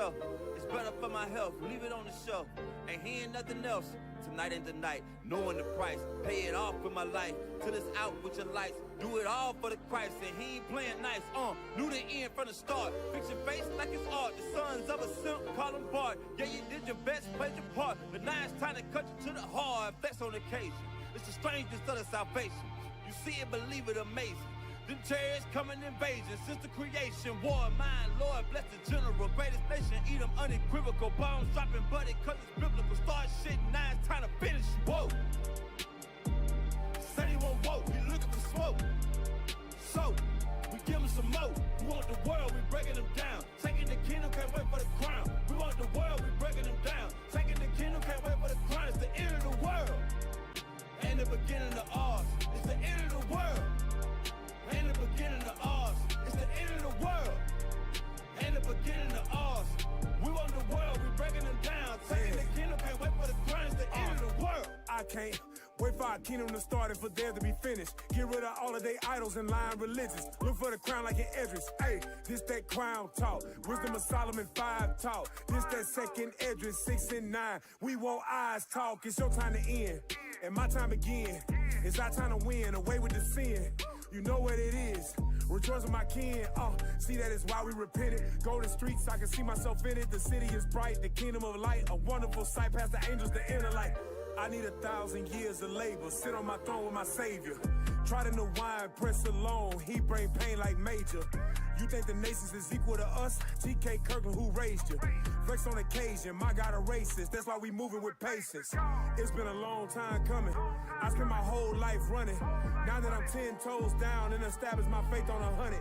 myself. It's better for my health. Leave it on the shelf. Ain't hearing nothing else. Tonight ain't the night. Knowing the price. Pay it off with my life. Till it's out with your lights. Do it all for the Christ. And he ain't playing nice. Knew the end from the start. Fix your face like it's art. The sons of a simp, call him Bart. Yeah, you did your best, played your part. But now it's time to cut you to the heart. Flex on occasion. It's the strangest of the salvation. You see it, believe it, amazing. Them chariots coming invasion since the creation. War, mine, Lord, bless the general. Greatest nation, eat them unequivocal. Bombs dropping, buddy, cause it's biblical. Start shit, now it's time to finish. Whoa. Said he won't vote, he looking for smoke. So, we give him some more. We want the world, we breaking them down. Taking the kingdom, can't wait for the crown. We want the world, we breaking them down. Taking the kingdom, can't wait for the crown. It's the end of the world. Ain't the beginning of ours. It's the end of the world. Ain't the beginning of ours. It's the end of the world. Ain't the beginning of ours. We want the world, we breaking them down. Taking the kingdom, can't wait for the crown. It's the end of the world. I can't wait for our kingdom to start and for there to be finished. Get rid of all of their idols and lying religions. Look for the crown like an Edris. Hey, this that crown talk. Wisdom of Solomon 5 talk. This that second Edris 6 and 9. We want eyes talk. It's your time to end. And my time again. It's our time to win. Away with the sin. You know what it is. Rejoice with my kin. See that is why we repented. Go to streets, I can see myself in it. The city is bright, the kingdom of light. A wonderful sight past the angels, the inner light. I need 1,000 years of labor. Sit on my throne with my savior. Try to know wine, press alone. He bring pain like major. You think the nations is equal to us? TK Kirkland, who raised you? Flex on occasion, my God a racist. That's why we moving with patience. It's been a long time coming. I spent my whole life running. Now that I'm 10 toes down and established my faith on 100.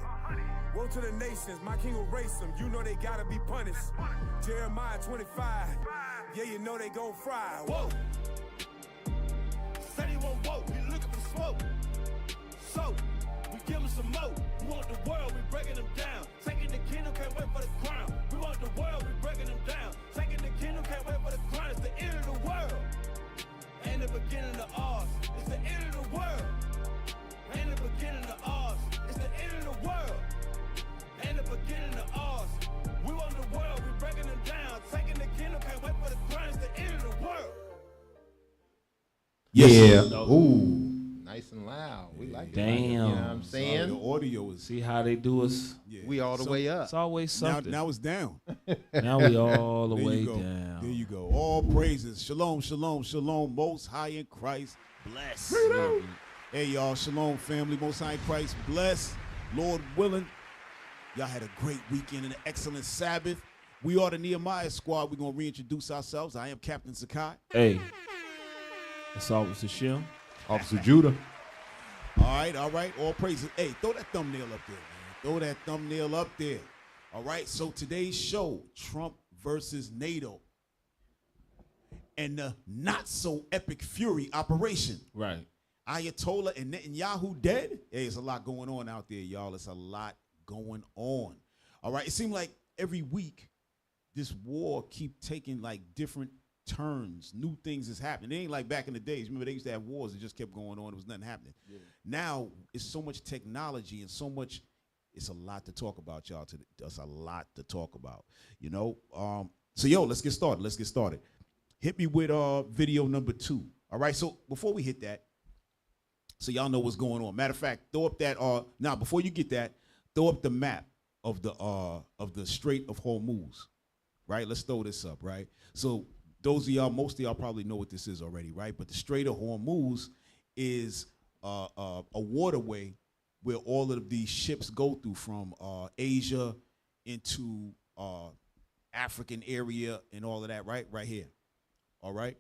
Woe to the nations, my king will race them. You know they gotta be punished. Jeremiah 25. Yeah, you know they gon' fry. Whoa. Said he won't vote, he looking for smoke. So, we give him some more. We want the world, we breaking them down. Taking the kingdom, can't wait for the crown. We want the world, we breaking them down. Taking the kingdom, can't wait for the crown. It's the end of the world. Ain't the beginning of ours. It's the end of the world. Ain't the beginning of ours. It's the end of the world. Ain't the beginning of ours. We want the world, we breaking them down. Taking the kingdom, can't wait for the crown. It's the end of the world. Yeah. Ooh. Nice and loud. We like it. Damn. You know what I'm saying? The audio is. See how they do us? Yeah. We all the way up. It's always something. Now it's down. Now we all the There way you go. down. There you go. All praises. Shalom, shalom, shalom. Most high in Christ. Bless. Hey, y'all. Shalom, family. Most high in Christ. Bless. Lord willing. Y'all had a great weekend and an excellent Sabbath. We are the Nehemiah squad. We're going to reintroduce ourselves. I am Captain Zakai. Hey. It's Officer Shim. Officer Judah. All right. All praises. Hey, throw that thumbnail up there, man. Throw that thumbnail up there. All right. So today's show, Trump versus NATO. And the not so epic fury operation. Right. Ayatollah and Netanyahu dead. Hey, there's a lot going on out there, y'all. It's a lot going on. All right. It seemed like every week this war keep taking like different turns. New things is happening. It ain't like back in the days. Remember, they used to have wars that just kept going on. There was nothing happening. Yeah. Now, it's so much technology and so much, it's a lot to talk about, y'all. There's a lot to talk about, you know? So, yo, let's get started. Hit me with video number 2. All right, so before we hit that, so y'all know what's going on. Matter of fact, throw up that, before you get that, throw up the map of the Strait of Hormuz, right? Let's throw this up, right? So, those of y'all, most of y'all probably know what this is already, right? But the Strait of Hormuz is a waterway where all of these ships go through from Asia into African area and all of that, right? Right here, all right?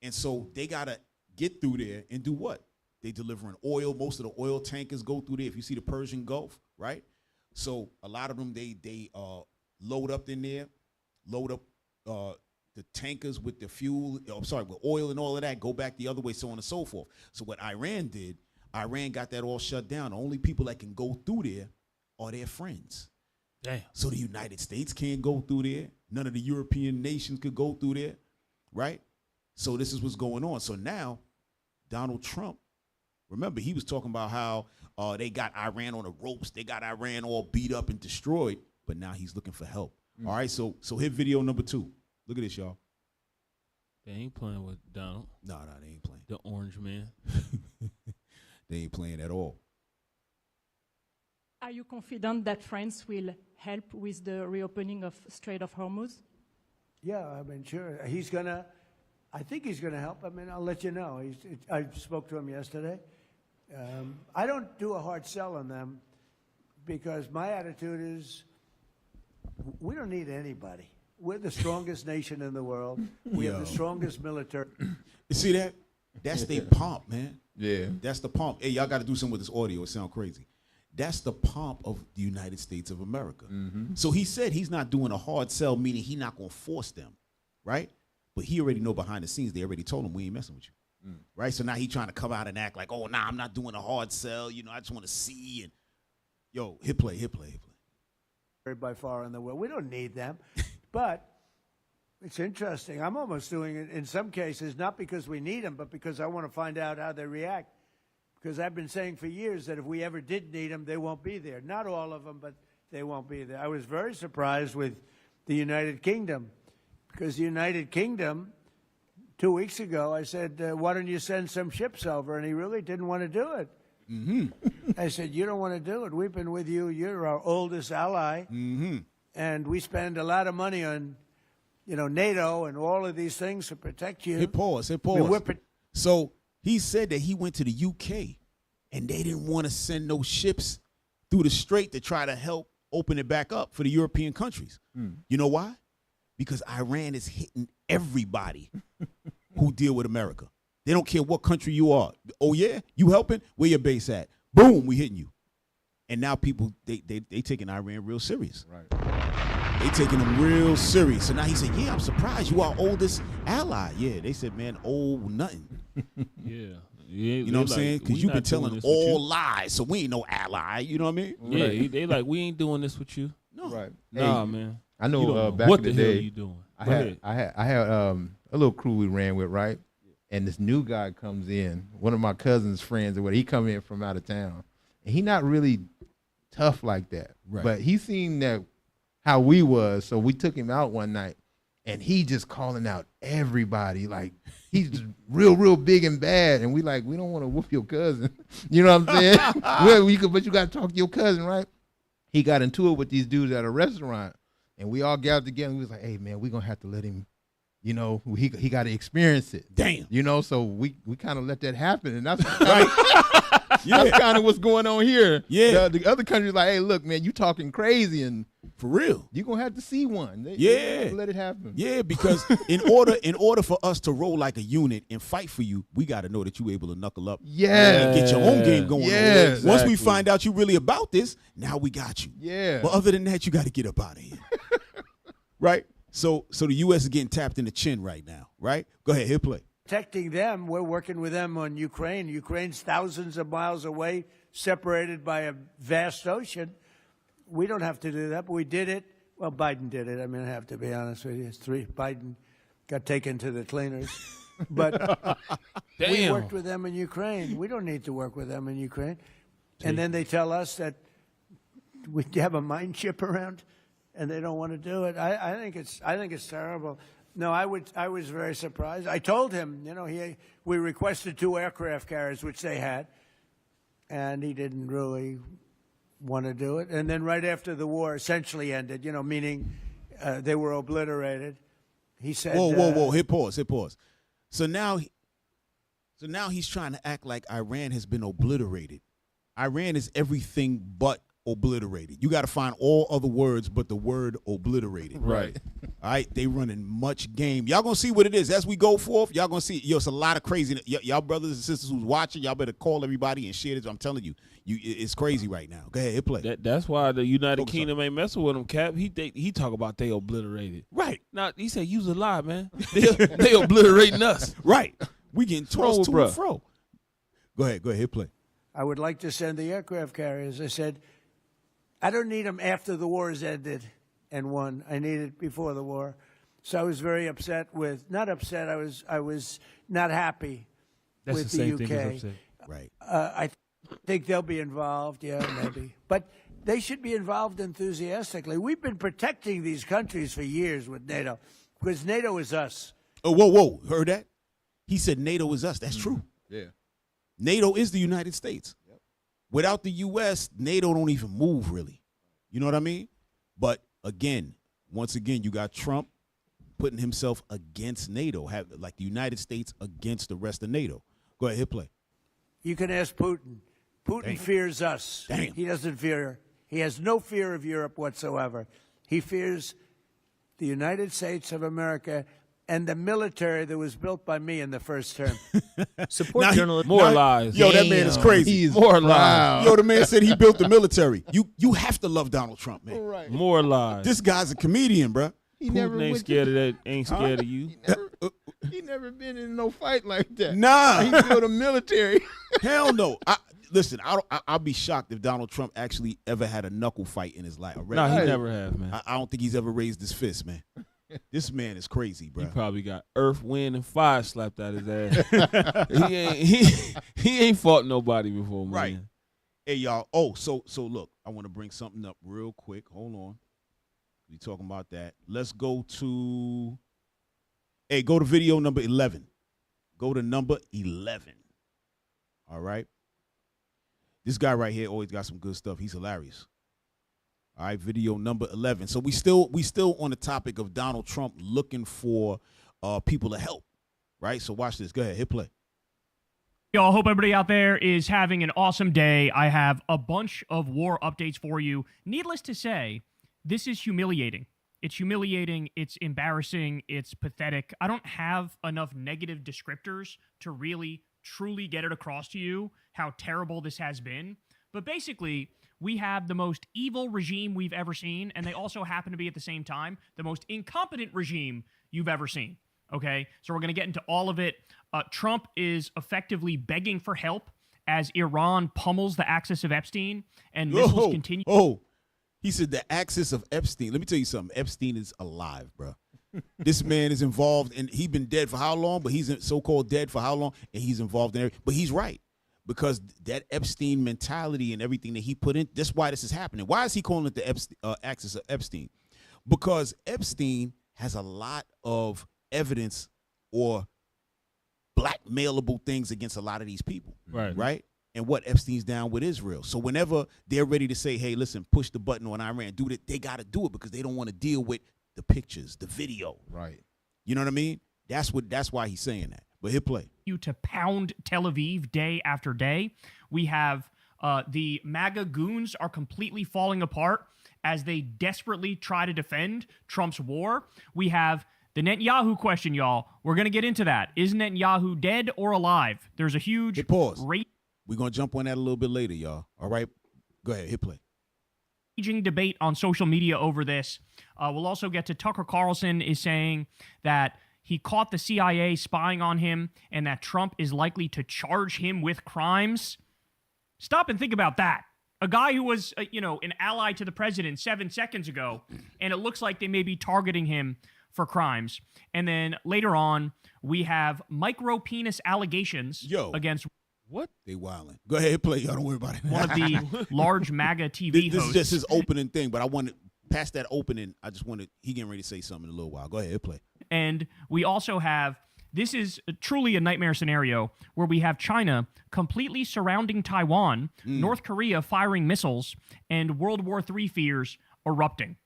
And so they got to get through there and do what? They delivering oil. Most of the oil tankers go through there. If you see the Persian Gulf, right? So a lot of them, they load up in there, load up the tankers with the fuel, with oil and all of that, go back the other way, so on and so forth. So what Iran did, Iran got that all shut down. The only people that can go through there are their friends. Damn. So the United States can't go through there. None of the European nations could go through there, right? So this is what's going on. So now, Donald Trump, remember, he was talking about how they got Iran on the ropes. They got Iran all beat up and destroyed, but now he's looking for help. All right, so hit video number 2. Look at this, y'all. They ain't playing with Donald, No, they ain't playing. the orange man. They ain't playing at all. Are you confident that France will help with the reopening of Strait of Hormuz? Yeah, I mean, sure. I think he's going to help. I mean, I'll let you know. I spoke to him yesterday. I don't do a hard sell on them because my attitude is we don't need anybody. We're the strongest nation in the world. We have the strongest military. You see that? That's their pomp, man. Yeah. That's the pomp. Hey, y'all got to do something with this audio. It sounds crazy. That's the pomp of the United States of America. So he said he's not doing a hard sell, meaning he's not going to force them, right? But he already know behind the scenes, they already told him we ain't messing with you, right? So now he trying to come out and act like, oh, nah, I'm not doing a hard sell. You know, I just want to see. And yo, hit play. By far in the world. We don't need them. But it's interesting. I'm almost doing it in some cases, not because we need them, but because I want to find out how they react. Because I've been saying for years that if we ever did need them, they won't be there. Not all of them, but they won't be there. I was very surprised with the United Kingdom, because the United Kingdom, 2 weeks ago, I said, why don't you send some ships over? And he really didn't want to do it. I said, you don't want to do it. We've been with you. You're our oldest ally. And we spend a lot of money on, NATO and all of these things to protect you. Hit pause. I mean, So he said that he went to the UK and they didn't want to send no ships through the strait to try to help open it back up for the European countries. You know why? Because Iran is hitting everybody who deal with America. They don't care what country you are. Oh, yeah? You helping? Where your base at? Boom, we hitting you. And now people, they taking Iran real serious. Right. They taking them real serious. So now he said, yeah, I'm surprised you our oldest ally. Yeah, they said, man, old nothing. Yeah. You know what I'm saying? Because you've been telling all lies, so we ain't no ally. You know what I mean? Yeah, they like, we ain't doing this with you. No. Right. Nah, Hey, man. I You know don't know back what in the the hell day, you doing. I Go had ahead. I had a little crew we ran with, right? And this new guy comes in, one of my cousin's friends or what, he come in from out of town. And he not really tough like that. Right. But he seen that how we was, so we took him out one night and he just calling out everybody. Like he's just real big and bad. And we don't want to whoop your cousin. You know what I'm saying? But you got to talk to your cousin, right? He got into it with these dudes at a restaurant and we all gathered together and we was like, hey man, we're going to have to let him, he got to experience it. Damn. So we kind of let that happen. And that's that's kind of what's going on here. Yeah. The other countries like, hey, look, man, you talking crazy and For real. you're going to have to see one. They Yeah. let it happen. Yeah, because in order for us to roll like a unit and fight for you, we got to know that you able to knuckle up Yeah. and get your own game going. Yeah, on. Once we exactly. find out you really about this, now we got you. Yeah. But other than that, you got to get up out of here. Right? So the U.S. is getting tapped in the chin right now, right? Go ahead, hit play. Protecting them, we're working with them on Ukraine. Ukraine's thousands of miles away, separated by a vast ocean. We don't have to do that, but we did it. Well, Biden did it. I mean, I have to be honest with you. Biden got taken to the cleaners. But we Damn. worked with them in Ukraine. We don't need to work with them in Ukraine. And then they tell us that we have a mine ship around, and they don't want to do it. I think it's terrible. No, I was very surprised. I told him, we requested 2 aircraft carriers, which they had, and he didn't really want to do it. And then right after the war essentially ended, meaning they were obliterated, he said, Whoa, hit pause. So now he's trying to act like Iran has been obliterated. Iran is everything but obliterated. You got to find all other words but the word obliterated. Right. All right, they running much game. Y'all gonna see what it is as we go forth. Y'all gonna see. It's a lot of crazy. Y'all brothers and sisters who's watching, y'all better call everybody and share this. I'm telling you, it's crazy right now. Go ahead, hit play. That's why the United Focus Kingdom ain't messing with him, Cap. He talk about they obliterated. Right, Now he said use a lie, man. They obliterating us. right. We getting tossed to bruh. and fro. Go ahead, hit play. I would like to send the aircraft carriers. I said, I don't need them after the war is ended and won. I need it before the war. So I was very upset with, not upset, I was not happy That's with the same the UK. thing as upset. Right. I think they'll be involved, yeah, maybe. But they should be involved enthusiastically. We've been protecting these countries for years with NATO because NATO is us. Oh, whoa. Heard that? He said NATO is us. That's true. Yeah. NATO is the United States. Yep. Without the U.S., NATO don't even move, really. You know what I mean? But, once again, you got Trump putting himself against NATO, like the United States against the rest of NATO. Go ahead, hit play. You can ask Putin. Putin fears us. Damn. He doesn't fear. He has no fear of Europe whatsoever. He fears the United States of America and the military that was built by me in the first term. Support journalism. More lies. Yo, that man is crazy. More lies. Yo, the man said he built the military. You have to love Donald Trump, man. Right. More lies. This guy's a comedian, bro. He Putin ain't scared of that. Ain't scared of you. He never been in no fight like that. Nah. He built a military. Hell no. Listen, I'll be shocked if Donald Trump actually ever had a knuckle fight in his life. No, he never have, man. I don't think he's ever raised his fist, man. This man is crazy, bro. He probably got earth, wind, and fire slapped out his ass. he ain't fought nobody before, man. Right. Hey, y'all. Oh, so look, I want to bring something up real quick. Hold on. We talking about that. Let's go to go to video number 11. Go to number 11. All right. This guy right here always got some good stuff. He's hilarious. All right, video number 11. So we still on the topic of Donald Trump looking for people to help, right? So watch this. Go ahead, hit play. Y'all, hope everybody out there is having an awesome day. I have a bunch of war updates for you. Needless to say, this is humiliating. It's humiliating. It's embarrassing. It's pathetic. I don't have enough negative descriptors to really, truly get it across to you how terrible this has been. But basically, we have the most evil regime we've ever seen, and they also happen to be at the same time the most incompetent regime you've ever seen. Okay, so we're going to get into all of it. Trump is effectively begging for help as Iran pummels the axis of Epstein, and missiles continue. He said the axis of Epstein. Let me tell you something. Epstein is alive, bro. This man is involved, and he's been dead for how long? But he's so-called dead for how long? And he's involved in everything. But he's right. Because that Epstein mentality and everything that he put in, that's why this is happening. Why is he calling it the axis of Epstein? Because Epstein has a lot of evidence or blackmailable things against a lot of these people. Right? And what Epstein's down with Israel. So whenever they're ready to say, hey, listen, push the button on Iran, do it, they got to do it because they don't want to deal with the pictures, the video. Right. You know what I mean? That's why he's saying that. But hit play. You to pound Tel Aviv day after day. We have the MAGA goons are completely falling apart as they desperately try to defend Trump's war. We have the Netanyahu question, y'all. We're going to get into that. Is Netanyahu dead or alive? There's a huge hit pause. We're going to jump on that a little bit later, y'all. All right? Go ahead. Hit play. Raging debate on social media over this. We'll also get to Tucker Carlson is saying that he caught the CIA spying on him and that Trump is likely to charge him with crimes. Stop and think about that. A guy who was, an ally to the president 7 seconds ago, and it looks like they may be targeting him for crimes. And then later on, we have micro penis allegations against... What? They wilding. Go ahead, play. Y'all don't worry about it. One of the large MAGA TV this hosts. is just his opening thing, but I wanted, past that opening, he getting ready to say something in a little while. Go ahead, play. And we also have, this is truly a nightmare scenario where we have China completely surrounding Taiwan, North Korea firing missiles, and World War III fears erupting.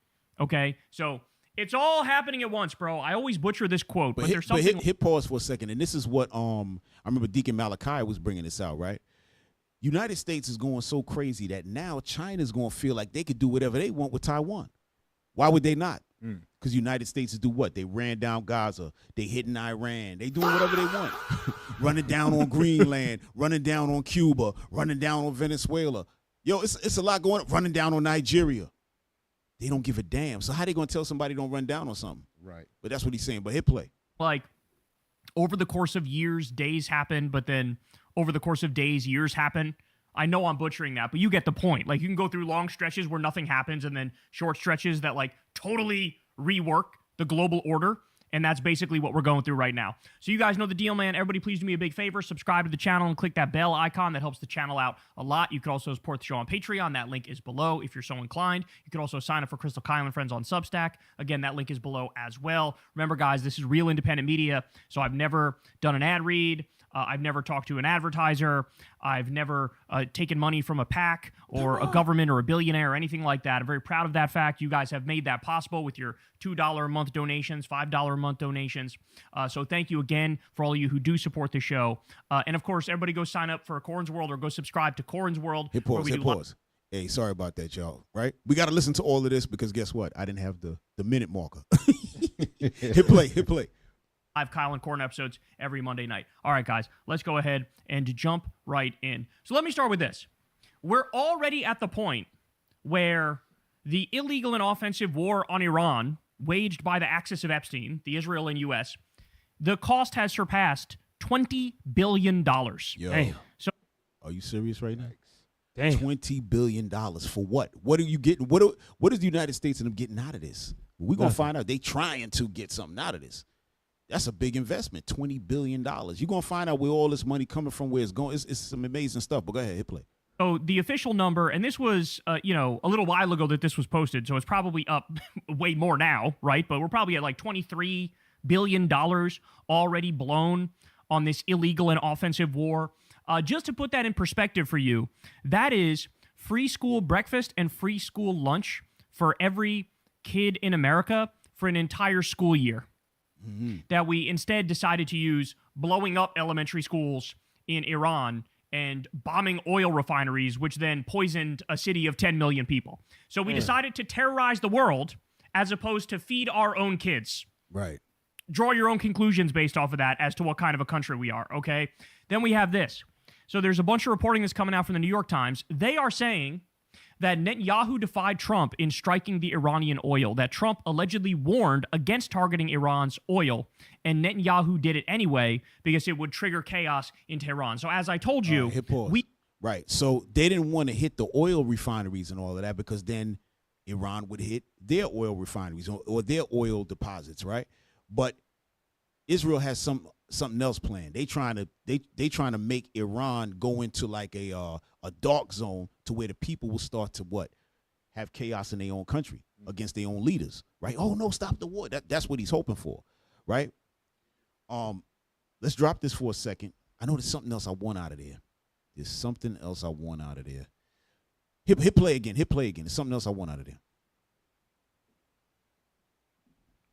Okay? So it's all happening at once, bro. I always butcher this quote, but there's something... hit pause for a second, and this is what I remember Deacon Malachi was bringing this out, right? United States is going so crazy that now China's going to feel like they could do whatever they want with Taiwan. Why would they not? Because United States is do what? They ran down Gaza. They hitting Iran. They doing whatever they want. Running down on Greenland. Running down on Cuba. Running down on Venezuela. Yo, it's a lot going on. Running down on Nigeria. They don't give a damn. So how they going to tell somebody don't run down on something? Right. But that's what he's saying. But hit play. Like, over the course of years, days happen, but then over the course of days, years happen. I know I'm butchering that, but you get the point. Like, you can go through long stretches where nothing happens and then short stretches that, like, totally rework the global order And that's basically what we're going through right now. So you guys know the deal, man. Everybody please do me a big favor. Subscribe to the channel and click that bell icon. That helps the channel out a lot. You can also support the show on Patreon. That link is below if you're so inclined. You can also sign up for Crystal Kyle and Friends on Substack. Again, that link is below as well. Remember, guys, this is real independent media, so I've never done an ad read. I've never talked to an advertiser. I've never taken money from a PAC or a government or a billionaire or anything like that. I'm very proud of that fact. You guys have made that possible with your $2 a month donations, $5 a month donations. So thank you again for all of you who do support the show. And of course, everybody go sign up for Corn's World or go subscribe to Corn's World. Hit pause. Hey, sorry about that, y'all. Right? We got to listen to all of this because guess what? I didn't have the minute marker. Hit play. Live Kyle and Corn episodes every Monday night. All right, guys, let's go ahead and jump right in. So let me start with this. We're already at the point where the illegal and offensive war on Iran, waged by the axis of Epstein, the Israel and U.S., the cost has surpassed $20 billion. Yo. Damn. So, are you serious right now? Damn. $20 billion for what? What are you getting? What is the United States and them getting out of this? We're going to find out. They trying to get something out of this. That's a big investment, $20 billion. You're going to find out where all this money coming from, where it's going. It's some amazing stuff, but go ahead, hit play. So the official number, and this was, a little while ago that this was posted, so it's probably up way more now, right? But we're probably at like $23 billion already blown on this illegal and offensive war. Just to put that in perspective for you, that is free school breakfast and free school lunch for every kid in America for an entire school year. Mm-hmm. That we instead decided to use blowing up elementary schools in Iran and bombing oil refineries, which then poisoned a city of 10 million people. So we decided to terrorize the world as opposed to feed our own kids. Right. Draw your own conclusions based off of that as to what kind of a country we are, okay? Then we have this. So there's a bunch of reporting that's coming out from the New York Times. They are saying that Netanyahu defied Trump in striking the Iranian oil, that Trump allegedly warned against targeting Iran's oil, and Netanyahu did it anyway because it would trigger chaos in Tehran. So as I told you, Right. So they didn't want to hit the oil refineries and all of that because then Iran would hit their oil refineries or their oil deposits, right? But Israel has something else planned. They trying to make Iran go into like a dark zone to where the people will start to have chaos in their own country against their own leaders, right? Oh no, stop the war. That's what he's hoping for, right? Let's drop this for a second. I know there's something else I want out of there. Hit play again. There's something else I want out of there.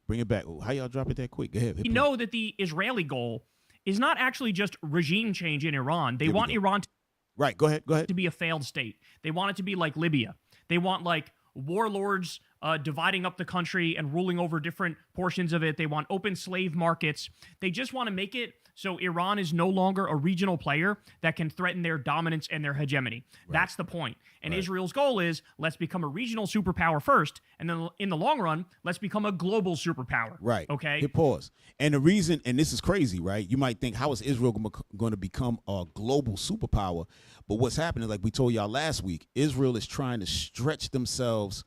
Bring it back. How y'all drop it that quick? Go ahead. We know that the Israeli goal is not actually just regime change in Iran. They want Iran to Right, go ahead. to be a failed state. They want it to be like Libya. They want like warlords dividing up the country and ruling over different portions of it. They want open slave markets. They just want to make it so Iran is no longer a regional player that can threaten their dominance and their hegemony. Right. That's the point. And Israel's goal is let's become a regional superpower first, and then in the long run, let's become a global superpower. Right. Okay? Hit pause. And the reason, and this is crazy, right? You might think, how is Israel going to become a global superpower? But what's happening, like we told y'all last week, Israel is trying to stretch themselves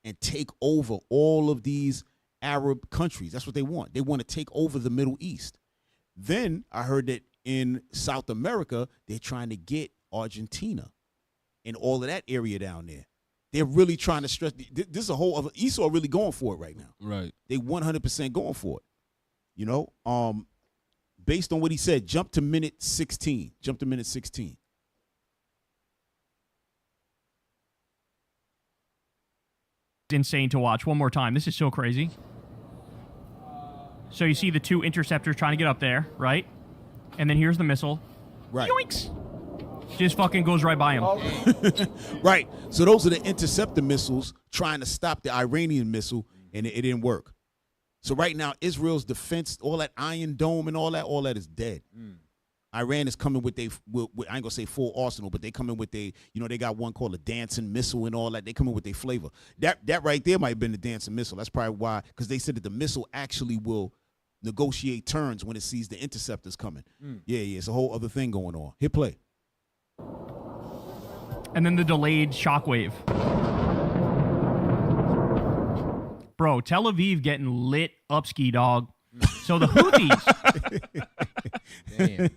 and take over all of these Arab countries. That's what they want. They want to take over the Middle East. Then I heard that in South America, they're trying to get Argentina and all of that area down there. They're really trying to stretch. This is a whole other, Esau really going for it right now. Right. They 100% going for it. You know, based on what he said, jump to minute 16. Insane to watch. One more time. This is so crazy. So you see the two interceptors trying to get up there, right? And then here's the missile. Right. Yoinks! Just fucking goes right by him. Right. So those are the interceptor missiles trying to stop the Iranian missile, and it didn't work. So right now, Israel's defense, all that Iron Dome and all that is dead. Iran is coming with I ain't gonna say full arsenal, but they coming with they got one called a dancing missile and all that. They coming with their flavor. That right there might have been the dancing missile. That's probably why, because they said that the missile actually will negotiate turns when it sees the interceptors coming. Yeah, it's a whole other thing going on. Hit play. And then the delayed shockwave. Bro, Tel Aviv getting lit up, ski dog. So the Houthis Damn.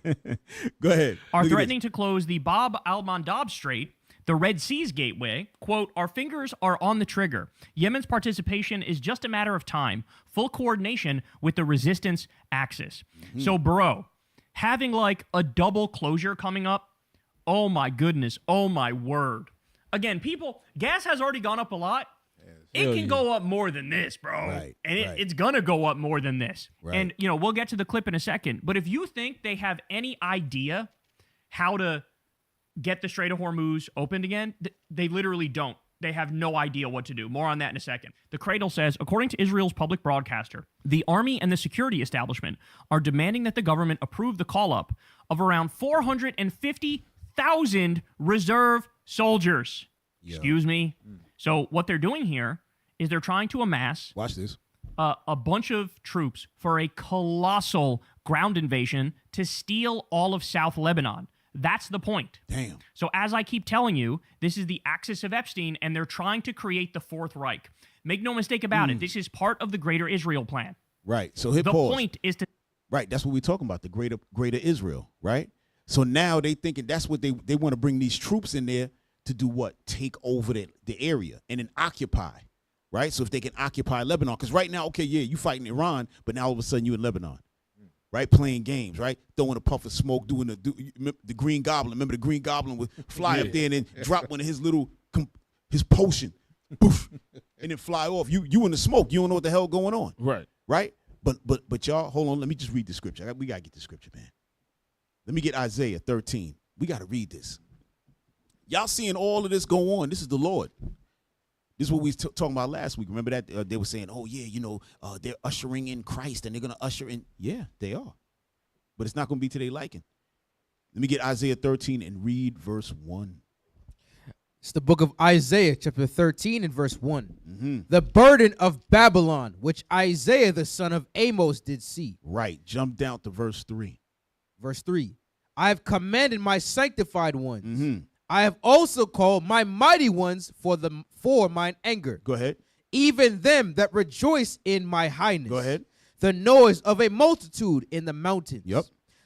Go ahead. are Look at this. threatening to close the Bab al-Mandab Strait, the Red Sea's gateway. Quote, our fingers are on the trigger. Yemen's participation is just a matter of time. Full coordination with the resistance axis. So, bro, having like a double closure coming up, oh my goodness, oh my word. Again, people, gas has already gone up a lot. It can go up more than this, bro. Right, And right. it's going to go up more than this. Right. And, you know, we'll get to the clip in a second. But if you think they have any idea how to get the Strait of Hormuz opened again, they literally don't. They have no idea what to do. More on that in a second. The Cradle says, according to Israel's public broadcaster, the army and the security establishment are demanding that the government approve the call-up of around 450,000 reserve soldiers. Excuse me. So what they're doing here is they're trying to amass Watch this. a bunch of troops for a colossal ground invasion to steal all of South Lebanon. That's the point. Damn. So as I keep telling you, this is the axis of Epstein, and they're trying to create the Fourth Reich. Make no mistake about it. This is part of the greater Israel plan. Right. So hit The pause. point is to Right. That's what we're talking about, the greater Israel, right? So now they thinking that's what they want to bring these troops in there to do what? Take over the area and then occupy, right? So if they can occupy Lebanon, because right now, okay, yeah, you fighting Iran, but now all of a sudden you in Lebanon, right? Playing games, right? Throwing a puff of smoke, doing the Green Goblin. Remember the Green Goblin would fly up there and then drop one of his little, his potion, poof, and then fly off. You in the smoke. You don't know what the hell going on. Right. Right? But y'all, hold on. Let me just read the scripture. We got to get the scripture, man. Let me get Isaiah 13. We got to read this. Y'all seeing all of this go on. This is the Lord. This is what we was talking about last week. Remember that? They were saying, oh, yeah, they're ushering in Christ and they're going to usher in. Yeah, they are. But it's not going to be to their liking. Let me get Isaiah 13 and read verse 1. It's the book of Isaiah, chapter 13 and verse 1. The burden of Babylon, which Isaiah the son of Amos did see. Right. Jump down to verse 3. Verse 3. I have commanded my sanctified ones. I have also called my mighty ones for mine anger. Go ahead. Even them that rejoice in my highness. Go ahead. The noise of a multitude in the mountains. Yep.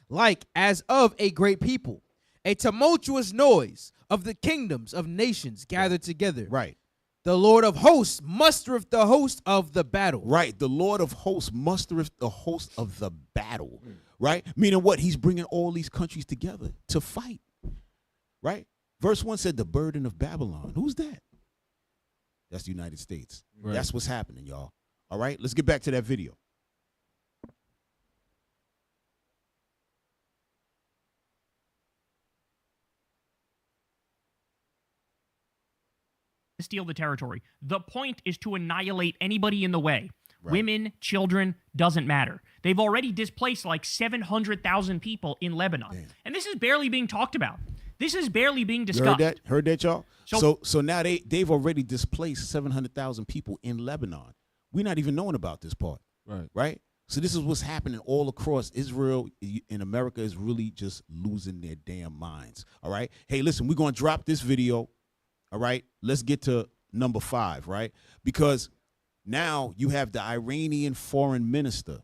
Like as of a great people. A tumultuous noise of the kingdoms of nations gathered together. Right. The Lord of hosts mustereth the host of the battle. Right. The Lord of hosts mustereth the host of the battle. Right. Meaning what? He's bringing all these countries together to fight. Right. Verse 1 said the burden of Babylon. Who's that? That's the United States. Right. That's what's happening, y'all. All right. Let's get back to that video. steal the territory. The point is to annihilate anybody in the way. Right. Women, children, doesn't matter. They've already displaced like 700,000 people in Lebanon. Damn. And this is barely being talked about. This is barely being discussed. You heard that, y'all? So- So now they've already displaced 700,000 people in Lebanon. We're not even knowing about this part. Right? So this is what's happening all across Israel and America is really just losing their damn minds. All right? Hey, listen, we're going to drop this video. All right? Let's get to number 5, right? Because now you have the Iranian foreign minister,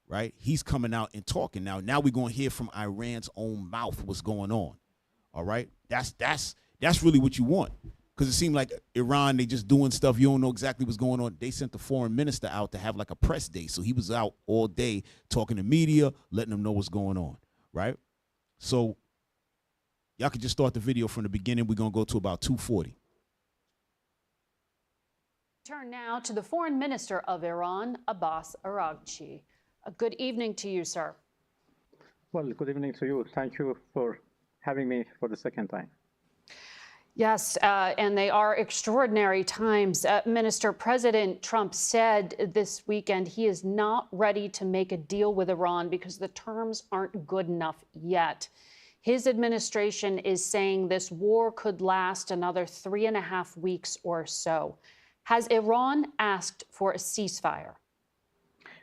right? He's coming out and talking now. Now we're going to hear from Iran's own mouth what's going on. All right? That's really what you want. Because it seemed like Iran, they just doing stuff. You don't know exactly what's going on. They sent the foreign minister out to have like a press day. So he was out all day talking to media, letting them know what's going on, right? So y'all can just start the video from the beginning. We're going to go to about 2:40. Turn now to the Foreign Minister of Iran, Abbas Araghchi. A good evening to you, sir. Well, good evening to you. Thank you for having me for the second time. Yes, and they are extraordinary times. Minister, President Trump said this weekend he is not ready to make a deal with Iran because the terms aren't good enough yet. His administration is saying this war could last another 3.5 weeks or so. Has Iran asked for a ceasefire?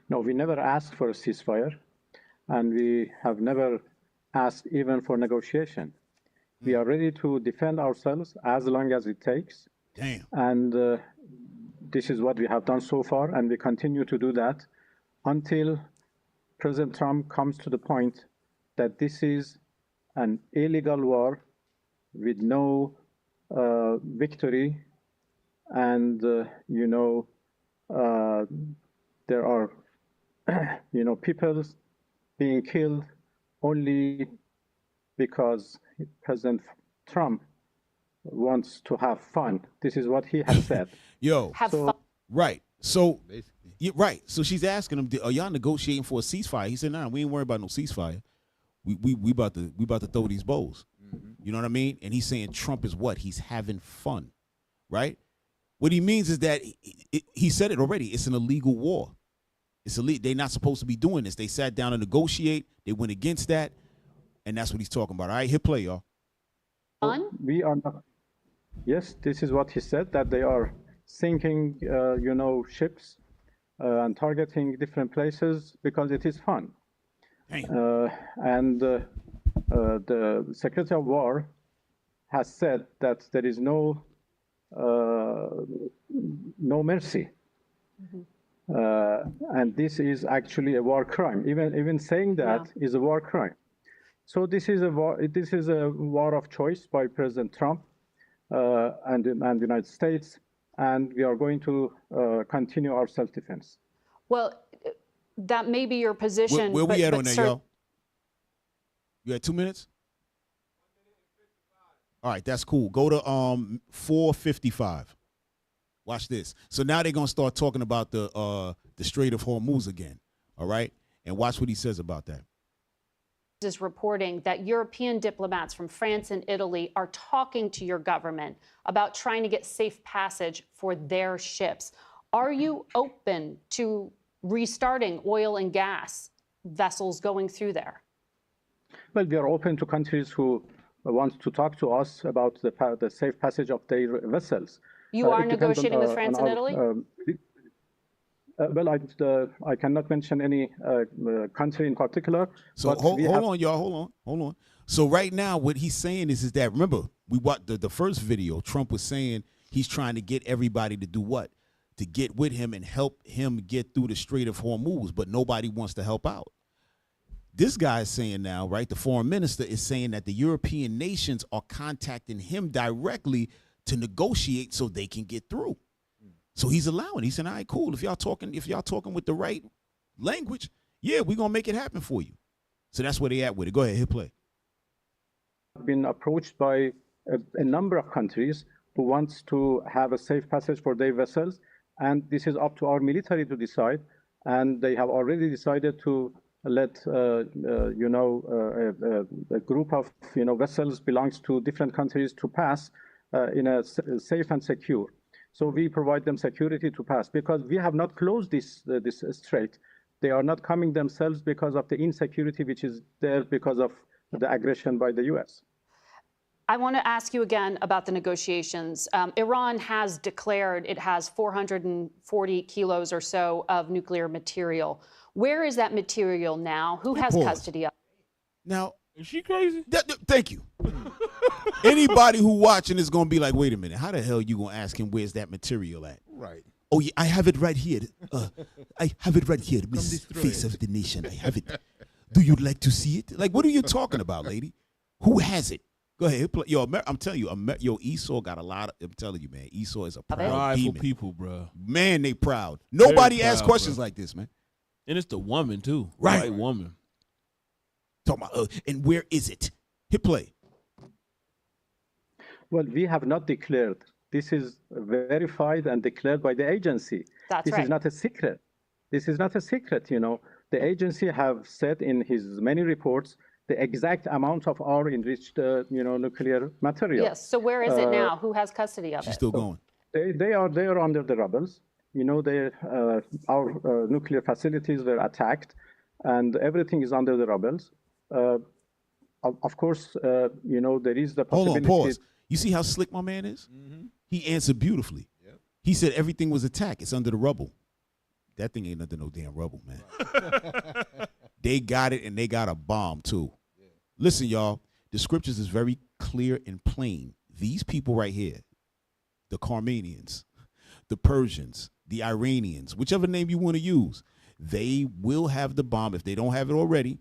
No, we never asked for a ceasefire, and we have never asked even for negotiation. We are ready to defend ourselves as long as it takes. Damn. And this is what we have done so far, and we continue to do that until President Trump comes to the point that this is an illegal war with no victory, and there are people being killed only because President Trump wants to have fun. This is what he has said. Yo, Have fun. right. So, yeah, right. So she's asking him, "Are y'all negotiating for a ceasefire?" He said, "Nah, we ain't worried about no ceasefire. We about to throw these bows." You know what I mean? And he's saying Trump is what? He's having fun, right? What he means is that he said it already. It's an illegal war. It's illegal. They're not supposed to be doing this. They sat down to negotiate. They went against that, and that's what he's talking about. All right, hit play, y'all. Fun? We are not. Yes, this is what he said, that they are sinking, ships and targeting different places because it is fun. And the Secretary of War has said that there is no mercy. And this is actually a war crime. Even saying that is a war crime. So this is a war. This is a war of choice by President Trump and the United States, and we are going to continue our self-defense. Well, that may be your position. Where we at on that, sir, y'all? You had 2 minutes? All right, that's cool. Go to 4:55. Watch this. So now they're gonna start talking about the Strait of Hormuz again. All right, and watch what he says about that. is reporting that European diplomats from France and Italy are talking to your government about trying to get safe passage for their ships. Are you open to restarting oil and gas vessels going through there? Well, we are open to countries who want to talk to us about the safe passage of their vessels. You are negotiating with France and Italy? Well, I cannot mention any country in particular. So hold on, y'all. Hold on. So right now, what he's saying is that, remember, we watched the first video. Trump was saying he's trying to get everybody to do what? To get with him and help him get through the Strait of Hormuz, but nobody wants to help out. This guy is saying now, right, the foreign minister is saying that the European nations are contacting him directly to negotiate so they can get through. So he's allowing. He said, all right, cool. If y'all talking with the right language, yeah, we're gonna make it happen for you. So that's where they at with it. Go ahead, hit play. Been approached by a number of countries who wants to have a safe passage for their vessels, and this is up to our military to decide. And they have already decided to let a group of vessels belongs to different countries to pass in a safe and secure. So we provide them security to pass because we have not closed this strait. They are not coming themselves because of the insecurity which is there because of the aggression by the U.S. I want to ask you again about the negotiations. Iran has declared it has 440 kilos or so of nuclear material. Where is that material now? Who has custody of it? Now, is she crazy? Thank you. Anybody who watching is going to be like, wait a minute, how the hell you going to ask him where's that material at? Right. Oh, yeah, I have it right here. I have it right here, Miss Face of the Nation. I have it. Do you like to see it? Like, what are you talking about, lady? Who has it? Go ahead. Yo, I'm telling you, Esau got a lot of, I'm telling you, man, Esau is a proud demon. People, bro. Man, they proud. Nobody Very asks proud, questions bro. like this, man. And it's the woman, too. Right. White woman. Talking about, and where is it? Hit play. Well, we have not declared. This is verified and declared by the agency. That's this right. is not a secret. This is not a secret, The agency have said in his many reports the exact amount of our enriched, nuclear material. Yes. So where is it now? Who has custody of it? She's still going. They are under the rubbles. Our nuclear facilities were attacked, and everything is under the rubbles. Of course, there is the possibility. Hold on, pause. You see how slick my man is? Mm-hmm. He answered beautifully. Yep. He said everything was attacked. It's under the rubble. That thing ain't under no damn rubble, man. They got it, and they got a bomb, too. Yeah. Listen, y'all, the scriptures is very clear and plain. These people right here, the Carmanians, the Persians, the Iranians, whichever name you want to use, they will have the bomb. If they don't have it already,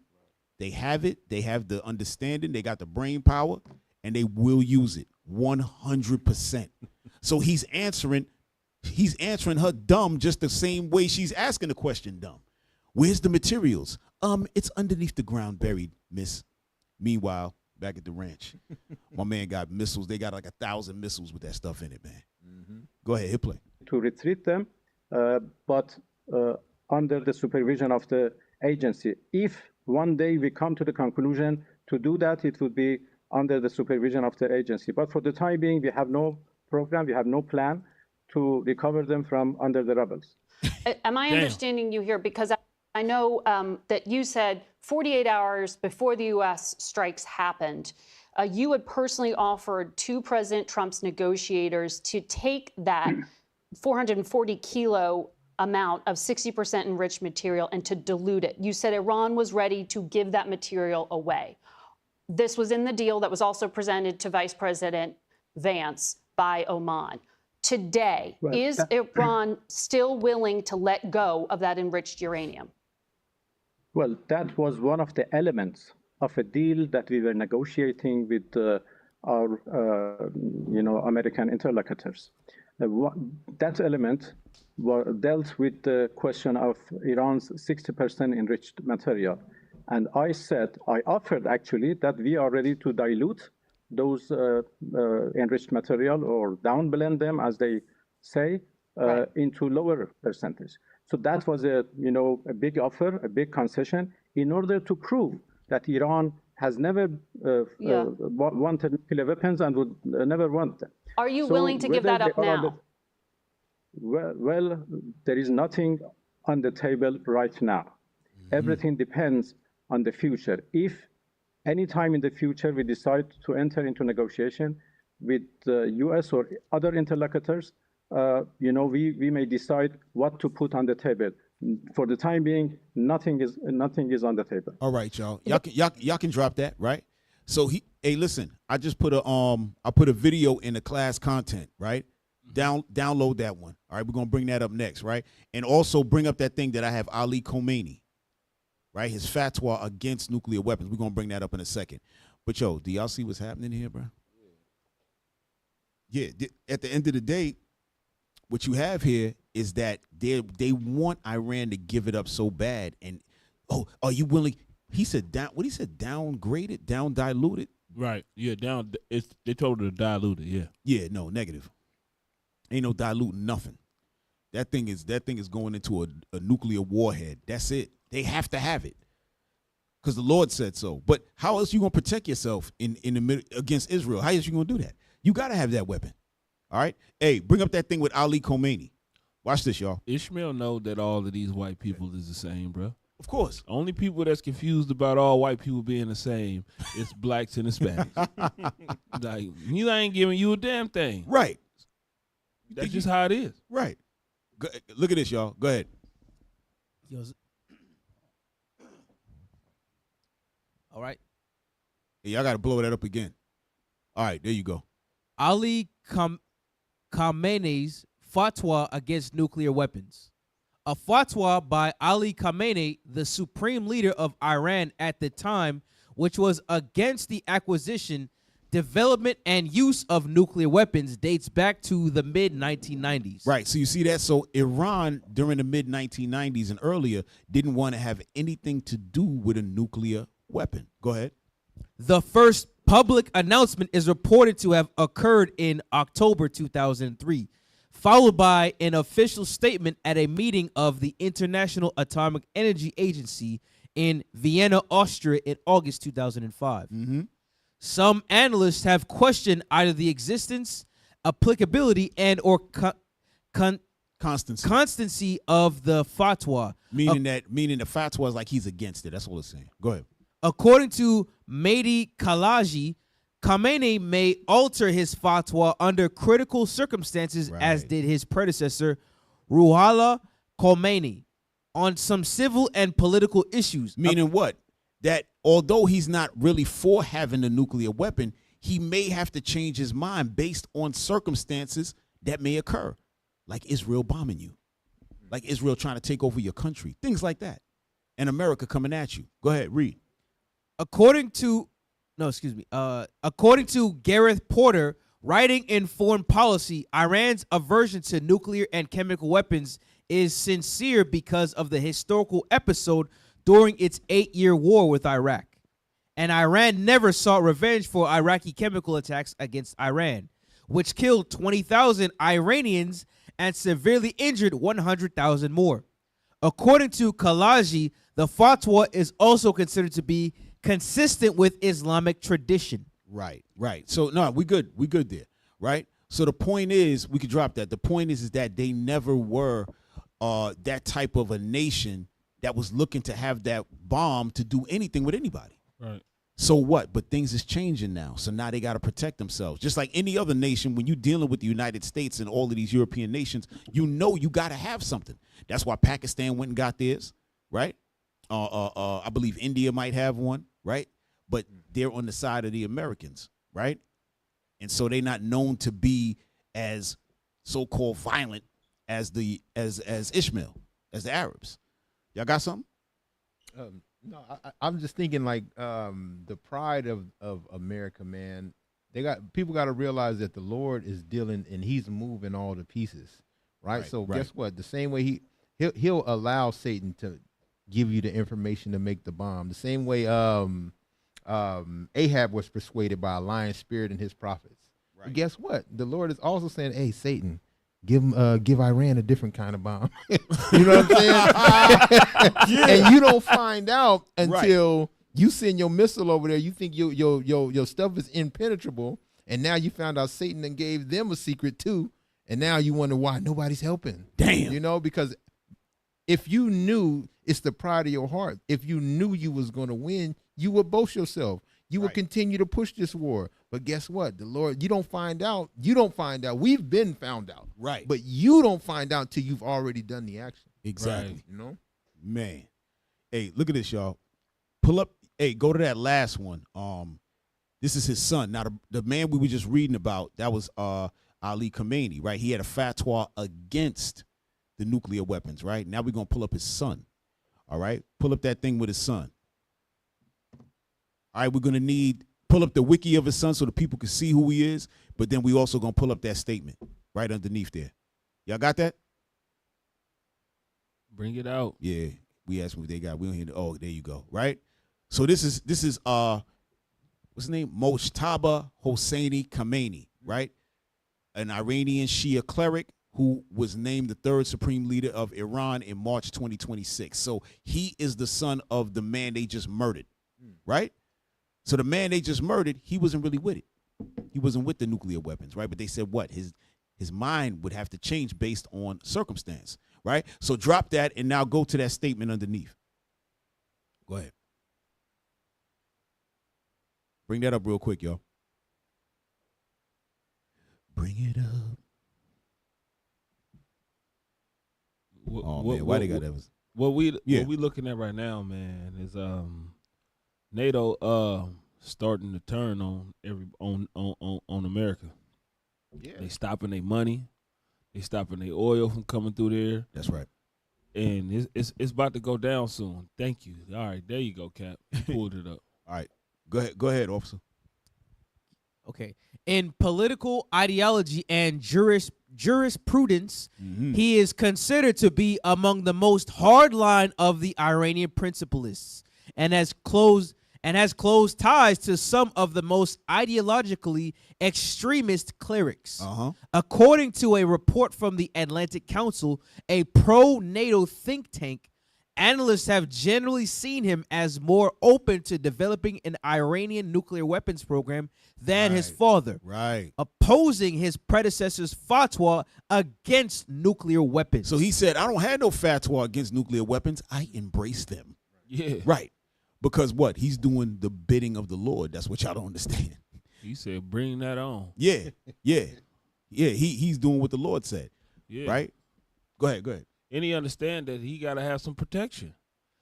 they have it. They have the understanding. They got the brain power, and they will use it 100%. So he's answering her dumb just the same way she's asking the question dumb. Where's the materials? It's underneath the ground, buried, miss. Meanwhile, back at the ranch, my man got missiles. They got like 1,000 missiles with that stuff in it, man. Go ahead, hit play. To retreat them, but under the supervision of the agency. If one day we come to the conclusion to do that, it would be under the supervision of the agency. But for the time being, we have no program, we have no plan to recover them from under the rebels. Am I understanding you here? Because I know that you said 48 hours before the U.S. strikes happened, you had personally offered to President Trump's negotiators to take that 440 kilo amount of 60% enriched material and to dilute it. You said Iran was ready to give that material away. This was in the deal that was also presented to Vice President Vance by Oman. Today, is Iran still willing to let go of that enriched uranium? Well, that was one of the elements of a deal that we were negotiating with our, American interlocutors. That element dealt with the question of Iran's 60% enriched material. And I offered actually that we are ready to dilute those enriched material or downblend them, as they say, into lower percentage. So that was a big offer, a big concession, in order to prove that Iran has never wanted nuclear weapons and would never want them. Are you willing to give that up now? Well, there is nothing on the table right now. Everything depends on the future. If any time in the future we decide to enter into negotiation with the U.S. or other interlocutors, we may decide what to put on the table. For the time being, nothing is on the table. All right, y'all. Y'all can drop that, right? So hey, listen. I just put a video in the class content, right? Download that one. All right, we're gonna bring that up next, right? And also bring up that thing that I have Ali Khomeini, right? His fatwa against nuclear weapons. We're gonna bring that up in a second. But yo, do y'all see what's happening here, bro? Yeah. At the end of the day, what you have here is that they want Iran to give it up so bad. And are you willing? He said downgrade it, down dilute it. Right. Yeah. They told her to dilute it. Yeah. Yeah. No, negative. Ain't no diluting nothing. That thing is going into a nuclear warhead. That's it. They have to have it because the Lord said so. But how else you gonna protect yourself in the against Israel? How else you gonna do that? You gotta have that weapon. All right. Hey, bring up that thing with Ali Khomeini. Watch this, y'all. Ishmael know that all of these white people is the same, bro. Of course. Only people that's confused about all white people being the same is blacks and Hispanics. Like, he ain't giving you a damn thing. Right. That's just how it is. Right. Look at this, y'all. Go ahead. All right. Hey, y'all got to blow that up again. All right, there you go. Ali Khamenei's fatwa against nuclear weapons. A fatwa by Ali Khamenei, the supreme leader of Iran at the time, which was against the acquisition, development, and use of nuclear weapons, dates back to the mid-1990s. Right, so you see that? So Iran, during the mid-1990s and earlier, didn't want to have anything to do with a nuclear weapon. Go ahead. The first public announcement is reported to have occurred in October 2003, followed by an official statement at a meeting of the International Atomic Energy Agency in Vienna, Austria in August 2005. Some analysts have questioned either the existence, applicability, and or constancy of the fatwa. Meaning the fatwa is like he's against it. That's what it's saying. Go ahead. According to Mehdi Kalaji, Khamenei may alter his fatwa under critical circumstances, as did his predecessor, Ruhollah Khomeini, on some civil and political issues. Meaning what? That although he's not really for having a nuclear weapon, he may have to change his mind based on circumstances that may occur, like Israel bombing you. like Israel trying to take over your country, things like that, and America coming at you. Go ahead, read. According to Gareth Porter, writing in Foreign Policy, Iran's aversion to nuclear and chemical weapons is sincere because of the historical episode during its 8-year war with Iraq. And Iran never sought revenge for Iraqi chemical attacks against Iran, which killed 20,000 Iranians and severely injured 100,000 more. According to Kalaji, the fatwa is also considered to be consistent with Islamic tradition. Right. So no, we good there, right? So the point is, we could drop that. The point is that they never were that type of a nation that was looking to have that bomb to do anything with anybody. Right. So what? But things is changing now. So now they got to protect themselves. Just like any other nation, when you're dealing with the United States and all of these European nations, you know you got to have something. That's why Pakistan went and got theirs, right? I believe India might have one, right? But they're on the side of the Americans, right? And so they're not known to be as so-called violent as Ishmael, as the Arabs. Y'all got something? No, I'm just thinking like the pride of America, man. People got to realize that the Lord is dealing and He's moving all the pieces, right? So guess what? The same way he'll allow Satan to give you the information to make the bomb. The same way Ahab was persuaded by a lying spirit and his prophets. Right. And guess what? The Lord is also saying, "Hey, Satan, give Iran a different kind of bomb." You know what I'm saying? And you don't find out until you send your missile over there. You think your stuff is impenetrable, and now you found out Satan and gave them a secret too, and now you wonder why nobody's helping. Damn. You know, because if you knew, it's the pride of your heart. If you knew you was going to win, you would boast yourself. You would continue to push this war. But guess what? The Lord, you don't find out. We've been found out. Right. But you don't find out till you've already done the action. Exactly. Right. You know? Man. Hey, look at this, y'all. Pull up. Hey, go to that last one. This is his son. Now, the man we were just reading about, that was Ali Khamenei, right? He had a fatwa against the nuclear weapons, right? Now we're going to pull up his son. All right? Pull up that thing with his son. All right, we're going to pull up the wiki of his son so the people can see who he is, but then we also going to pull up that statement right underneath there. Y'all got that? Bring it out. Yeah, we asked what they got. We don't hear. Oh, there you go. Right. So this is what's his name? Mojtaba Hosseini Khamenei, right? An Iranian Shia cleric who was named the third supreme leader of Iran in March 2026. So he is the son of the man they just murdered, right? So the man they just murdered, he wasn't really with it. He wasn't with the nuclear weapons, right? But they said what? His mind would have to change based on circumstance, right? So drop that and now go to that statement underneath. Go ahead. Bring that up real quick, y'all. Bring it up. Man, why they got that? What we looking at right now, man, is NATO starting to turn on on America. Yeah. They stopping their money. They stopping their oil from coming through there. That's right. And it's about to go down soon. Thank you. All right, there you go, Cap. You pulled it up. All right. Go ahead, officer. Okay. In political ideology and jurisprudence, he is considered to be among the most hardline of the Iranian principalists and has close ties to some of the most ideologically extremist clerics. According to a report from the Atlantic Council, a pro-NATO think tank, analysts have generally seen him as more open to developing an Iranian nuclear weapons program than his father, opposing his predecessor's fatwa against nuclear weapons. So he said, I don't have no fatwa against nuclear weapons. I embrace them. Yeah. Right. Because what? He's doing the bidding of the Lord. That's what y'all don't understand. He said, bring that on. Yeah. He's doing what the Lord said. Yeah. Right? Go ahead. And he understand that he got to have some protection.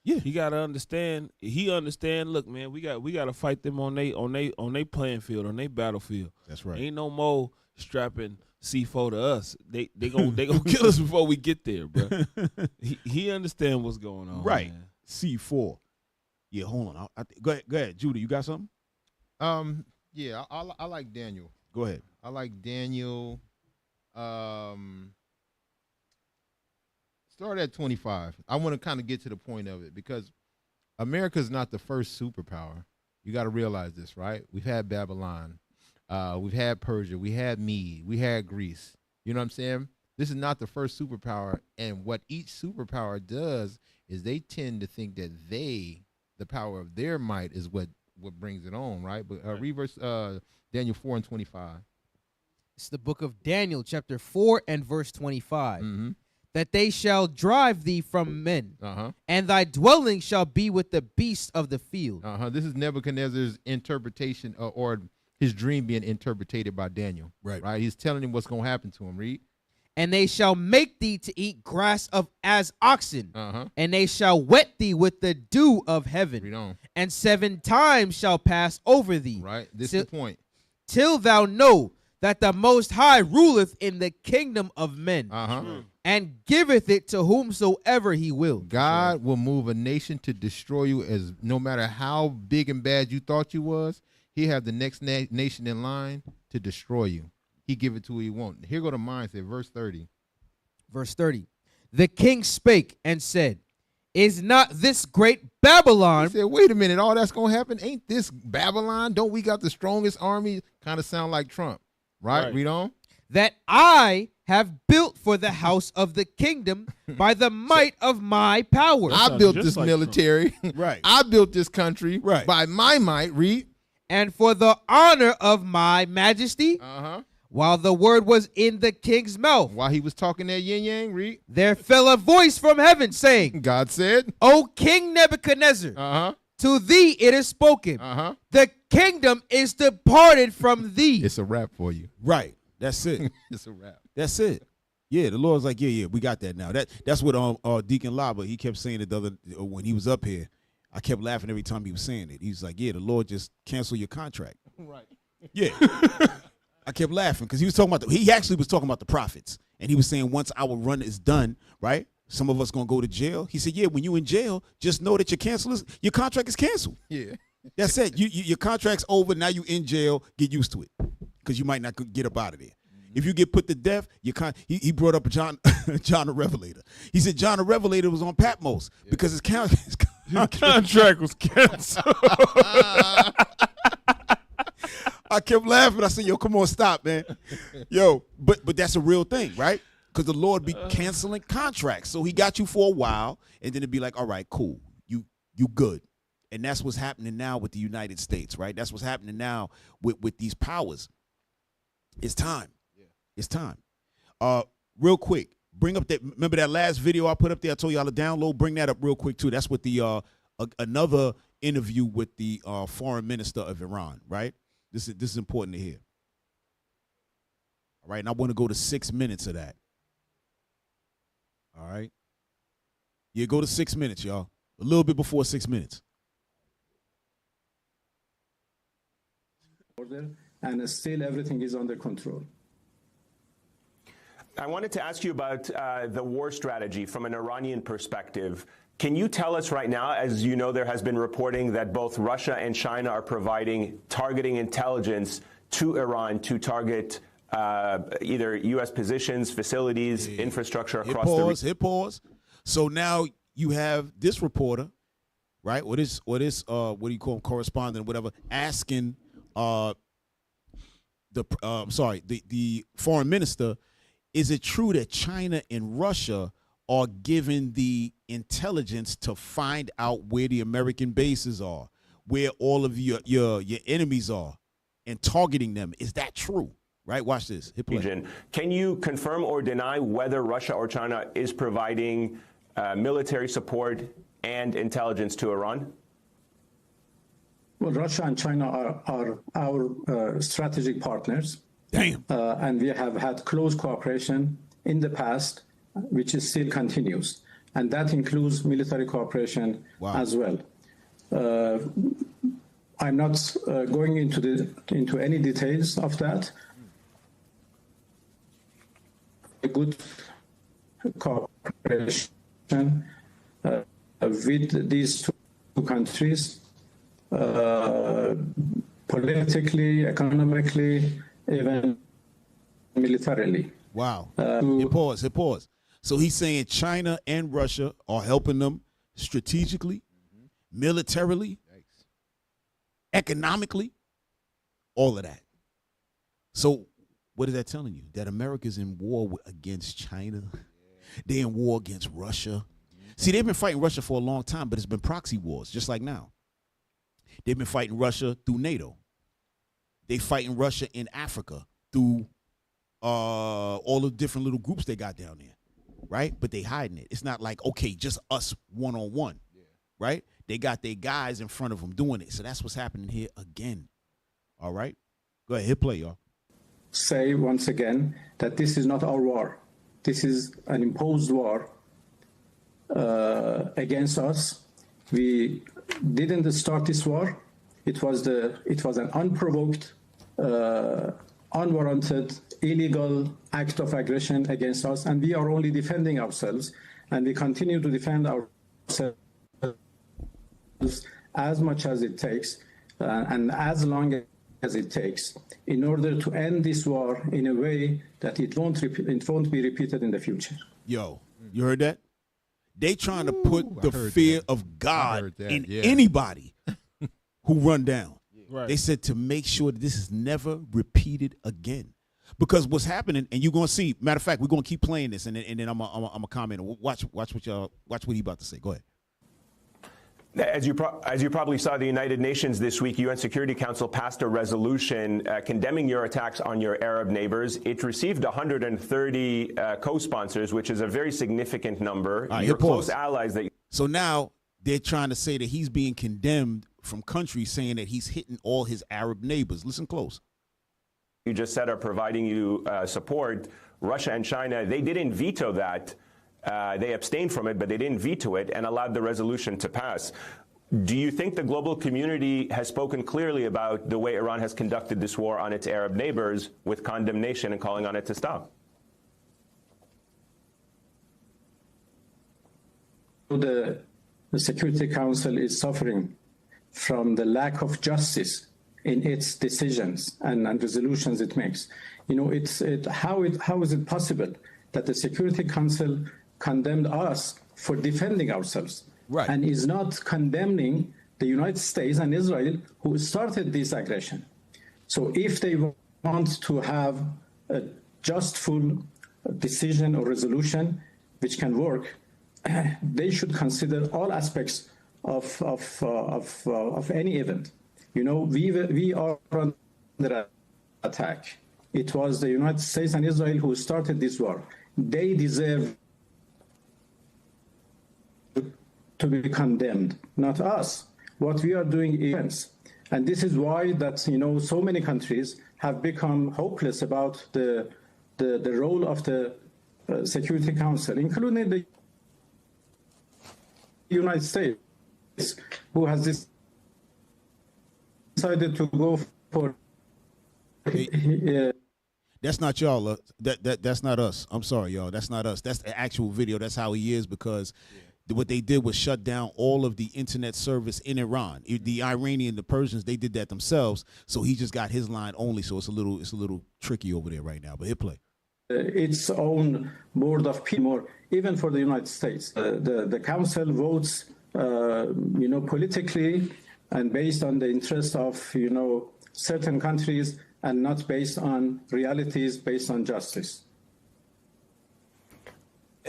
Yeah. He gotta understand. He understand. Look, man, we gotta fight them on they playing field, on their battlefield. That's right. Ain't no more strapping C4 to us. They gonna kill us before we get there, bro. he understand what's going on. Right. Man. C4. Yeah, hold on. Go ahead, Judy. You got something? Yeah, I like Daniel. Go ahead. I like Daniel. Start at 25. I want to kind of get to the point of it because America's not the first superpower. You got to realize this, right? We've had Babylon. We've had Persia. We had Mede. We had Greece. You know what I'm saying? This is not the first superpower. And what each superpower does is they tend to think that the power of their might is what brings it on, right? But read verse Daniel 4 and 25. It's the book of Daniel, chapter 4 and verse 25. Mm-hmm. That they shall drive thee from men, and thy dwelling shall be with the beasts of the field. This is Nebuchadnezzar's interpretation or his dream being interpreted by Daniel. Right. He's telling him what's going to happen to him. Read. And they shall make thee to eat grass as oxen, and they shall wet thee with the dew of heaven. Read on. And 7 times shall pass over thee. Right. This is the point. Till thou know that the Most High ruleth in the kingdom of men, and giveth it to whomsoever he will. God will move a nation to destroy you, as no matter how big and bad you thought you was, he have the next nation in line to destroy you. He give it to who he want. Here go the mindset, verse 30. Verse 30. The king spake and said, is not this great Babylon? He said, wait a minute, all that's going to happen? Ain't this Babylon? Don't we got the strongest army? Kind of sound like Trump, right? Read on. That I have built for the house of the kingdom by the might of my power. I built this military. Right. I built this country by my might. Read. And for the honor of my majesty. While the word was in the king's mouth. While he was talking that yin yang, read. There fell a voice from heaven saying, God said, O King Nebuchadnezzar, to thee it is spoken. The kingdom is departed from thee. It's a wrap for you. Right. That's it. It's a wrap. That's it. Yeah, the Lord's like, yeah, we got that now. That's what Deacon Laba, he kept saying it the other when he was up here. I kept laughing every time he was saying it. He was like, yeah, the Lord just canceled your contract. Right. Yeah. I kept laughing because he was talking about he actually was talking about the prophets. And he was saying once our run is done, right, some of us going to go to jail. He said, yeah, when you in jail, just know that your contract is canceled. Yeah. That's it. Your contract's over. Now you in jail. Get used to it because you might not get up out of there. If you get put to death, he brought up John the Revelator. He said John the Revelator was on Patmos because his contract was canceled. I kept laughing. I said, yo, come on, stop, man. Yo, but that's a real thing, right? Because the Lord be canceling contracts. So he got you for a while, and then it'd be like, all right, cool. You good. And that's what's happening now with the United States, right? That's what's happening now with these powers. It's time. Yeah. It's time. Real quick, bring up remember that last video I put up there? I told y'all to download. Bring that up real quick, too. That's with the another interview with the foreign minister of Iran, right? This is important to hear. All right, and I want to go to 6 minutes of that. All right. Yeah, go to 6 minutes, y'all. A little bit before 6 minutes. And still everything is under control. I wanted to ask you about the war strategy from an Iranian perspective. Can you tell us right now, as you know, there has been reporting that both Russia and China are targeting intelligence to Iran to target either U.S. positions, facilities, infrastructure across the region. Hit pause. So now you have this reporter, right? What do you call him, correspondent, whatever, asking the foreign minister, is it true that China and Russia are given the intelligence to find out where the American bases are, where all of your enemies are, and targeting them? Is that true? Right? Watch this. Hit play. Can you confirm or deny whether Russia or China is providing military support and intelligence to Iran? Well, Russia and China are our strategic partners. Damn. And we have had close cooperation in the past, which still continues. and that includes military cooperation as well. I'm not going into any details of that. A good cooperation with these two countries, politically, economically, even militarily. Wow. Hit pause. So he's saying China and Russia are helping them strategically, militarily, economically, all of that. So what is that telling you? That America's in war against China. They're in war against Russia. See, they've been fighting Russia for a long time, but it's been proxy wars, just like now. They've been fighting Russia through NATO. They fighting Russia in Africa through all the different little groups they got down there, right? But they hiding it. It's not like, okay, just us one-on-one, right? They got their guys in front of them doing it. So that's what's happening here again, all right? Go ahead, hit play, y'all. Say once again that this is not our war. This is an imposed war against us. We didn't start this war. It was an unprovoked, unwarranted, illegal act of aggression against us, and we are only defending ourselves, and we continue to defend ourselves as much as it takes, and as long as it takes, in order to end this war in a way that it won't be repeated in the future. Yo, you heard that? They trying to put the fear of God in anybody who run down. Right. They said to make sure that this is never repeated again. Because what's happening, and you're gonna see. Matter of fact, we're gonna keep playing this, and then I'm a comment. Watch what he about to say. Go ahead. As you probably saw, the United Nations this week, UN Security Council passed a resolution condemning your attacks on your Arab neighbors. It received 130 co-sponsors, which is a very significant number. Your close allies. So now they're trying to say that he's being condemned from countries saying that he's hitting all his Arab neighbors. Listen close. You just said are providing you support. Russia and China, they didn't veto that. They abstained from it, but they didn't veto it and allowed the resolution to pass. Do you think the global community has spoken clearly about the way Iran has conducted this war on its Arab neighbors with condemnation and calling on it to stop? The Security Council is suffering from the lack of justice in its decisions and resolutions it makes. You know, how is it possible that the Security Council condemned us for defending ourselves, and is not condemning the United States and Israel who started this aggression? So if they want to have a just, full decision or resolution which can work, they should consider all aspects of any event. You know, we are under attack. It was the United States and Israel who started this war. They deserve to be condemned, not us. What we are doing is, and this is why that, you know, so many countries have become hopeless about the role of the Security Council, including the United States, who has decided to go for. That's not y'all. That's not us. I'm sorry, y'all. That's not us. That's the actual video. That's how he is, because what they did was shut down all of the internet service in Iran. The Iranian, the Persians, they did that themselves. So he just got his line only. So it's a little tricky over there right now. But hit play. Its own board of people, even for the United States, the council votes, politically and based on the interest of certain countries, and not based on realities, based on justice.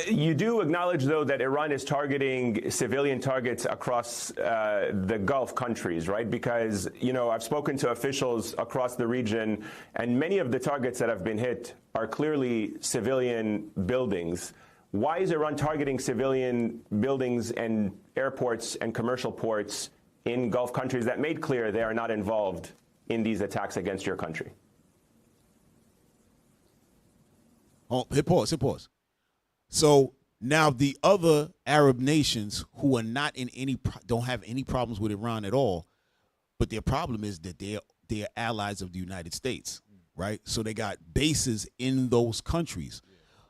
You do acknowledge, though, that Iran is targeting civilian targets across the Gulf countries, right? Because, I've spoken to officials across the region, and many of the targets that have been hit are clearly civilian buildings. Why is Iran targeting civilian buildings and airports and commercial ports in Gulf countries that made clear they are not involved in these attacks against your country? Oh, hit pause. So Now, the other Arab nations who are not in don't have any problems with Iran at all, but their problem is that they're allies of the United States, right? So they got bases in those countries.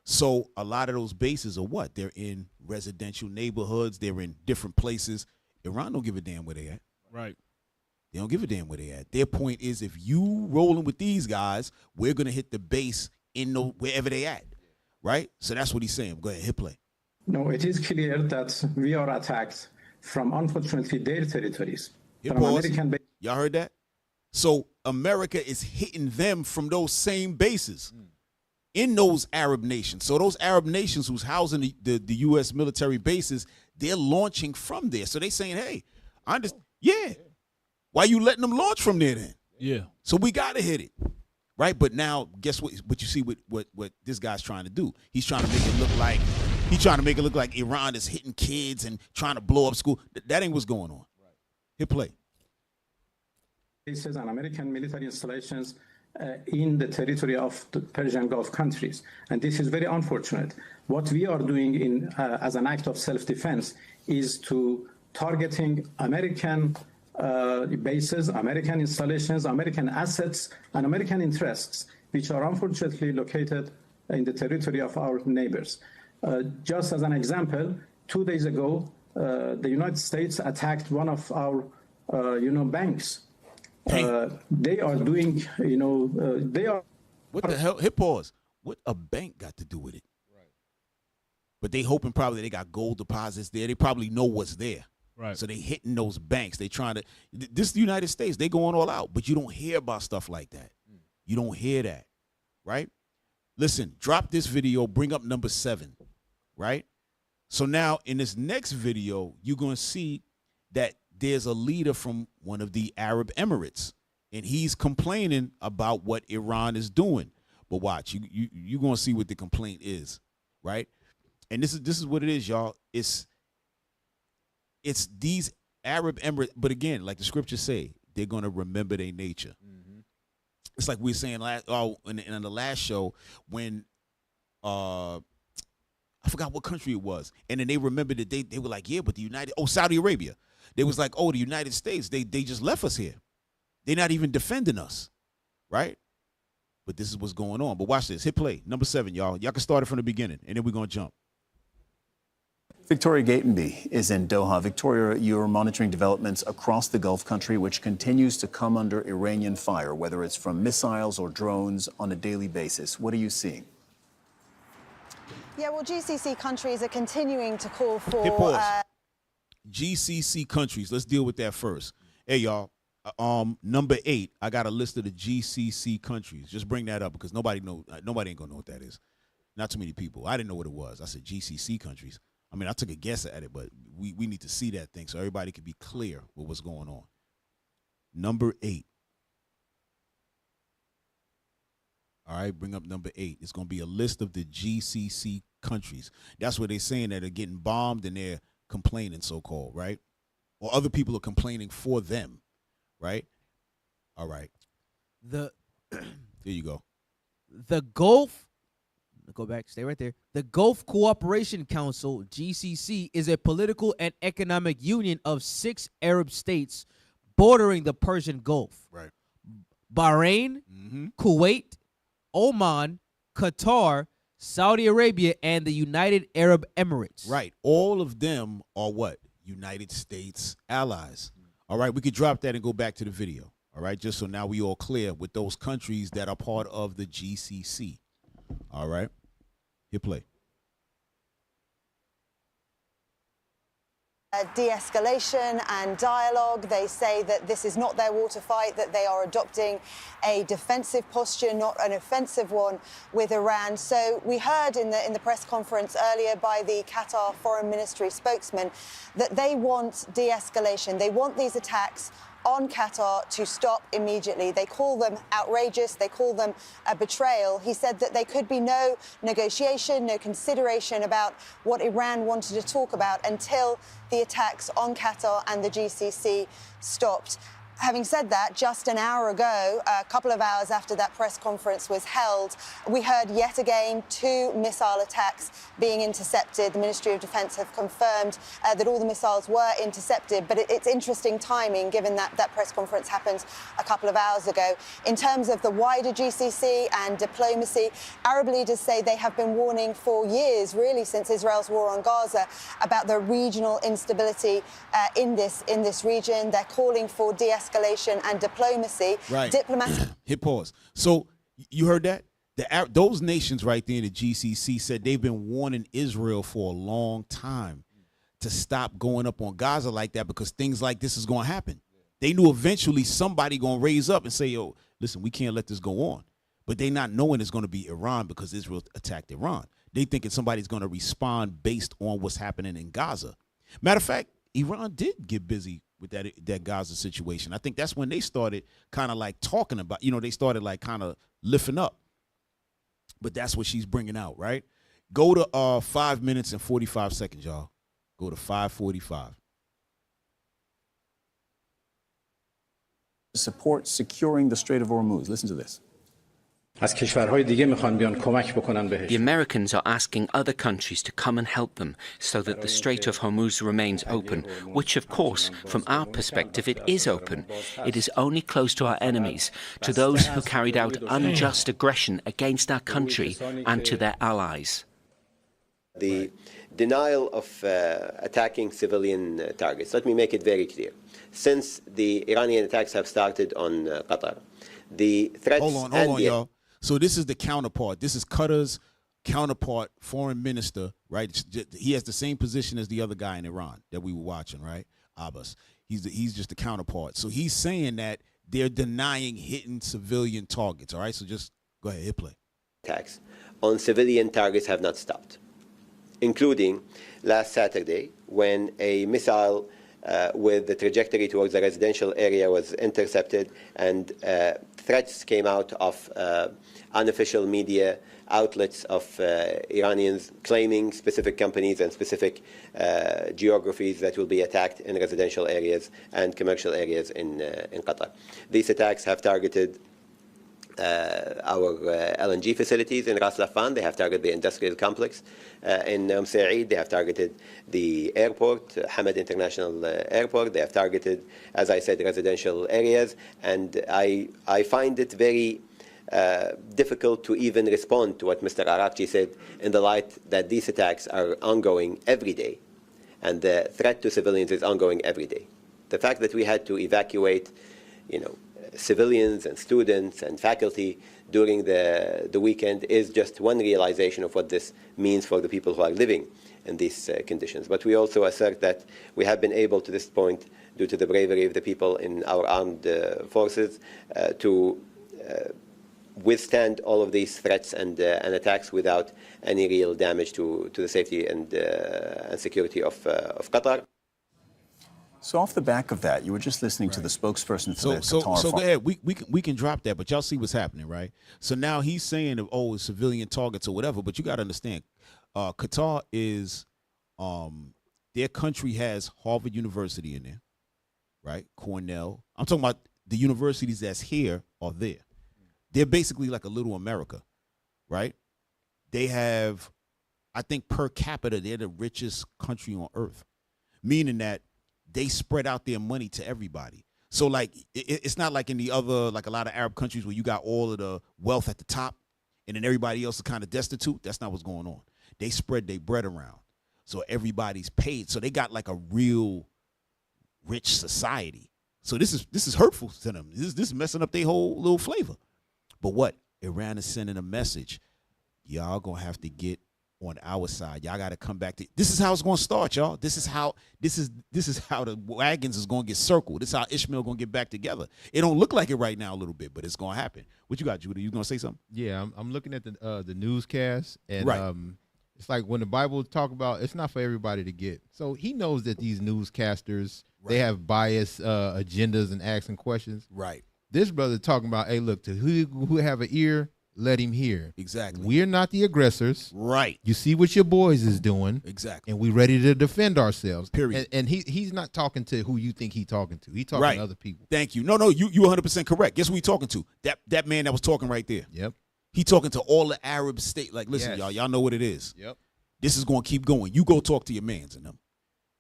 So a lot of those bases are what? They're in residential neighborhoods. They're in different places. Iran don't give a damn where they at. Right. They don't give a damn where they at. Their point is, if you rolling with these guys, we're gonna hit the base in wherever they at, right? So that's what he's saying. Go ahead, hit play. No, it is clear that we are attacked from, unfortunately, their territories. Hit pause. Y'all heard that? So America is hitting them from those same bases in those Arab nations. So those Arab nations who's housing the U.S. military bases, they're launching from there. So they saying, hey, why you letting them launch from there then? Yeah. So we got to hit it, right? But now, guess what? What you see what this guy's trying to do? He's trying to make it look like Iran is hitting kids and trying to blow up school. That ain't what's going on. Right. Hit play. Bases and American military installations in the territory of the Persian Gulf countries, and this is very unfortunate. What we are doing as an act of self-defense is to targeting American bases, American installations, American assets, and American interests, which are unfortunately located in the territory of our neighbors. Just as an example, 2 days ago, the United States attacked one of our, banks. They are doing, they are. What the hell? Hit pause. What a bank got to do with it? Right. But they hoping probably they got gold deposits there. They probably know what's there. Right. So they hitting those banks. They trying to. This is the United States. They going all out. But you don't hear about stuff like that. You don't hear that, right? Listen. Drop this video. Bring up number 7, right? So now in this next video, you're gonna see that there's a leader from one of the Arab Emirates, and he's complaining about what Iran is doing. But watch, you're gonna see what the complaint is, right? And this is what it is, y'all. It's these Arab Emirates, but again, like the scriptures say, they're gonna remember their nature. Mm-hmm. It's like we were saying in the last show when I forgot what country it was, and then they remembered that they were like, yeah, but Saudi Arabia. They was like, the United States, they just left us here. They're not even defending us, right? But this is what's going on. But watch this. Hit play. Number 7, y'all. Y'all can start it from the beginning, and then we're going to jump. Victoria Gatenby is in Doha. Victoria, you're monitoring developments across the Gulf country, which continues to come under Iranian fire, whether it's from missiles or drones on a daily basis. What are you seeing? Yeah, well, GCC countries are continuing to call for... Hit pause. GCC countries. Let's deal with that first. Hey, y'all. Number 8. I got a list of the GCC countries. Just bring that up because nobody ain't gonna know what that is. Not too many people. I didn't know what it was. I said GCC countries. I mean, I took a guess at it, but we need to see that thing so everybody can be clear with what's going on. Number 8. All right, bring up number 8. It's gonna be a list of the GCC countries. That's what they're saying that are getting bombed and they're complaining, so-called, right? Or other people are complaining for them, right? All right. There you go. The Gulf, go back, stay right there. The Gulf Cooperation Council, GCC, is a political and economic union of 6 Arab states bordering the Persian Gulf. Right. Bahrain, Kuwait, Oman, Qatar, Saudi Arabia, and the United Arab Emirates. Right. All of them are what? United States allies. All right. We could drop that and go back to the video. All right. Just so now we all clear with those countries that are part of the GCC. All right. Hit play. De-escalation and dialogue. They say that this is not their war to fight, that they are adopting a defensive posture, not an offensive one with Iran. So we heard in the press conference earlier by the Qatar Foreign Ministry spokesman that they want de-escalation. They want these attacks on Qatar to stop immediately. They call them outrageous. They call them a betrayal. He said that there could be no negotiation, no consideration about what Iran wanted to talk about until the attacks on Qatar and the GCC stopped. Having said that, just an hour ago, a couple of hours after that press conference was held, we heard yet again 2 missile attacks being intercepted. The Ministry of Defence have confirmed that all the missiles were intercepted, but it's interesting timing given that that press conference happened a couple of hours ago. In terms of the wider GCC and diplomacy, Arab leaders say they have been warning for years, really since Israel's war on Gaza, about the regional instability in this region. They're calling for de-escalation and diplomacy. Right. Diplomatic. Hit pause. So you heard that? Those nations right there in the GCC said they've been warning Israel for a long time to stop going up on Gaza like that because things like this is going to happen. They knew eventually somebody going to raise up and say, yo, listen, we can't let this go on. But they not knowing it's going to be Iran because Israel attacked Iran. They thinking somebody's going to respond based on what's happening in Gaza. Matter of fact, Iran did get busy with that Gaza situation. I think that's when they started kind of like talking about, they started like kind of lifting up. But that's what she's bringing out, right? Go to 5 minutes and 45 seconds, y'all. Go to 5:45. Support securing the Strait of Hormuz. Listen to this. The Americans are asking other countries to come and help them so that the Strait of Hormuz remains open, which of course, from our perspective, it is open. It is only closed to our enemies, to those who carried out unjust aggression against our country and to their allies. The denial of attacking civilian targets. Let me make it very clear. Since the Iranian attacks have started on Qatar, the threats... Hold on, y'all. So this is the counterpart. This is Qatar's counterpart, foreign minister, right? He has the same position as the other guy in Iran that we were watching, right? Abbas. He's just the counterpart. So he's saying that they're denying hitting civilian targets, all right? So just go ahead, hit play. Attacks on civilian targets have not stopped, including last Saturday when a missile with the trajectory towards the residential area was intercepted and threats came out of unofficial media outlets of Iranians claiming specific companies and specific geographies that will be attacked in residential areas and commercial areas in Qatar. These attacks have targeted our LNG facilities in Ras Laffan. They have targeted the industrial complex in Said. They have targeted the airport, Hamad International Airport. They have targeted, as I said, residential areas. And I find it very difficult to even respond to what Mr. Arakchi said in the light that these attacks are ongoing every day. And the threat to civilians is ongoing every day. The fact that we had to evacuate, civilians and students and faculty during the weekend is just one realization of what this means for the people who are living in these conditions. But we also assert that we have been able to this point, due to the bravery of the people in our armed forces, to withstand all of these threats and attacks without any real damage to the safety and security of Qatar. So off the back of that, you were just listening to the spokesperson for the Qatar. So go ahead. We can drop that, but y'all see what's happening, right? So now he's saying, it's civilian targets or whatever, but you got to understand, Qatar is, their country has Harvard University in there, right? Cornell. I'm talking about the universities that's here are there. They're basically like a little America, right? They have, I think per capita, they're the richest country on earth, meaning that they spread out their money to everybody. So like, it's not like in the other, like a lot of Arab countries where you got all of the wealth at the top and then everybody else is kind of destitute. That's not what's going on. They spread their bread around. So everybody's paid. So they got like a real rich society. So this is hurtful to them. This is messing up their whole little flavor. But what? Iran is sending a message. Y'all gonna have to get on our side. Y'all got to come back to. This is how it's going to start, y'all. This is how the wagons is going to get circled. This is how Ishmael going to get back together. It don't look like it right now a little bit, but it's going to happen. What you got, Judah? You going to say something? Yeah, I'm looking at the newscast, and right. It's like when the Bible talk about, it's not for everybody to get. So he knows that these newscasters, they have biased agendas and asking questions. Right. This brother talking about, hey, look, to who have an ear, let him hear. Exactly. We're not the aggressors. Right. You see what your boys is doing. Exactly. And we're ready to defend ourselves. Period. And he's not talking to who you think he's talking to. He's talking to other people. Thank you. No, you 100% correct. Guess who he talking to? That man that was talking right there. Yep. He talking to all the Arab state. Like, listen, y'all know what it is. Yep. This is going to keep going. You go talk to your mans and them.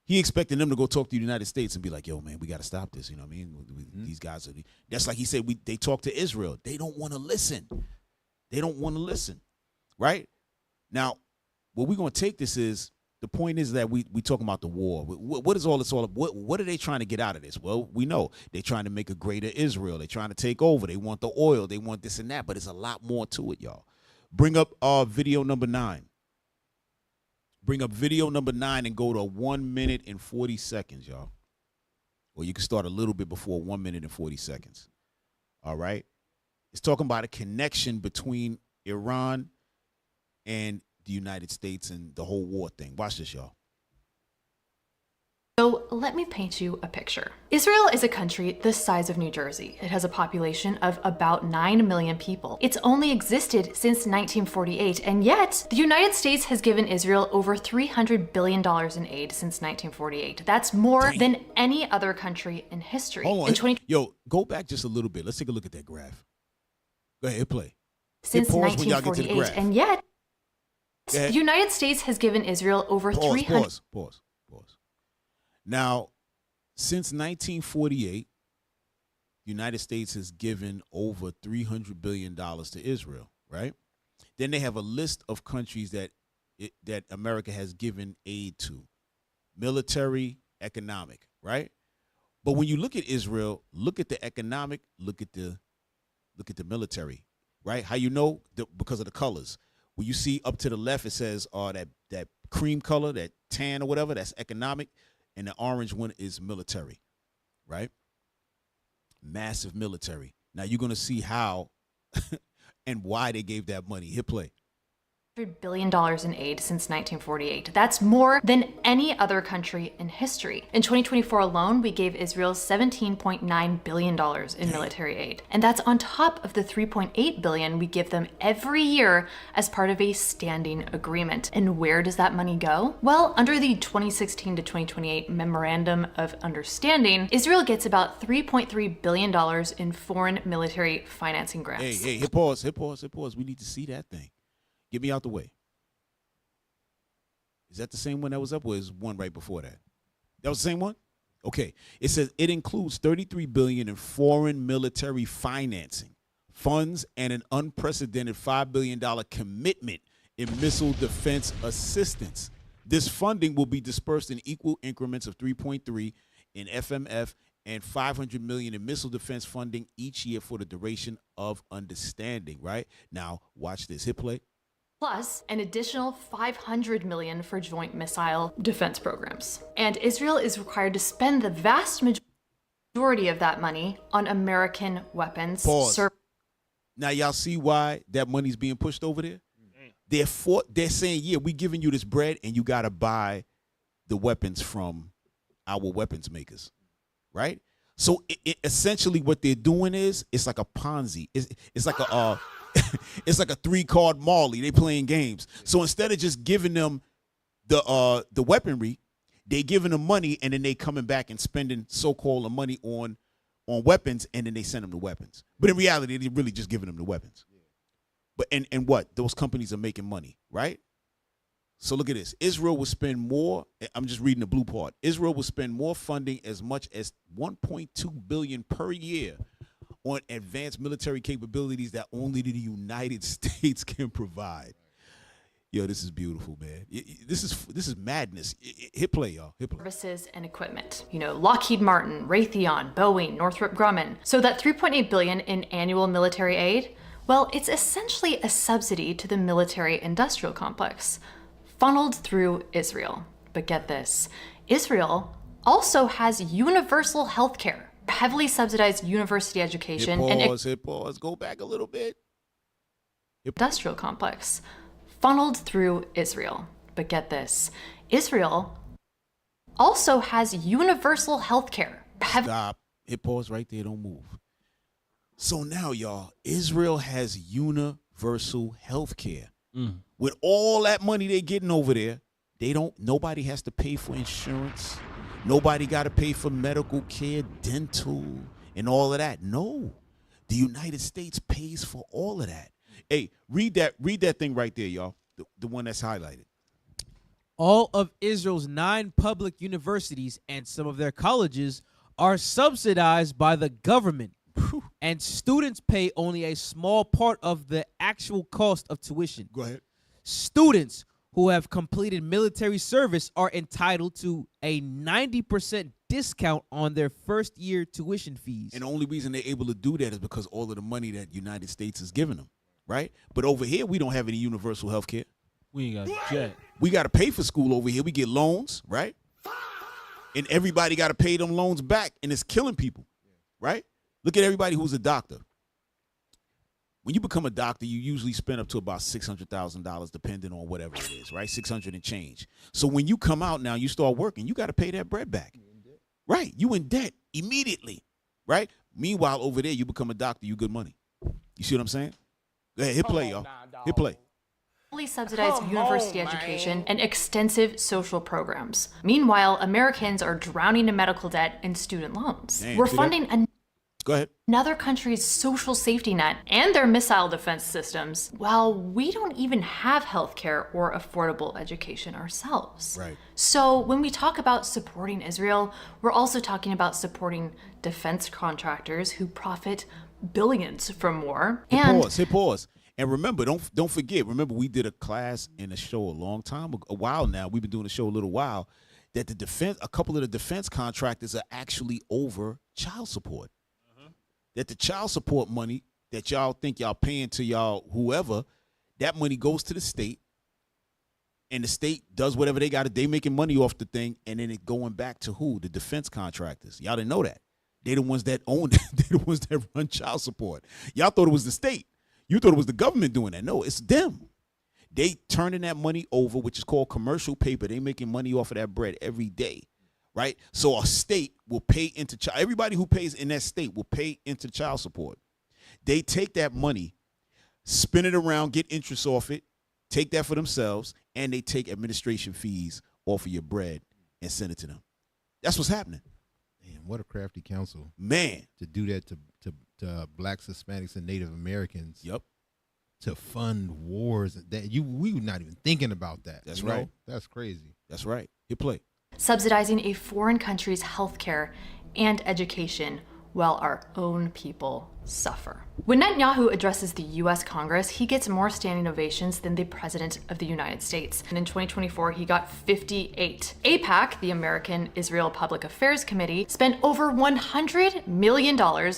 He expecting them to go talk to the United States and be like, yo, man, we got to stop this. You know what I mean? These guys are, that's like he said, they talk to Israel. They don't want to listen. They don't want to listen. Right? Now, what we're going to take this is, the point is that we talking about the war. What is all this all about? What are they trying to get out of this? Well, we know they're trying to make a greater Israel. They're trying to take over. They want the oil. They want this and that. But it's a lot more to it, y'all. Bring up video number 9. Bring up video number 9 and go to 1 minute and 40 seconds, y'all. Or you can start a little bit before 1 minute and 40 seconds. All right? It's talking about a connection between Iran and the United States and the whole war thing. Watch this, y'all. So let me paint you a picture. Israel is a country the size of New Jersey. It has a population of about 9 million people. It's only existed since 1948, and yet the United States has given Israel over $300 billion in aid since 1948. That's more than any other country in history. Hold on. Yo, go back just a little bit. Let's take a look at that graph. Go ahead, play. Since 1948, and yet the United States has given Israel over 300. Pause. Now, since 1948, the United States has given over $300 billion to Israel, right? Then they have a list of countries that America has given aid to, military, economic, right? But when you look at Israel, look at the economic, look at the military, right? How you know? Because of the colors. When you see up to the left, it says that cream color, that tan or whatever, that's economic. And the orange one is military, right? Massive military. Now you're going to see how and why they gave that money. Hit play. $100 billion in aid since 1948. That's more than any other country in history. In 2024 alone, we gave Israel $17.9 billion in military aid. And that's on top of the $3.8 billion we give them every year as part of a standing agreement. And where does that money go? Well, under the 2016 to 2028 Memorandum of Understanding, Israel gets about $3.3 billion in foreign military financing grants. Hey, hit pause. We need to see that thing. Get me out the way. Is that the same one that was up, or is one right before that? That was the same one? Okay. It says it includes $33 billion in foreign military financing, funds, and an unprecedented $5 billion commitment in missile defense assistance. This funding will be dispersed in equal increments of 3.3 in FMF and $500 million in missile defense funding each year for the duration of understanding, right? Now, watch this. Hit play. Plus an additional $500 million for joint missile defense programs. And Israel is required to spend the vast majority of that money on American weapons. Pause. Now y'all see why that money's being pushed over there? They're saying, yeah, we giving you this bread and you got to buy the weapons from our weapons makers, right? So essentially what they're doing is it's like a Ponzi. It's like a it's like a 3-card Marley. They playing games. So instead of just giving them the weaponry, they giving them money, and then they coming back and spending so-called money on weapons, and then they send them the weapons. But in reality, they're really just giving them the weapons. But and what? Those companies are making money, right? So look at this. Israel will spend more. I'm just reading the blue part. Israel will spend more funding, as much as $1.2 billion per year, on advanced military capabilities that only the United States can provide. Yo, this is beautiful, man. This is madness. Hit play, y'all. Hit play. Services and equipment. You know, Lockheed Martin, Raytheon, Boeing, Northrop Grumman. So that $3.8 billion in annual military aid, well, it's essentially a subsidy to the military-industrial complex, funneled through Israel. But get this, Israel also has universal health care, heavily subsidized university education, hit pause. Go back a little bit. Industrial complex, funneled through Israel. But get this, Israel also has universal health care. Stop. Hit pause right there. Don't move. So now, y'all, Israel has universal health care. With all that money they're getting over there, nobody has to pay for insurance. Nobody got to pay for medical care, dental, and all of that. No. The United States pays for all of that. Hey, read that thing right there, y'all. The one that's highlighted. All of Israel's 9 public universities and some of their colleges are subsidized by the government. And students pay only a small part of the actual cost of tuition. Go ahead. Students who have completed military service are entitled to a 90% discount on their first year tuition fees. And the only reason they're able to do that is because all of the money that United States is giving them, right? But over here, we don't have any universal health care. We ain't got jet. We got to pay for school over here. We get loans, right? And everybody got to pay them loans back, and it's killing people, right? Look at everybody who's a doctor. When you become a doctor, you usually spend up to about $600,000, depending on whatever it is, right? 600 and change. So when you come out now, you start working, you got to pay that bread back, right? You in debt immediately, right? Meanwhile, over there, you become a doctor, you good money. You see what I'm saying? Go ahead, hit play, y'all. Hit play. Fully subsidized university education and extensive social programs. Meanwhile, Americans are drowning in medical debt and student loans. Damn, We're see funding Go ahead. another country's social safety net and their missile defense systems, while we don't even have healthcare or affordable education ourselves. Right. So when we talk about supporting Israel, we're also talking about supporting defense contractors who profit billions from war. Hit pause. And remember, don't forget, remember we did a class and a show a long time ago, a while now. We've been doing a show a little while, that a couple of the defense contractors are actually over child support. That the child support money that y'all think y'all paying to y'all whoever, that money goes to the state, and the state does whatever they got to. They making money off the thing, and then it going back to who? The defense contractors. Y'all didn't know that. They the ones that own it. They the ones that run child support. Y'all thought it was the state. You thought it was the government doing that. No, it's them. They turning that money over, which is called commercial paper. They making money off of that bread every day. Right? So a state will pay into everybody who pays in that state will pay into child support. They take that money, spin it around, get interest off it, take that for themselves, and they take administration fees off of your bread and send it to them. That's what's happening. Man, what a crafty council. Man. To do that to blacks, Hispanics, and Native Americans. Yep. To fund wars that we were not even thinking about that. That's right. That's crazy. That's right. Hit play. Subsidizing a foreign country's healthcare and education while our own people suffer. When Netanyahu addresses the US Congress, he gets more standing ovations than the President of the United States. And in 2024, he got 58. AIPAC, the American Israel Public Affairs Committee, spent over $100 million in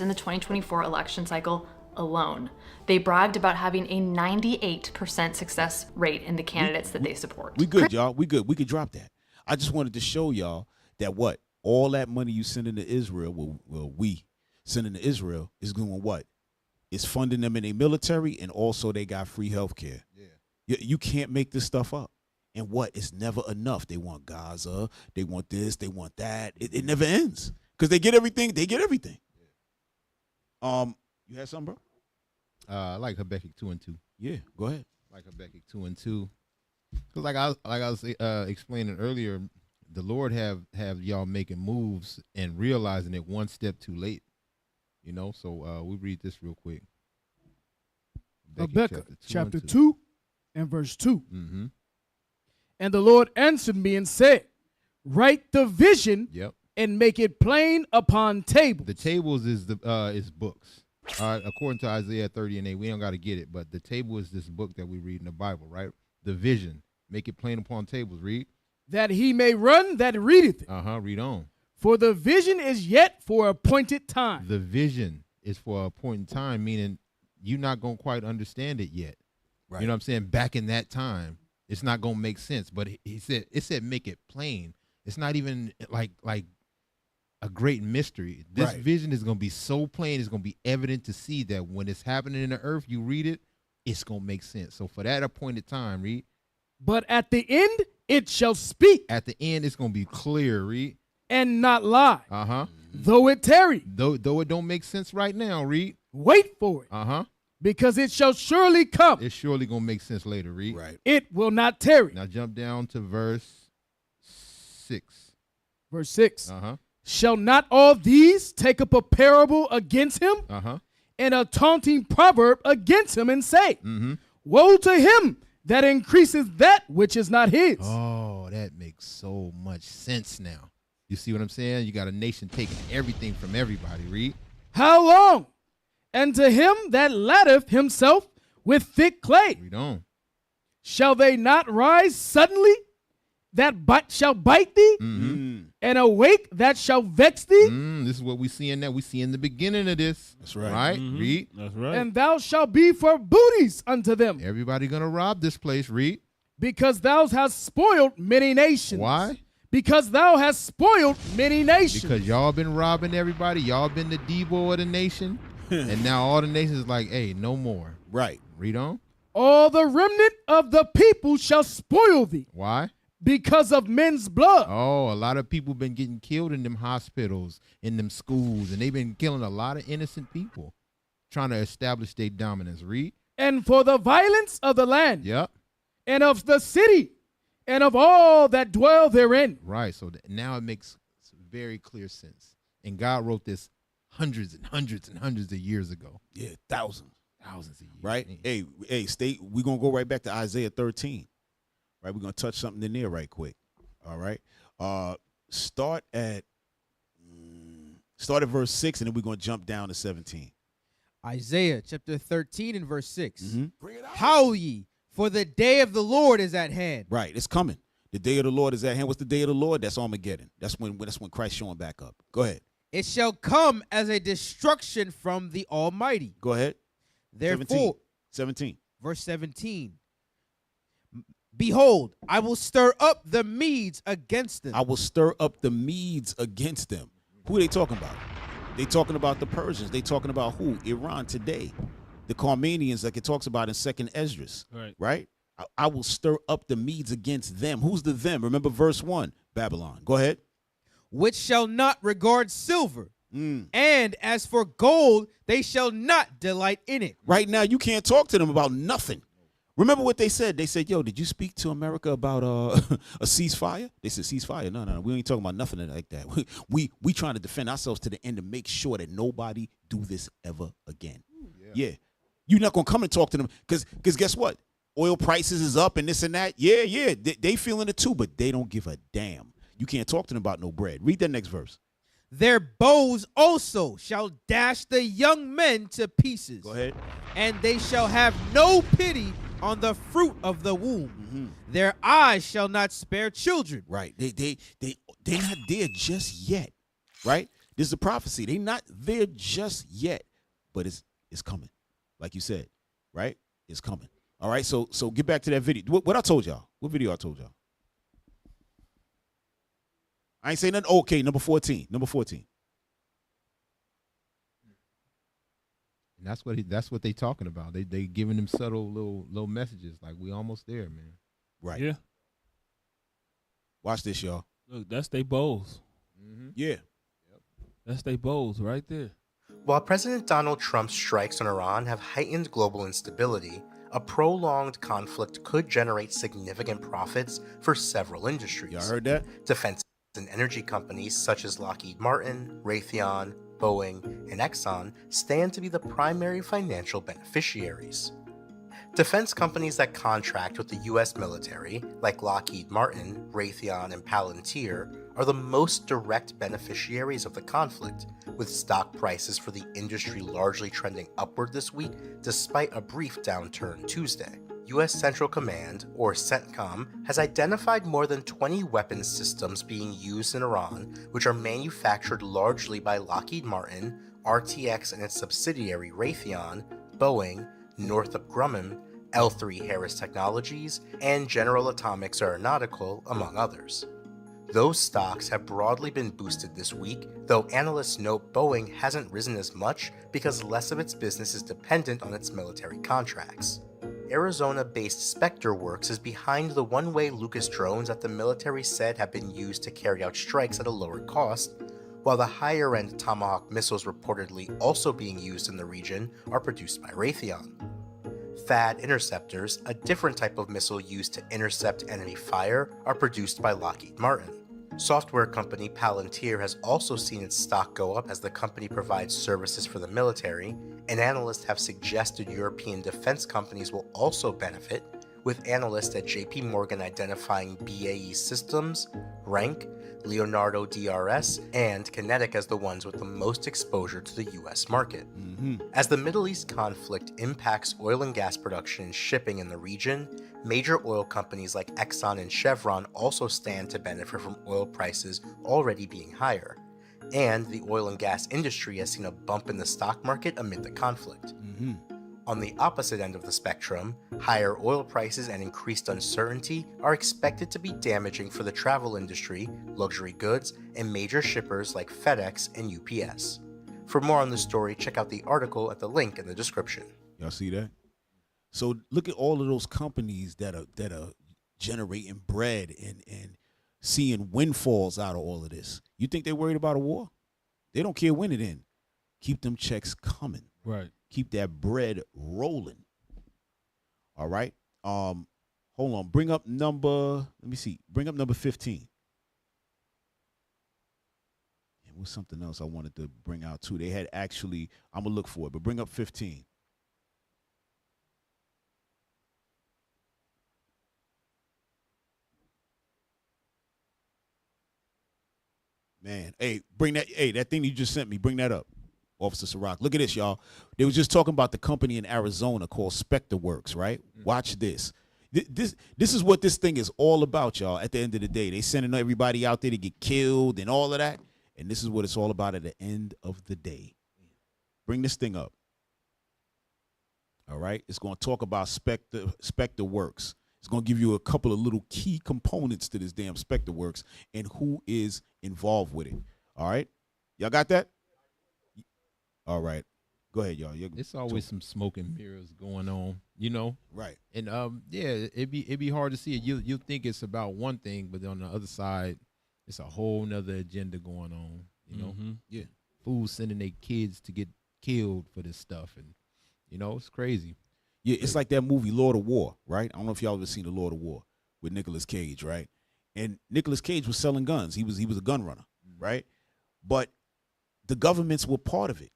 the 2024 election cycle alone. They bragged about having a 98% success rate in the candidates that they support. We good, y'all. We good. We could drop that. I just wanted to show y'all that all that money you send into Israel, we send into Israel is doing what? It's funding them in their military, and also they got free health care. Yeah. You can't make this stuff up. And it's never enough. They want Gaza. They want this. They want that. It never ends because they get everything. They get everything. Yeah. You had something, bro? I like Habakkuk 2:2. Yeah, go ahead. Like Habakkuk 2:2. Because like I was explaining earlier, the Lord have y'all making moves and realizing it one step too late. You know, so we read this real quick. Habakkuk chapter 2 and verse 2. Mm-hmm. And the Lord answered me and said, write the vision and make it plain upon tables. The tables is books. According to Isaiah 30:8, we don't got to get it, but the table is this book that we read in the Bible, right? The vision, make it plain upon tables. Read. That he may run that readeth it. Read on. For the vision is yet for appointed time. The vision is for a point in time, meaning you're not going to quite understand it yet. Right. You know what I'm saying? Back in that time, it's not going to make sense. But it said make it plain. It's not even like a great mystery. This vision is going to be so plain, it's going to be evident to see that when it's happening in the earth, you read it, it's going to make sense. So for that appointed time, read. But at the end, it shall speak. At the end, it's going to be clear, read. And not lie. Uh-huh. Though it tarry. Though it don't make sense right now, read. Wait for it. Uh-huh. Because it shall surely come. It's surely going to make sense later, read. Right. It will not tarry. Now jump down to verse 6. Verse 6. Uh-huh. Shall not all these take up a parable against him? Uh-huh. And a taunting proverb against him and say, Mm-hmm. woe to him that increases that which is not his. Oh, that makes so much sense now. You see what I'm saying? You got a nation taking everything from everybody, read. How long? And to him that laddeth himself with thick clay. Read on. Shall they not rise suddenly that shall bite thee? Mm-hmm. And awake that shall vex thee? This is what we see in that. We see in the beginning of this. That's right. Right? Mhm. Read. That's right. And thou shalt be for booties unto them. Everybody gonna rob this place, read. Because thou hast spoiled many nations. Why? Because thou hast spoiled many nations. Because y'all been robbing everybody. Y'all been the Debo of the nation. And now all the nations is like, hey, no more. Right. Read on. All the remnant of the people shall spoil thee. Why? Because of men's blood. Oh, a lot of people been getting killed in them hospitals, in them schools, and they've been killing a lot of innocent people trying to establish their dominance. Read. And for the violence of the land. Yep. And of the city. And of all that dwell therein. Right. So now it makes very clear sense. And God wrote this hundreds and hundreds and hundreds of years ago. Yeah, thousands of years. Right? Hey, state, we're going to go right back to Isaiah 13. Right? We're going to touch something in there right quick. All right? Start at verse 6, and then we're going to jump down to 17. Isaiah chapter 13 and verse 6. Mm-hmm. Howl ye, for the day of the Lord is at hand. Right, it's coming. The day of the Lord is at hand. What's the day of the Lord? That's Armageddon. That's when Christ's showing back up. Go ahead. It shall come as a destruction from the Almighty. Go ahead. Therefore, 17. Verse 17. Behold, I will stir up the Medes against them. I will stir up the Medes against them. Who are they talking about? They talking about the Persians. They talking about who? Iran today. The Carmanians, like it talks about in 2nd Esdras. Right? I will stir up the Medes against them. Who's the them? Remember verse 1, Babylon. Go ahead. Which shall not regard silver. And as for gold, they shall not delight in it. Right now, you can't talk to them about nothing. Remember what they said? They said, yo, did you speak to America about a ceasefire? They said, ceasefire? No, we ain't talking about nothing like that. We trying to defend ourselves to the end to make sure that nobody do this ever again. Yeah. You're not going to come and talk to them because guess what? Oil prices is up and this and that. Yeah. They feeling it too, but they don't give a damn. You can't talk to them about no bread. Read that next verse. Their bows also shall dash the young men to pieces. Go ahead. And they shall have no pity on the fruit of the womb. Their eyes shall not spare children. Right. They're not there just yet. Right? This is a prophecy. They're not there just yet. But it's coming. Like you said. Right? It's coming. All right. So get back to that video. What I told y'all. What video I told y'all? I ain't saying nothing. Okay, number 14. Number 14. And that's what they talking about. They giving them subtle little messages like we almost there, man. Right. Yeah. Watch this, y'all. Look, that's they bowls. Yeah. That's they bowls right there. While President Donald Trump's strikes on Iran have heightened global instability, a prolonged conflict could generate significant profits for several industries. Y'all heard that? Defense and energy companies such as Lockheed Martin, Raytheon, Boeing, and Exxon stand to be the primary financial beneficiaries. Defense companies that contract with the U.S. military, like Lockheed Martin, Raytheon, and Palantir, are the most direct beneficiaries of the conflict, with stock prices for the industry largely trending upward this week despite a brief downturn Tuesday. U.S. Central Command, or CENTCOM, has identified more than 20 weapons systems being used in Iran, which are manufactured largely by Lockheed Martin, RTX and its subsidiary Raytheon, Boeing, Northrop Grumman, L3 Harris Technologies, and General Atomics Aeronautical, among others. Those stocks have broadly been boosted this week, though analysts note Boeing hasn't risen as much because less of its business is dependent on its military contracts. Arizona-based Spectre Works is behind the one-way Lucas drones that the military said have been used to carry out strikes at a lower cost, while the higher-end Tomahawk missiles reportedly also being used in the region are produced by Raytheon. THAAD interceptors, a different type of missile used to intercept enemy fire, are produced by Lockheed Martin. Software company Palantir has also seen its stock go up as the company provides services for the military, and analysts have suggested European defense companies will also benefit, with analysts at JP Morgan identifying BAE Systems, Rank, Leonardo DRS, and Kinetic as the ones with the most exposure to the US market. As the Middle East conflict impacts oil and gas production and shipping in the region, major oil companies like Exxon and Chevron also stand to benefit from oil prices already being higher. And the oil and gas industry has seen a bump in the stock market amid the conflict. On the opposite end of the spectrum, higher oil prices and increased uncertainty are expected to be damaging for the travel industry, luxury goods, and major shippers like FedEx and UPS. For more on the story, check out the article at the link in the description. Y'all see that? So look at all of those companies that are generating bread and seeing windfalls out of all of this. You think they're worried about a war? They don't care when it ends. Keep them checks coming. Right. Keep that bread rolling. All right. Hold on. Bring up number 15. It was something else I wanted to bring out too. They had actually, I'm gonna look for it, but bring up 15. Man, that thing you just sent me, bring that up. Officer Sirach. Look at this, y'all. They was just talking about the company in Arizona called SpecterWorks, right? Watch this. This is what this thing is all about, y'all. At the end of the day, they sending everybody out there to get killed and all of that. And this is what it's all about at the end of the day. Bring this thing up. All right? It's going to talk about SpecterWorks. It's going to give you a couple of little key components to this damn SpecterWorks and who is involved with it. All right? Y'all got that? All right. Go ahead, y'all. It's always some smoke and mirrors going on, you know? Right. And yeah, it'd be hard to see it. You think it's about one thing, but on the other side, it's a whole nother agenda going on, you know? Yeah. Fools sending their kids to get killed for this stuff, and you know, it's crazy. Yeah, it's like that movie Lord of War, right? I don't know if y'all ever seen the Lord of War with Nicolas Cage, right? And Nicolas Cage was selling guns. He was a gun runner, right? But the governments were part of it.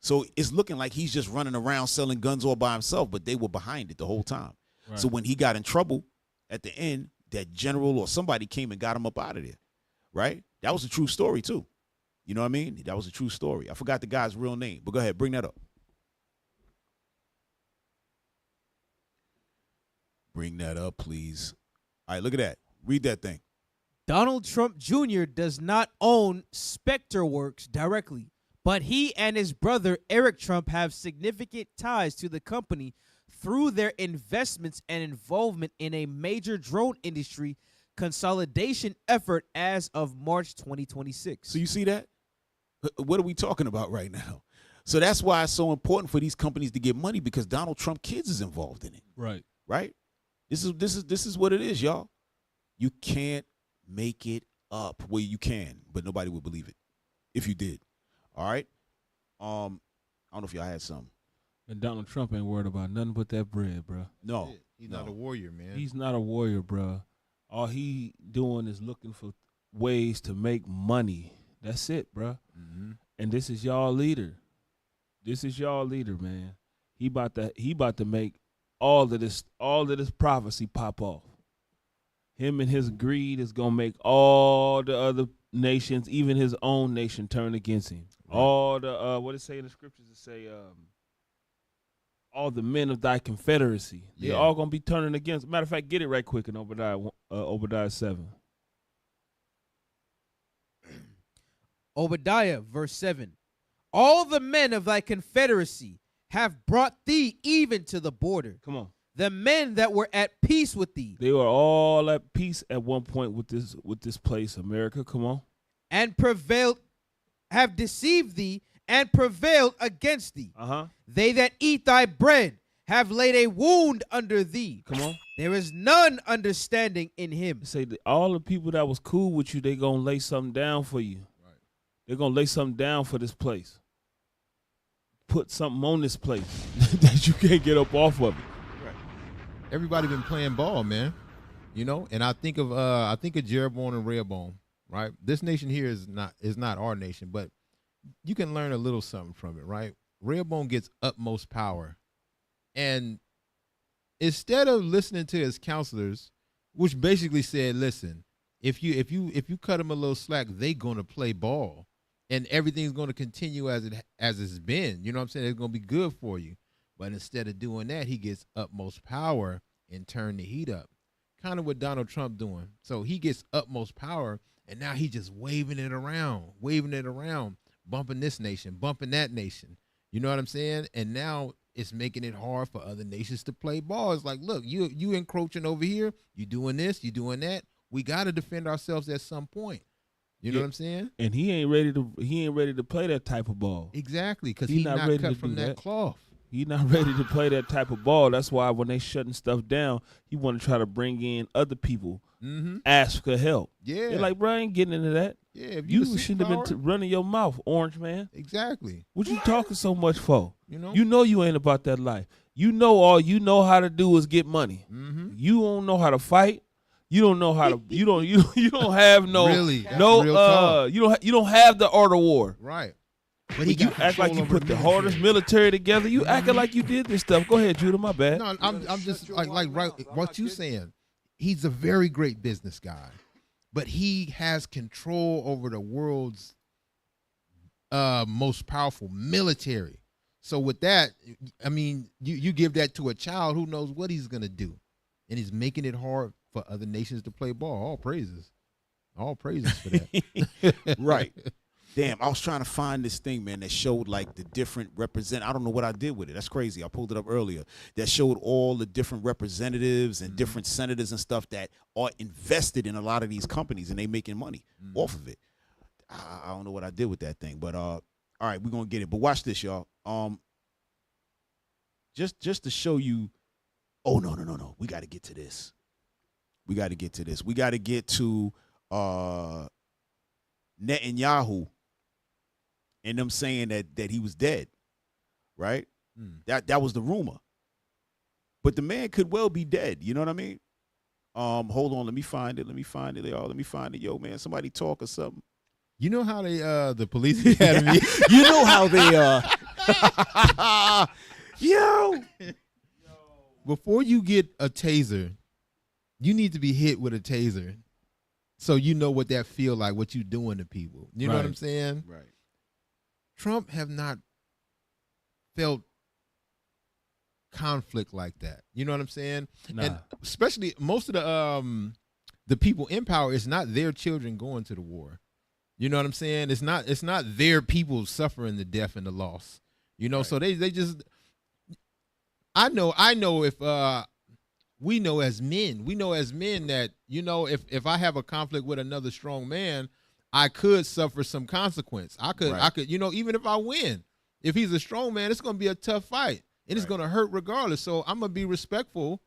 So it's looking like he's just running around selling guns all by himself, but they were behind it the whole time. Right. So when he got in trouble at the end, that general or somebody came and got him up out of there, right? That was a true story too. You know what I mean? That was a true story. I forgot the guy's real name, but go ahead, bring that up. Bring that up, please. All right, look at that. Read that thing. Donald Trump Jr. does not own SpecterWorks directly, but he and his brother Eric Trump have significant ties to the company through their investments and involvement in a major drone industry consolidation effort as of March 2026. So you see that? What are we talking about right now? So that's why it's so important for these companies to get money, because Donald Trump kids is involved in it. Right. Right? This is what it is, y'all. You can't make it up. Well, you can, but nobody would believe it if you did. All right? I don't know if y'all had something. And Donald Trump ain't worried about nothing but that bread, bro. No. He's not a warrior, man. He's not a warrior, bro. All he doing is looking for ways to make money. That's it, bro. Mm-hmm. And this is y'all leader. This is y'all leader, man. He about to make all of this prophecy pop off. Him and his greed is gonna make all the other nations, even his own nation, turn against him. Right. All the what it say in the scriptures? It say all the men of thy confederacy. They're all gonna be turning against. Matter of fact, get it right quick in Obadiah 7. Obadiah, verse 7. All the men of thy confederacy have brought thee even to the border. Come on. The men that were at peace with thee. They were all at peace at one point with this place, America. Come on. And prevailed, have deceived thee and prevailed against thee. Uh-huh. They that eat thy bread have laid a wound under thee. Come on. There is none understanding in him. Say that all the people that was cool with you, they gonna lay something down for you. They're gonna lay something down for this place. Put something on this place that you can't get up off of it. Right. Everybody been playing ball, man. You know, and I think of Jeroboam and Rehoboam, right? This nation here is not our nation, but you can learn a little something from it, right? Rehoboam gets utmost power. And instead of listening to his counselors, which basically said, listen, if you cut them a little slack, they gonna play ball. And everything's going to continue as it's been. You know what I'm saying? It's going to be good for you. But instead of doing that, he gets utmost power and turn the heat up. Kind of what Donald Trump doing. So he gets utmost power, and now he just waving it around, bumping this nation, bumping that nation. You know what I'm saying? And now it's making it hard for other nations to play ball. It's like, look, you encroaching over here. You doing this, you doing that. We got to defend ourselves at some point. You know what I'm saying? And he ain't ready to play that type of ball. Exactly, because he's not ready cut from that cloth. He's not ready to play that type of ball. That's why when they shutting stuff down, he want to try to bring in other people, ask for help. Yeah. They're like, bro, I ain't getting into that. Yeah, if you shouldn't have been running your mouth, orange man. Exactly. What you talking so much for? You know you ain't about that life. You know all you know how to do is get money. You don't know how to fight. You don't know how to. You don't have no. Really? No. You don't have the art of war. Right. But you act like you put the hardest military together. You acting like you did this stuff. Go ahead, Judah. My bad. No, I'm just like right. What you saying? He's a very great business guy, but he has control over the world's most powerful military. So with that, I mean, you give that to a child, who knows what he's gonna do, and he's making it hard for other nations to play ball. All praises for that. Right. Damn, I was trying to find this thing, man, that showed like the different I don't know what I did with it. That's crazy. I pulled it up earlier. That showed all the different representatives and different senators and stuff that are invested in a lot of these companies, and they making money off of it. I don't know what I did with that thing, but all right, we're gonna get it. But watch this, y'all. Just to show you. Oh no. We got to get to this. We got to get to Netanyahu and them saying that he was dead, right? That was the rumor. But the man could well be dead. You know what I mean? Hold on, let me find it, y'all. Let me find it, yo, man. Somebody talk or something. You know how they the police academy. You know how they yo. Before you get a taser, you need to be hit with a taser, so you know what that feel like, what you doing to people. You know what I'm saying? Right. Trump have not felt conflict like that. You know what I'm saying? Nah. And especially most of the people in power, it's not their children going to the war. You know what I'm saying? It's not their people suffering the death and the loss. You know, so they just. I know if we know as men that, you know, if I have a conflict with another strong man, I could suffer some consequence. I could, you know, even if I win, if he's a strong man, it's going to be a tough fight and it's going to hurt regardless. So I'm going to be respectful,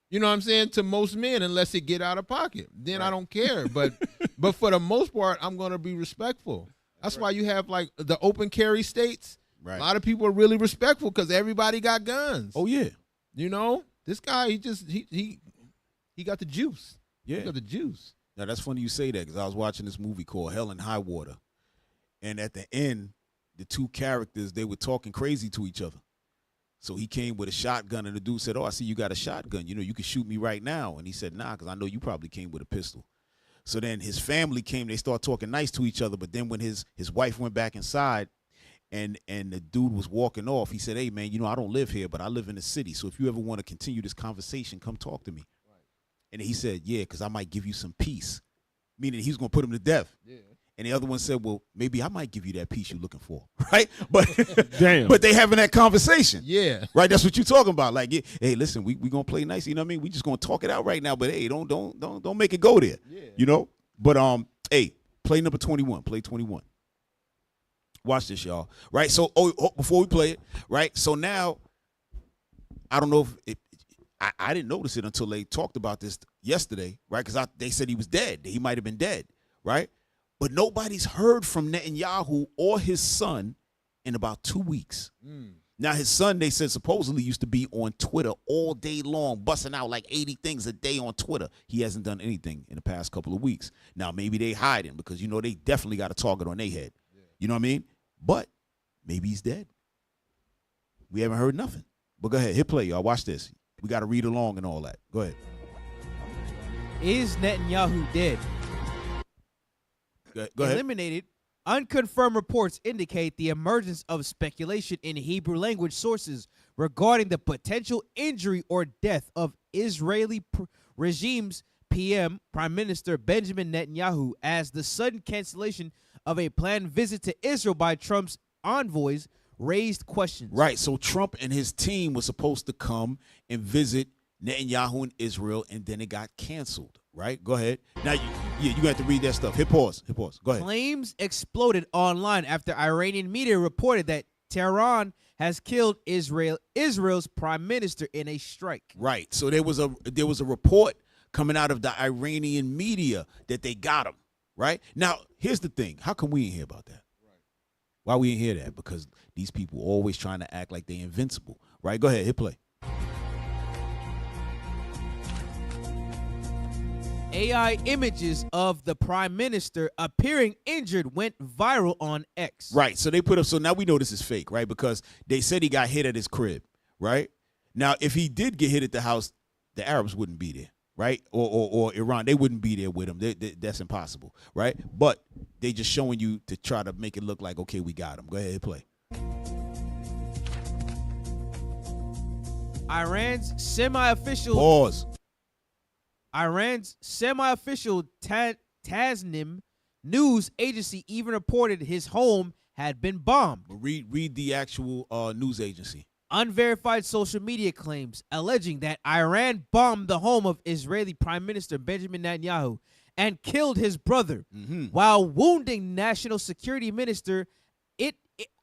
you know what I'm saying, to most men, unless it get out of pocket. Then I don't care. But for the most part, I'm going to be respectful. That's why you have like the open carry states. Right. A lot of people are really respectful because everybody got guns. Oh yeah. You know, this guy, he got the juice. Yeah. He got the juice. Now that's funny you say that, because I was watching this movie called Hell and High Water, and at the end, the two characters, they were talking crazy to each other. So he came with a shotgun, and the dude said, "Oh, I see you got a shotgun. You know, you can shoot me right now." And he said, "Nah, because I know you probably came with a pistol." So then his family came. They started talking nice to each other. But then when his wife went back inside, and the dude was walking off, he said, "Hey, man, you know, I don't live here, but I live in the city. So if you ever want to continue this conversation, come talk to me." Right. And he said, "Yeah, because I might give you some peace," meaning he's going to put him to death. Yeah. And the other one said, "Well, maybe I might give you that peace you're looking for," right? But damn, but they having that conversation, yeah, right? That's what you're talking about. Like, hey, listen, we gonna play nice, you know what I mean? We just gonna talk it out right now, but hey, don't make it go there, you know. But hey, play number 21, play 21. Watch this, y'all. Right? So, before we play it, right? So now, I don't know if I didn't notice it until they talked about this yesterday, right? Because they said he was dead. He might have been dead, right? But nobody's heard from Netanyahu or his son in about 2 weeks. Now, his son, they said, supposedly used to be on Twitter all day long, busting out like 80 things a day on Twitter. He hasn't done anything in the past couple of weeks. Now, maybe they hide him because, you know, they definitely got a target on their head. You know what I mean? But maybe he's dead. We haven't heard nothing. But go ahead, hit play, y'all. Watch this. We got to read along and all that. Go ahead. Is Netanyahu dead? Go ahead. Eliminated. Unconfirmed reports indicate the emergence of speculation in Hebrew language sources regarding the potential injury or death of Israeli regime's PM, Prime Minister Benjamin Netanyahu, as the sudden cancellation of a planned visit to Israel by Trump's envoys raised questions. Right. So Trump and his team was supposed to come and visit Netanyahu in Israel, and then it got canceled. Right? Go ahead. Now, you have to read that stuff. Hit pause. Hit pause. Go ahead. Claims exploded online after Iranian media reported that Tehran has killed Israel's prime minister in a strike. Right. So there was a report coming out of the Iranian media that they got him. Right? Now, here's the thing. How come we ain't hear about that? Right. Why we ain't hear that? Because these people always trying to act like they invincible. Right? Go ahead. Hit play. AI images of the prime minister appearing injured went viral on X. Right. So they put up, so now we know this is fake, right? Because they said he got hit at his crib, right? Now, if he did get hit at the house, the Arabs wouldn't be there, right? Or Iran, they wouldn't be there with him. That's impossible, right? But they just showing you to try to make it look like, okay, we got him. Go ahead, play. Iran's semi-official... Pause. Iran's semi-official Tasnim news agency even reported his home had been bombed. Read the actual news agency. Unverified social media claims alleging that Iran bombed the home of Israeli Prime Minister Benjamin Netanyahu and killed his brother, while wounding National Security Minister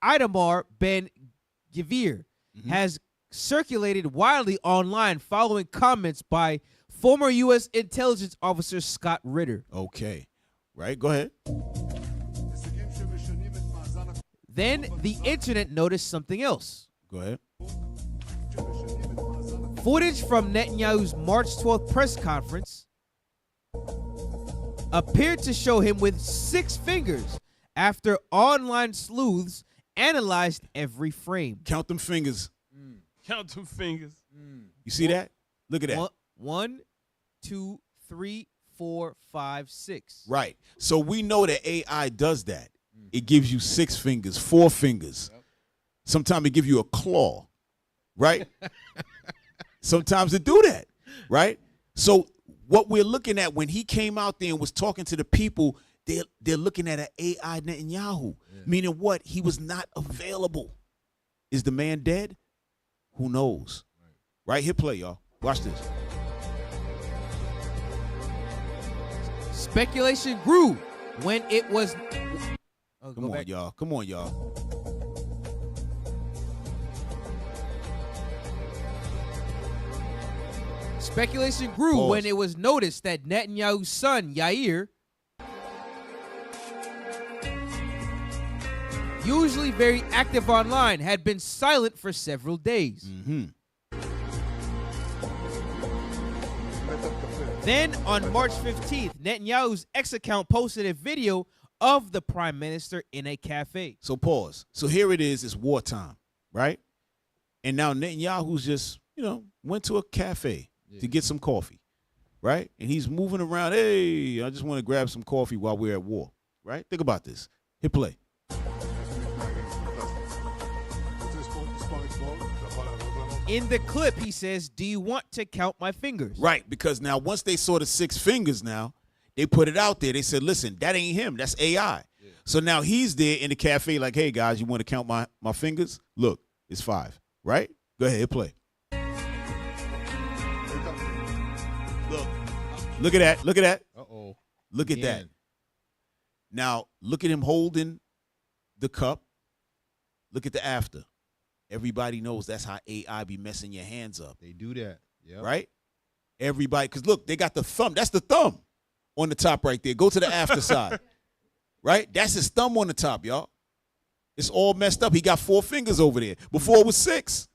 Itamar Ben-Gvir, has circulated widely online following comments by former U.S. intelligence officer Scott Ritter. Okay. Right, go ahead. Then the internet noticed something else. Go ahead. Footage from Netanyahu's March 12th press conference appeared to show him with 6 fingers after online sleuths analyzed every frame. Count them fingers. Count them fingers. You see that? Look at that. 1, 2, 3, 4, 5, 6. Right. So we know that AI does that. It gives you 6 fingers, 4 fingers. Sometimes it gives you a claw, right? Sometimes it do that, right? So what we're looking at when he came out there and was talking to the people, they're looking at an AI Netanyahu, meaning what? He was not available. Is the man dead? Who knows? Right? Hit play, y'all. Watch this. Speculation grew when it was... Come on, y'all. Come on, y'all. Speculation grew when it was noticed that Netanyahu's son, Yair, usually very active online, had been silent for several days. Then, on March 15th, Netanyahu's X account posted a video of the prime minister in a cafe. So pause. So here it is. It's wartime, right? And now Netanyahu's just, went to a cafe to get some coffee, right? And he's moving around. Hey, I just want to grab some coffee while we're at war, right? Think about this. Hit play. In the clip, he says, "Do you want to count my fingers?" Right, because now once they saw the 6 fingers now, they put it out there. They said, listen, that ain't him. That's AI. So now he's there in the cafe like, hey, guys, you want to count my fingers? Look, it's 5, right? Go ahead, hit play. Look at that. Look at that. Uh-oh. Look at that. Now, look at him holding the cup. Look at the after. Everybody knows that's how AI be messing your hands up. They do that. Yep. Right? Everybody, because look, they got the thumb. That's the thumb on the top right there. Go to the after side. right? That's his thumb on the top, y'all. It's all messed up. He got 4 fingers over there. Before it was 6.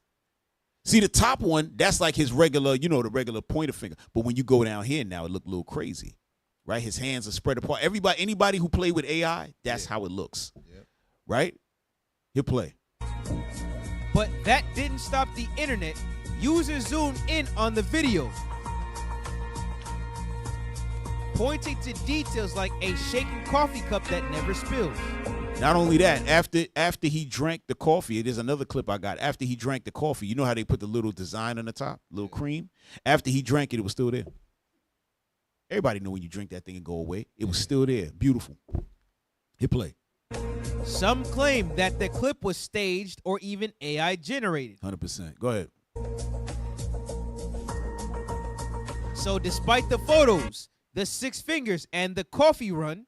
See, the top one, that's like his regular, the regular pointer finger. But when you go down here now, it look a little crazy, right? His hands are spread apart. Anybody who played with AI, that's how it looks, right? He'll play. But that didn't stop the internet. Users zoomed in on the video, pointing to details like a shaken coffee cup that never spills. Not only that, after he drank the coffee, there's another clip I got. After he drank the coffee, you know how they put the little design on the top, little cream? After he drank it, it was still there. Everybody know when you drink that thing and go away. It was still there. Beautiful. Hit play. Some claim that the clip was staged or even AI generated. 100%. Go ahead. So despite the photos, the 6 fingers, and the coffee run,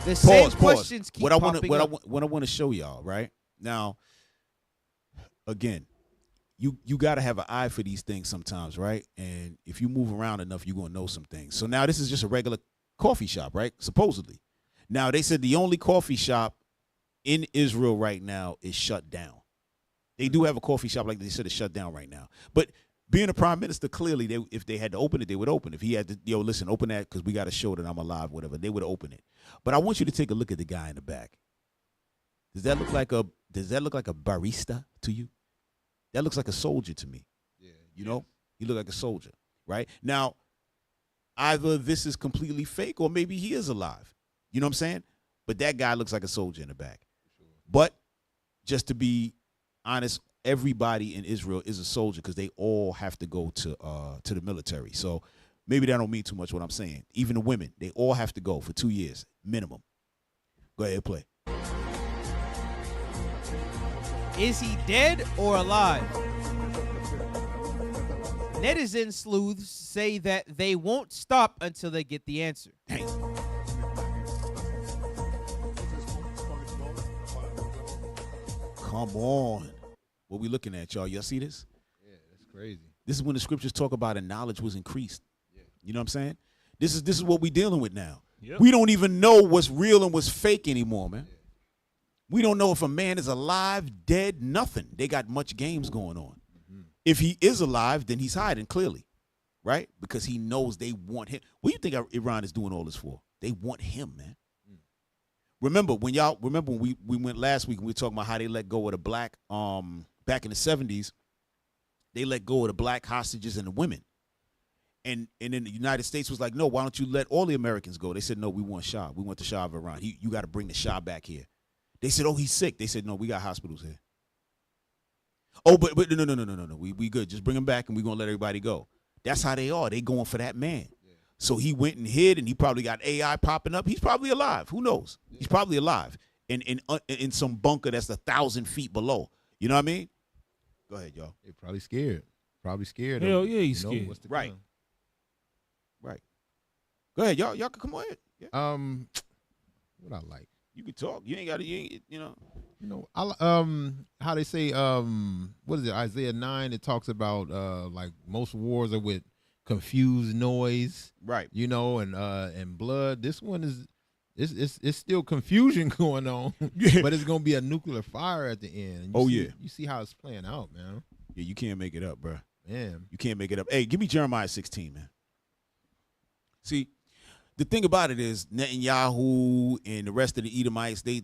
the same questions keep popping up. What I want to show y'all, right? Now, again, you got to have an eye for these things sometimes, right? And if you move around enough, you're going to know some things. So now this is just a regular coffee shop, right? Supposedly. Now, they said the only coffee shop in Israel right now is shut down. They do have a coffee shop, like they said, it's shut down right now. But being a prime minister, clearly, if they had to open it, they would open it. If he had to, listen, open that because we got to show that I'm alive, whatever, they would open it. But I want you to take a look at the guy in the back. Does that look like a barista to you? That looks like a soldier to me. Yeah. He looked like a soldier, right? Now, either this is completely fake or maybe he is alive. You know what I'm saying? But that guy looks like a soldier in the back. Sure. But just to be honest, everybody in Israel is a soldier because they all have to go to the military. So maybe that don't mean too much what I'm saying. Even the women, they all have to go for 2 years minimum. Go ahead, play. Is he dead or alive? Netizen sleuths say that they won't stop until they get the answer. Dang. Come on. What we looking at, y'all? Y'all see this? Yeah, that's crazy. This is when the scriptures talk about and knowledge was increased. Yeah. You know what I'm saying? This is what we're dealing with now. Yep. We don't even know what's real and what's fake anymore, man. Yeah. We don't know if a man is alive, dead, nothing. They got much games going on. Mm-hmm. If he is alive, then he's hiding clearly, right? Because he knows they want him. What do you think Iran is doing all this for? They want him, man. Mm. Remember when we went last week and we were talking about how they let go of the black back in the 70s, they let go of the black hostages and the women. And then the United States was like, no, why don't you let all the Americans go? They said, no, we want Shah. We want the Shah of Iran. You got to bring the Shah back here. They said, oh, he's sick. They said, no, we got hospitals here. Oh, but no. We good. Just bring him back and we're going to let everybody go. That's how they are. They going for that man. Yeah. So he went and hid, and he probably got AI popping up. He's probably alive. Who knows? Yeah. He's probably alive in some bunker that's 1,000 feet below. You know what I mean? Go ahead, y'all. They probably scared. Hell yeah, he's scared. Right. Right. Go ahead, y'all. Y'all can come on ahead. Yeah. What I like. You can talk. You ain't got to. You know. How they say what is it? Isaiah 9. It talks about like most wars are with confused noise. Right. And blood. This one is. It's still confusion going on, yeah. But it's gonna be a nuclear fire at the end. You see how it's playing out, man. Yeah, you can't make it up, bro. Man, you can't make it up. Hey, give me Jeremiah 16, man. See, the thing about it is Netanyahu and the rest of the Edomites, they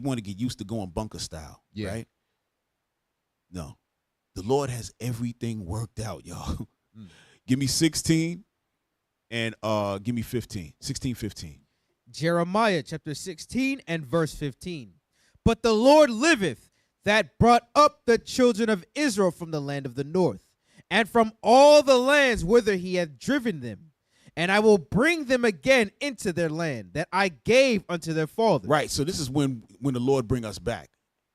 want to get used to going bunker style, right? No, the Lord has everything worked out, y'all. Give me 16 and give me 15. 16, 15. Jeremiah chapter 16 and verse 15. But the Lord liveth, that brought up the children of Israel from the land of the north, and from all the lands whither he hath driven them. And I will bring them again into their land that I gave unto their fathers. Right, so this is when the Lord bring us back.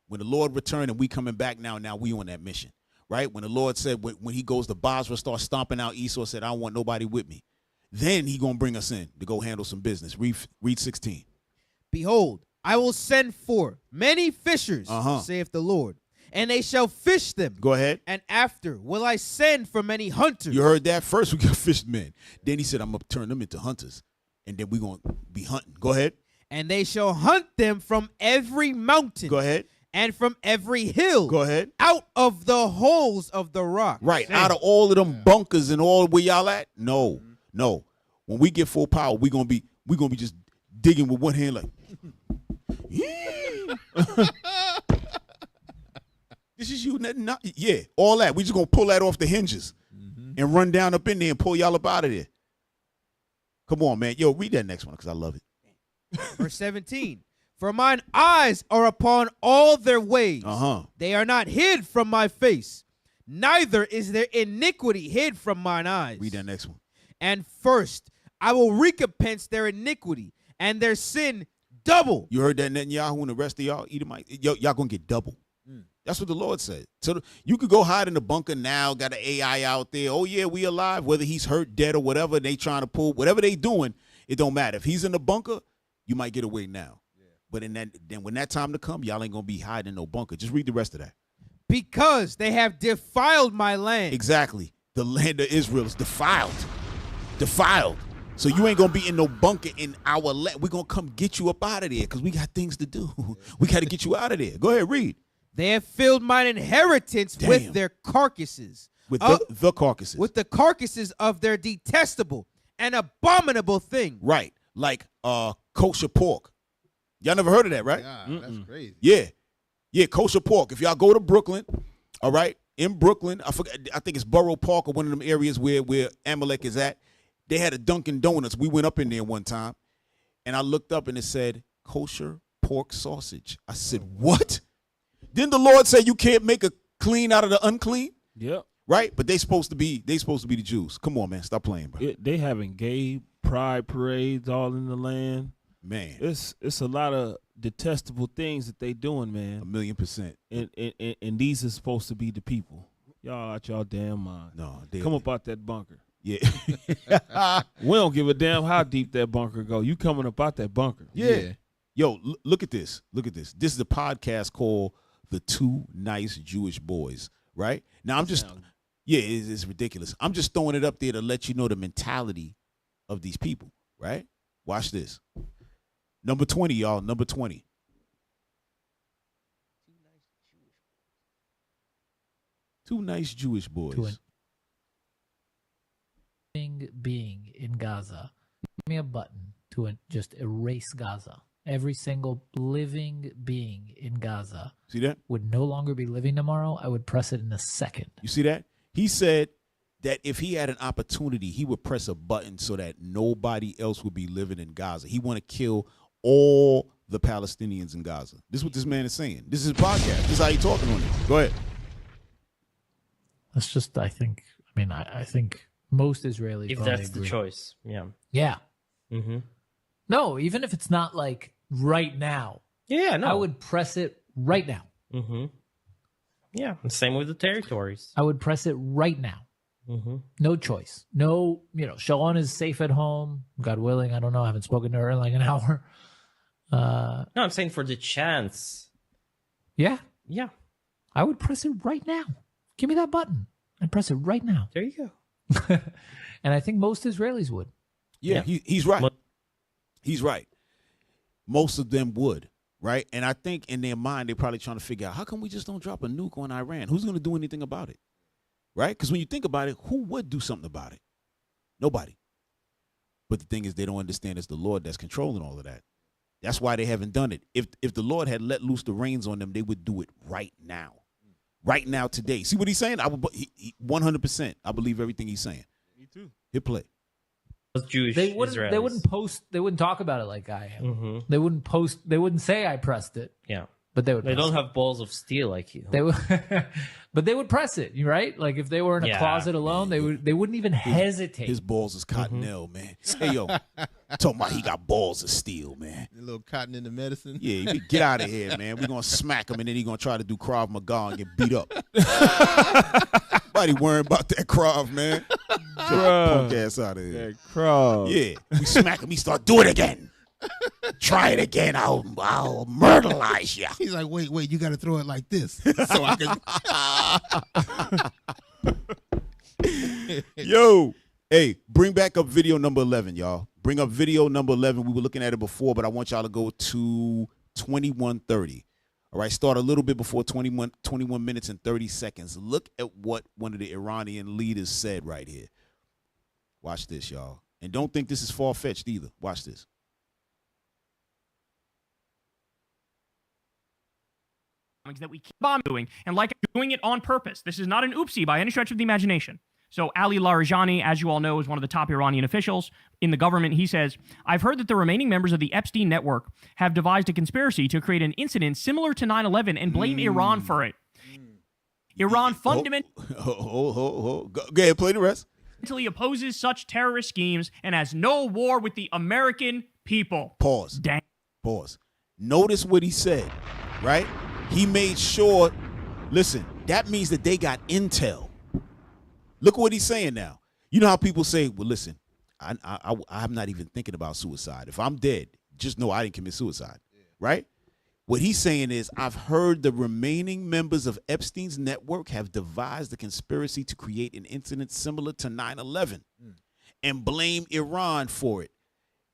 When the Lord returned and we coming back now we on that mission. Right? When the Lord said, when he goes to Basra, start stomping out Esau, said, I don't want nobody with me. Then he going to bring us in to go handle some business. Read 16. Behold, I will send forth many fishers, saith the Lord, and they shall fish them. Go ahead. And after will I send for many hunters. You heard that? First we got fishermen. Then he said, I'm going to turn them into hunters. And then we're going to be hunting. Go ahead. And they shall hunt them from every mountain. Go ahead. And from every hill. Go ahead. Out of the holes of the rock. Right. Out of all of them bunkers and all where y'all at? No. No. When we get full power, we're gonna be just digging with one hand like this is you, not yeah, all that. We just gonna pull that off the hinges and run down up in there and pull y'all up out of there. Come on, man. Yo, read that next one because I love it. Verse 17. For mine eyes are upon all their ways. They are not hid from my face, neither is their iniquity hid from mine eyes. Read that next one. And first I will recompense their iniquity and their sin double. You heard that, Netanyahu, and the rest of y'all, Edomite, y'all gonna get double. That's what the Lord said. So you could go hide in the bunker now, got an AI out there. Oh, yeah, we alive, whether he's hurt, dead, or whatever they trying to pull, whatever they doing, it don't matter. If he's in the bunker, you might get away now. But then when that time to come, y'all ain't gonna be hiding in no bunker. Just read the rest of that. Because they have defiled my land. Exactly. The land of Israel is defiled. Defiled. So you ain't gonna be in no bunker in our land. We're gonna come get you up out of there because we got things to do. We gotta get you out of there. Go ahead, read. They have filled mine inheritance with their carcasses. With the carcasses. With the carcasses of their detestable and abominable thing. Right. Like kosher pork. Y'all never heard of that, right? God, that's crazy. Yeah. Yeah, kosher pork. If y'all go to Brooklyn, all right, in Brooklyn, I think it's Borough Park or one of them areas where Amalek is at. They had a Dunkin' Donuts. We went up in there one time, and I looked up and it said kosher pork sausage. I said, what? Didn't the Lord say you can't make a clean out of the unclean? Yep. Right? But they supposed to be the Jews. Come on, man. Stop playing, bro. They having gay pride parades all in the land. Man. It's a lot of detestable things that they doing, man. 1,000,000%. And these are supposed to be the people. Y'all out y'all damn mind. No, come up out that bunker. Yeah. We don't give a damn how deep that bunker go. You coming up out that bunker. Yeah. Yo, look at this. Look at this. This is a podcast called The Two Nice Jewish Boys, right? Now, I'm just, it's ridiculous. I'm just throwing it up there to let you know the mentality of these people, right? Watch this. Number 20, y'all. Number 20. Two nice Jewish boys. Being in Gaza, give me a button to just erase Gaza. Every single living being in Gaza see that would no longer be living tomorrow. I would press it in a second. You see that? He said that if he had an opportunity, he would press a button so that nobody else would be living in Gaza. He want to kill all the Palestinians in Gaza. This is what this man is saying. This is his podcast. This is how he talking on it. Go ahead. That's just, I think most Israelis. If that's the choice, yeah. Yeah. Mm-hmm. No, even if it's not like right now. Yeah, no. I would press it right now. Mm-hmm. Yeah, and same with the territories. I would press it right now. Mm-hmm. No choice. No, Shalon is safe at home. God willing, I don't know. I haven't spoken to her in like an hour. No, I'm saying for the chance. Yeah. Yeah. I would press it right now. Give me that button. I'd press it right now. There you go. And I think most Israelis would. Yeah. He's right. He's right. Most of them would, right? And I think in their mind, they're probably trying to figure out, how come we just don't drop a nuke on Iran? Who's going to do anything about it? Right? Because when you think about it, who would do something about it? Nobody. But the thing is, they don't understand it's the Lord that's controlling all of that. That's why they haven't done it. If the Lord had let loose the reins on them, they would do it right now. Right now, today. See what he's saying? 100%. I believe everything he's saying. Me too. Hit play. Jewish They wouldn't post. They wouldn't talk about it like I am. Mm-hmm. They wouldn't post. They wouldn't say I pressed it. Yeah, but they would. They don't have balls of steel like you. They would, but they would press it. Right? Like if they were in a closet alone, they wouldn't even hesitate. His balls is cottonelle, man. Hey yo, talking about he got balls of steel, man. A little cotton in the medicine. Yeah, you get out of here, man. We're gonna smack him, and then he's gonna try to do Krav Maga and get beat up. Nobody worrying about that Krav, man. Punk ass out of here. That Krav. Yeah, we smack him. He start doing it again. Try it again, I'll murderize you. He's like, wait, you got to throw it like this so I can. Yo, hey, bring back up video number 11, y'all. Bring up video number 11. We were looking at it before, but I want y'all to go to 21:30. All right, start a little bit before 21 minutes and 30 seconds. Look at what one of the Iranian leaders said right here. Watch this, y'all. And don't think this is far-fetched either. Watch this. That we keep on doing, and like doing it on purpose. This is not an oopsie by any stretch of the imagination. So Ali Larijani, as you all know, is one of the top Iranian officials in the government. He says, I've heard that the remaining members of the Epstein network have devised a conspiracy to create an incident similar to 9/11 and blame Iran for it. Iran fundamentally Go ahead, play the rest. Opposes such terrorist schemes and has no war with the American people. Pause. Dang. Pause. Notice what he said, right? He made sure, listen, that means that they got intel. Look at what he's saying now. You know how people say, well, listen, I'm not even thinking about suicide. If I'm dead, just know I didn't commit suicide, right? What he's saying is, I've heard the remaining members of Epstein's network have devised a conspiracy to create an incident similar to 9/11 and blame Iran for it.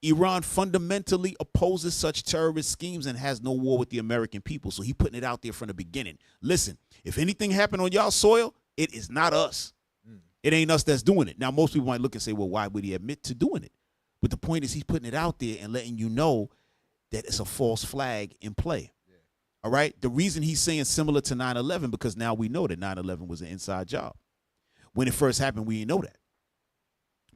Iran fundamentally opposes such terrorist schemes and has no war with the American people. So he's putting it out there from the beginning. Listen, if anything happened on y'all soil, it is not us. It ain't us that's doing it. Now, most people might look and say, well, why would he admit to doing it? But the point is he's putting it out there and letting you know that it's a false flag in play. Yeah. All right? The reason he's saying similar to 9/11, because now we know that 9/11 was an inside job. When it first happened, we didn't know that.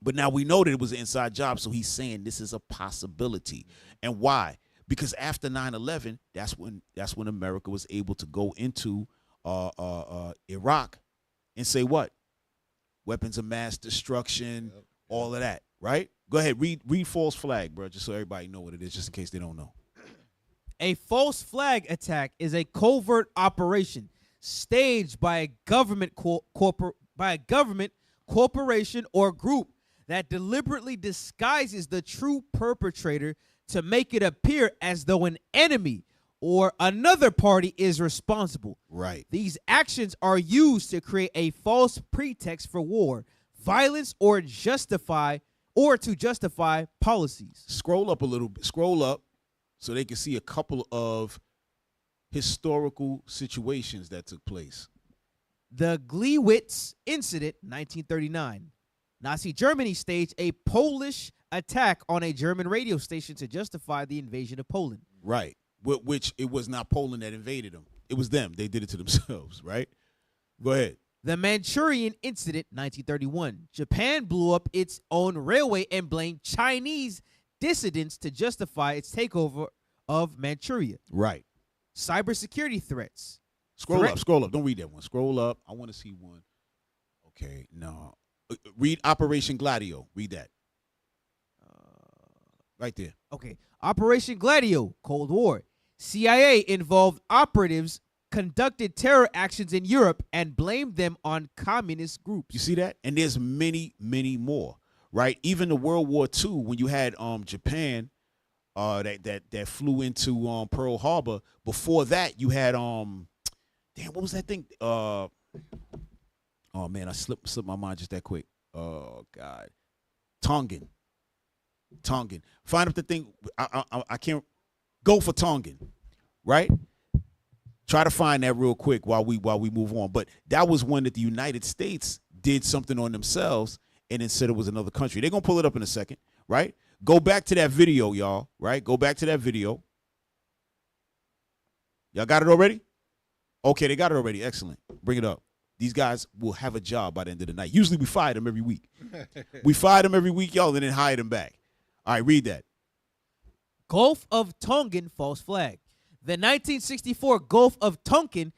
But now we know that it was an inside job, so he's saying this is a possibility. And why? Because after 9/11, that's when America was able to go into Iraq and say what? Weapons of mass destruction, all of that, right? Go ahead, read false flag, bro, just so everybody know what it is, just in case they don't know. A false flag attack is a covert operation staged by a government corporation or group that deliberately disguises the true perpetrator to make it appear as though an enemy or another party is responsible. Right. These actions are used to create a false pretext for war, violence, or to justify policies. Scroll up a little bit. Scroll up so they can see a couple of historical situations that took place. The Gleiwitz incident, 1939. Nazi Germany staged a Polish attack on a German radio station to justify the invasion of Poland. Right. Which it was not Poland that invaded them. It was them. They did it to themselves, right? Go ahead. The Manchurian incident, 1931. Japan blew up its own railway and blamed Chinese dissidents to justify its takeover of Manchuria. Right. Cybersecurity threats. Scroll up. Don't read that one. Scroll up. I want to see one. Okay, no. Read Operation Gladio. Read that. Right there. Okay. Operation Gladio, Cold War. CIA involved operatives conducted terror actions in Europe and blamed them on communist groups. You see that? And there's many, many more, right? Even the World War II, when you had Japan that flew into Pearl Harbor. Before that, you had what was that thing? Oh man, I slipped my mind just that quick. Oh God, Tongan. Find up the thing. I can't go for Tongan, right? Try to find that real quick while we move on. But that was one that the United States did something on themselves and then said it was another country. They're gonna pull it up in a second, right? Go back to that video, y'all. Right? Go back to that video. Y'all got it already? Okay, they got it already. Excellent. Bring it up. These guys will have a job by the end of the night. Usually we fire them every week. We fire them every week, y'all, and then hire them back. All right, read that. Gulf of Tonkin false flag. The 1964 Gulf of Tonkin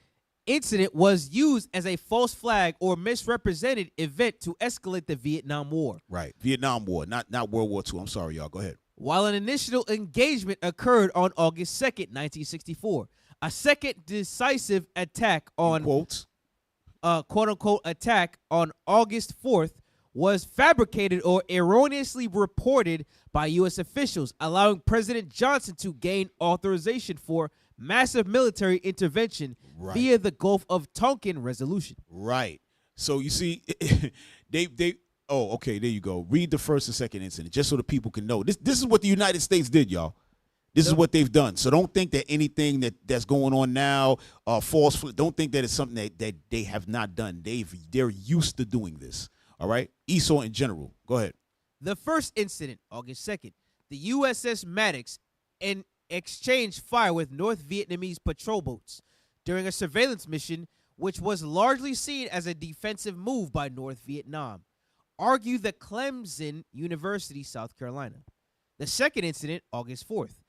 incident was used as a false flag or misrepresented event to escalate the Vietnam War. Right, Vietnam War, not World War II. I'm sorry, y'all. Go ahead. While an initial engagement occurred on August 2nd, 1964, a second decisive attack on quotes, quote-unquote attack on August 4th was fabricated or erroneously reported by U.S. officials, allowing President Johnson to gain authorization for massive military intervention via the Gulf of Tonkin resolution. Right. So you see, oh, okay, there you go. Read the first and second incident, just so the people can know. This is what the United States did, y'all. This is what they've done. So don't think that anything that's going on now, false. Don't think that it's something that they have not done. They're used to doing this. All right, Esau in general. Go ahead. The first incident, August 2nd, the USS Maddox exchanged fire with North Vietnamese patrol boats during a surveillance mission, which was largely seen as a defensive move by North Vietnam, argued the Clemson University, South Carolina. The second incident, August 4th,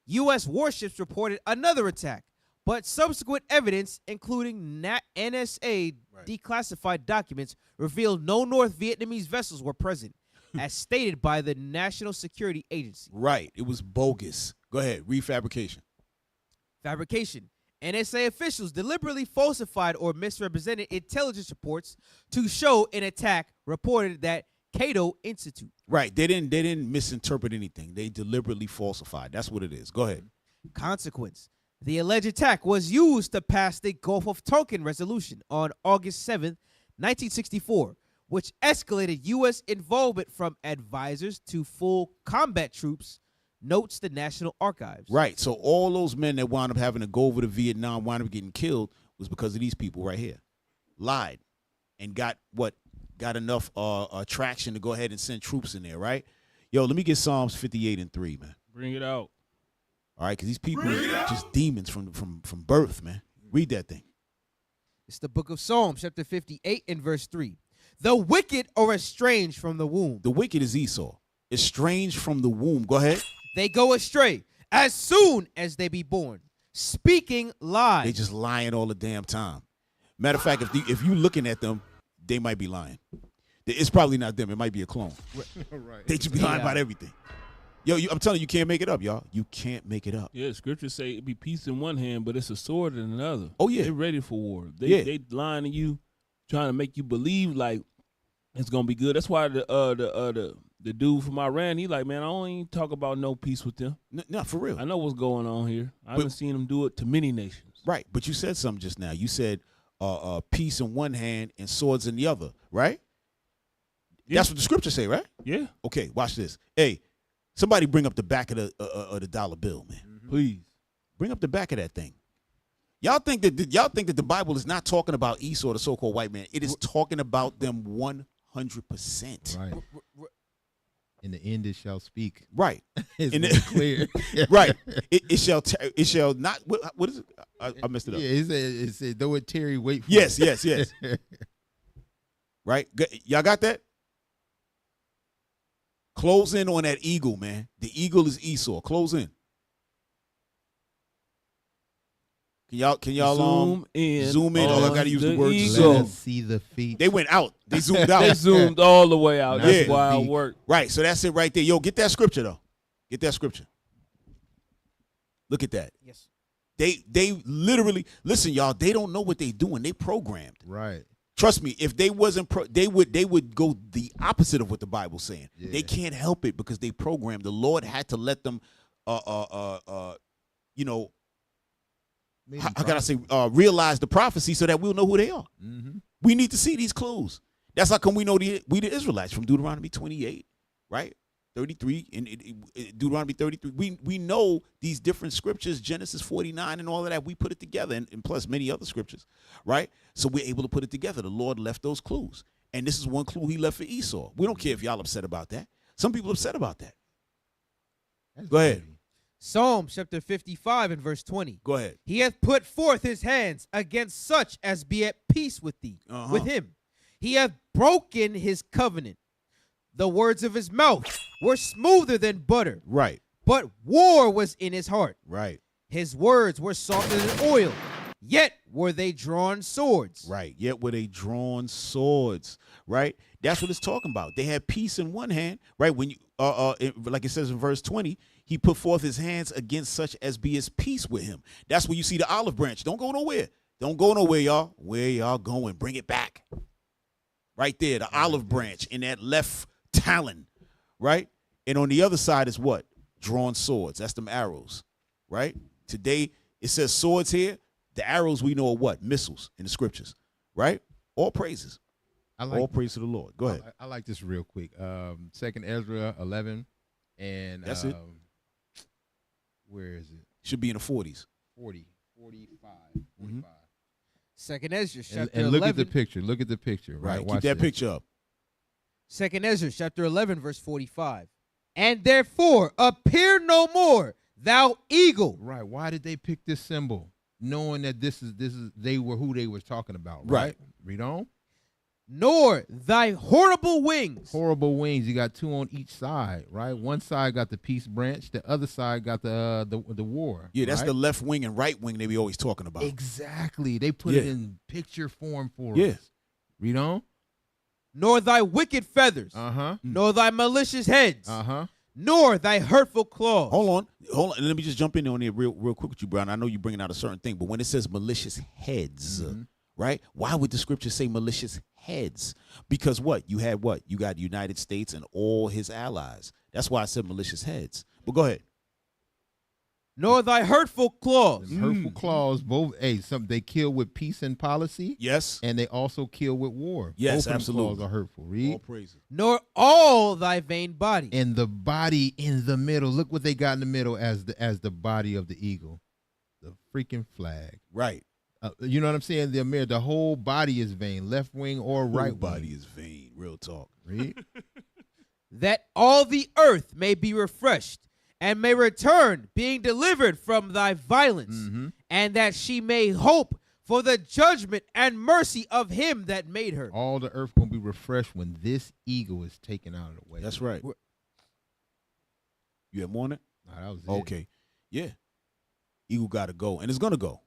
U.S. warships reported another attack, but subsequent evidence, including NSA declassified documents, revealed no North Vietnamese vessels were present, as stated by the National Security Agency. Right. It was bogus. Go ahead. Read fabrication. Fabrication. NSA officials deliberately falsified or misrepresented intelligence reports to show an attack reported that Cato Institute. Right. They didn't misinterpret anything. They deliberately falsified. That's what it is. Go ahead. Consequence. The alleged attack was used to pass the Gulf of Tonkin resolution on August 7th, 1964, which escalated U.S. involvement from advisors to full combat troops, notes the National Archives. Right. So all those men that wound up having to go over to Vietnam, wound up getting killed, was because of these people right here. Lied and got enough traction to go ahead and send troops in there, right? Yo, let me get Psalms 58:3, man. Bring it out. All right, because these people are just demons from birth, man. Read that thing. It's the book of Psalms, chapter 58 and verse 3. The wicked are estranged from the womb. The wicked is Esau. Estranged from the womb. Go ahead. They go astray as soon as they be born, speaking lies. They just lying all the damn time. Matter of fact, if you looking at them, they might be lying. It's probably not them. It might be a clone. Right. They just be lying about everything. Yo, I'm telling you, can't make it up, y'all. You can't make it up. Yeah, scriptures say it be peace in one hand, but it's a sword in another. Oh, yeah. They're ready for war. They lying to you, trying to make you believe like it's gonna be good. That's why the dude from Iran, he like, man, I don't even talk about no peace with them. No, for real. I know what's going on here. I haven't seen them do it to many nations. Right, but you said something just now. You said peace in one hand and swords in the other, right? Yeah. That's what the scriptures say, right? Yeah. Okay, watch this. Hey, somebody bring up the back of the dollar bill, man. Please. Bring up the back of that thing. Y'all think that the Bible is not talking about Esau, the so-called white man. It is talking about them 100%. Right. In the end, it shall speak. Right. It's clear. Right. It shall not. What is it? I messed it up. Yeah, it said, though it tarry, wait for yes, it. yes. Right. Y'all got that? Close in on that eagle, man. The eagle is Esau. Close in. Can y'all zoom in? Zoom in. All I gotta use the word Let us see the feet. They went out. They zoomed out. They zoomed all the way out. That's wild work. Right. So that's it right there. Yo, get that scripture though. Get that scripture. Look at that. Yes. They literally listen, y'all. They don't know what they doing. They programmed. Right. Trust me. If they wasn't, they would go the opposite of what the Bible's saying. Yeah. They can't help it because they programmed. The Lord had to let them, you know. How can I say realize the prophecy so that we'll know who they are. Mm-hmm. We need to see these clues. That's how come we know we the Israelites from Deuteronomy 28, right? 33 and Deuteronomy 33. We know these different scriptures, Genesis 49 and all of that. We put it together and plus many other scriptures, right? So we're able to put it together. The Lord left those clues. And this is one clue he left for Esau. We don't care if y'all upset about that. Some people are upset about that. Go ahead. Psalm chapter 55 and verse 20. Go ahead. He hath put forth his hands against such as be at peace with thee, with him. He hath broken his covenant. The words of his mouth were smoother than butter. Right. But war was in his heart. Right. His words were softer than oil. Yet were they drawn swords. Right. Yet were they drawn swords. Right. That's what it's talking about. They had peace in one hand. Right. When you like it says in verse 20, he put forth his hands against such as be at peace with him. That's where you see the olive branch. Don't go nowhere. Don't go nowhere, y'all. Where y'all going? Bring it back. right there, the olive branch in that left talon, right? And on the other side is what? Drawn swords. That's them arrows, right? Today, it says swords here. The arrows we know are what? Missiles in the scriptures, right? All praises. All praise to the Lord. Go ahead. I like this real quick. 2nd Ezra 11, and that's it. Where is it? Should be in the 40s. 40, 45, 45. Mm-hmm. 2nd Ezra chapter And look 11. at the picture. Look at the picture. Right. Keep Watch that this. picture up. 2nd Ezra chapter 11 verse 45. And therefore appear no more, thou eagle. Right. Why did they pick this symbol, knowing that this is they were who they were talking about? Right. Read on. Nor thy horrible wings. Horrible wings. You got 2 on each side, right? One side got the peace branch. The other side got the war. Yeah, that's right? the left wing and right wing they be always talking about. Exactly. They put it in picture form for Yeah. us. Read on. Nor thy wicked feathers. Nor thy malicious heads. Nor thy hurtful claws. Hold on. Let me just jump in on there real quick with you, Brown. I know you're bringing out a certain thing, but when it says malicious heads, right? Why would the scripture say malicious heads? Because what? You got the United States and all his allies. That's why I said malicious heads. But go ahead. Nor thy hurtful claws. Hurtful claws, both. They kill with peace and policy. Yes. And they also kill with war. Yes, both of them absolutely. claws are hurtful. Read. All praises. Nor all thy vain body. And the body in the middle. Look what they got in the middle as the body of the eagle. The freaking flag. Right. You know what I'm saying? The whole body is vain, left wing or right Whole body wing. is vain. Real talk. Read. That all the earth may be refreshed, and may return, being delivered from thy violence, and that she may hope for the judgment and mercy of him that made her. All the earth gonna be refreshed when this eagle is taken out of the way. That's right. You have more on it? Nah, that was it. Okay. Yeah. Eagle got to go, and it's going to go.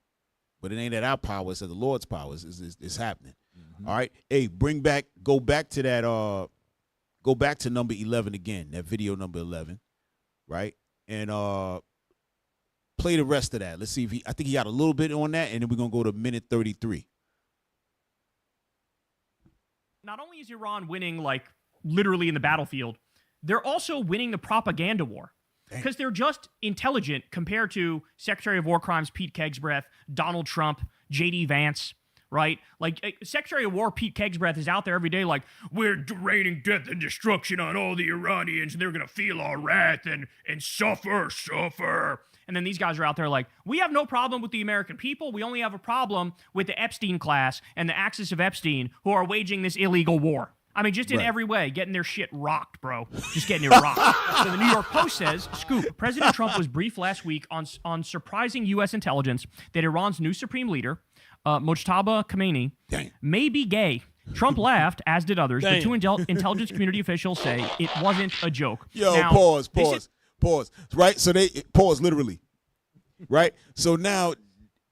But it ain't at our power. It's at the Lord's power. It's happening. All right. Hey, go back to number 11 again, that video number 11, right? And play the rest of that. Let's see if I think he got a little bit on that, and then we're going to go to minute 33. Not only is Iran winning, like, literally in the battlefield, they're also winning the propaganda war. Because they're just intelligent compared to Secretary of War Crimes Pete Kegsbreath, Donald Trump, J.D. Vance, right? Like, Secretary of War Pete Kegsbreath is out there every day like, we're raining death and destruction on all the Iranians, and they're going to feel our wrath and suffer. And then these guys are out there like, we have no problem with the American people. We only have a problem with the Epstein class and the axis of Epstein who are waging this illegal war. I mean, just in every way, getting their shit rocked, bro. Just getting it rocked. So the New York Post says, scoop, President Trump was briefed last week on surprising U.S. intelligence that Iran's new supreme leader, Mojtaba Khamenei, may be gay. Trump laughed, as did others, but two intelligence community officials say it wasn't a joke. Yo, now, pause. Right? So they pause literally. Right? So now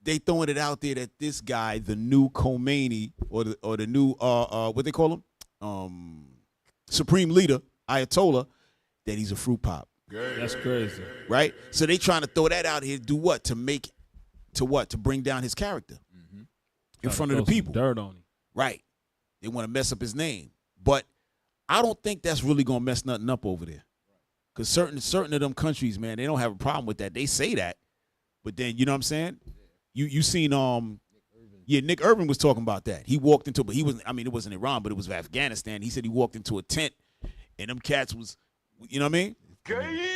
they throwing it out there that this guy, the new Khomeini, or the new what they call him? Supreme leader, Ayatollah, that he's a fruit pop. That's crazy. Right? So they trying to throw that out here to do what? To bring down his character in front of the people. Dirt on him. Right. They want to mess up his name. But I don't think that's really going to mess nothing up over there. Because certain of them countries, man, they don't have a problem with that. They say that. But then, you know what I'm saying? You seen Nick Urban was talking about that. He walked into, but it wasn't Iran, but it was Afghanistan. He said he walked into a tent and them cats was, you know what I mean? Gay.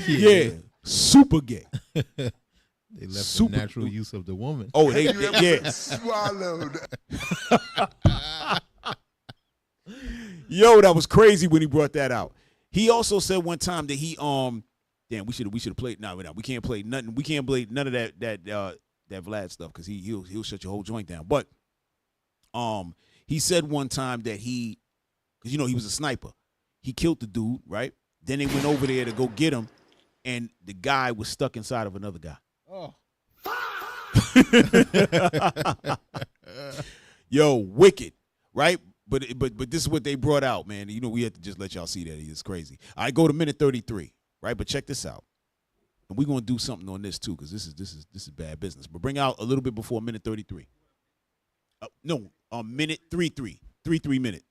Yeah. Super gay. They left the natural use of the woman. Oh, yeah. Swallowed. Yo, that was crazy when he brought that out. He also said one time that he damn, we should have played. No, we can't play nothing. We can't play none of that Vlad stuff because he'll shut your whole joint down. But he said one time that because he was a sniper. He killed the dude, right? Then they went over there to go get him, and the guy was stuck inside of another guy. Oh. Yo, wicked, right? But this is what they brought out, man. You know, we had to just let y'all see that. It's crazy. I go to minute 33, right? But check this out. And we're gonna do something on this too, because this is bad business. But bring out a little bit before minute 33. Minute 33. 33 minute.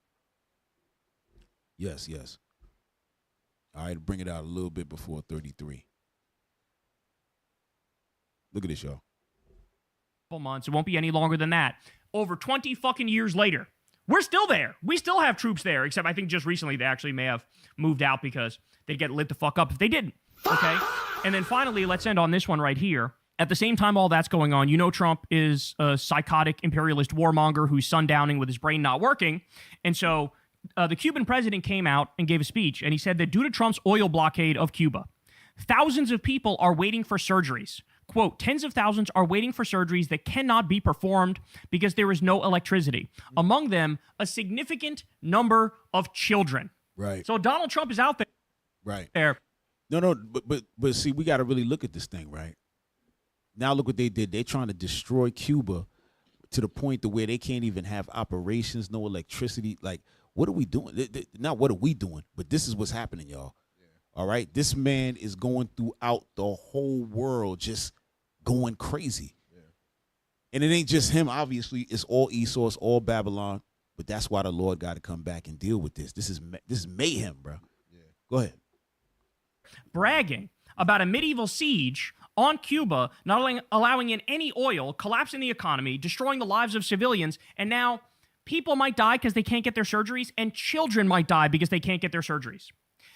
Yes, yes. All right, bring it out a little bit before 33. Look at this, y'all. Months. It won't be any longer than that. Over 20 fucking years later, we're still there. We still have troops there, except I think just recently they actually may have moved out because they'd get lit the fuck up if they didn't. Okay? And then finally, let's end on this one right here. At the same time all that's going on, you know Trump is a psychotic imperialist warmonger who's sundowning with his brain not working. And so the Cuban president came out and gave a speech, and he said that due to Trump's oil blockade of Cuba, thousands of people are waiting for surgeries. Quote, tens of thousands are waiting for surgeries that cannot be performed because there is no electricity. Among them, a significant number of children. Right. So Donald Trump is out there. Right. There. No, but see, we got to really look at this thing, right? Now look what they did. They're trying to destroy Cuba to the point to where they can't even have operations, no electricity. Like, what are we doing? Not what are we doing, but this is what's happening, y'all. All right? This man is going throughout the whole world just going crazy. And it ain't just him, obviously. It's all Esau, it's all Babylon. But that's why the Lord got to come back and deal with this. This is mayhem, bro. Go ahead. Bragging about a medieval siege on Cuba, not allowing in any oil, collapsing the economy, destroying the lives of civilians, and now people might die because they can't get their surgeries, and children might die because they can't get their surgeries.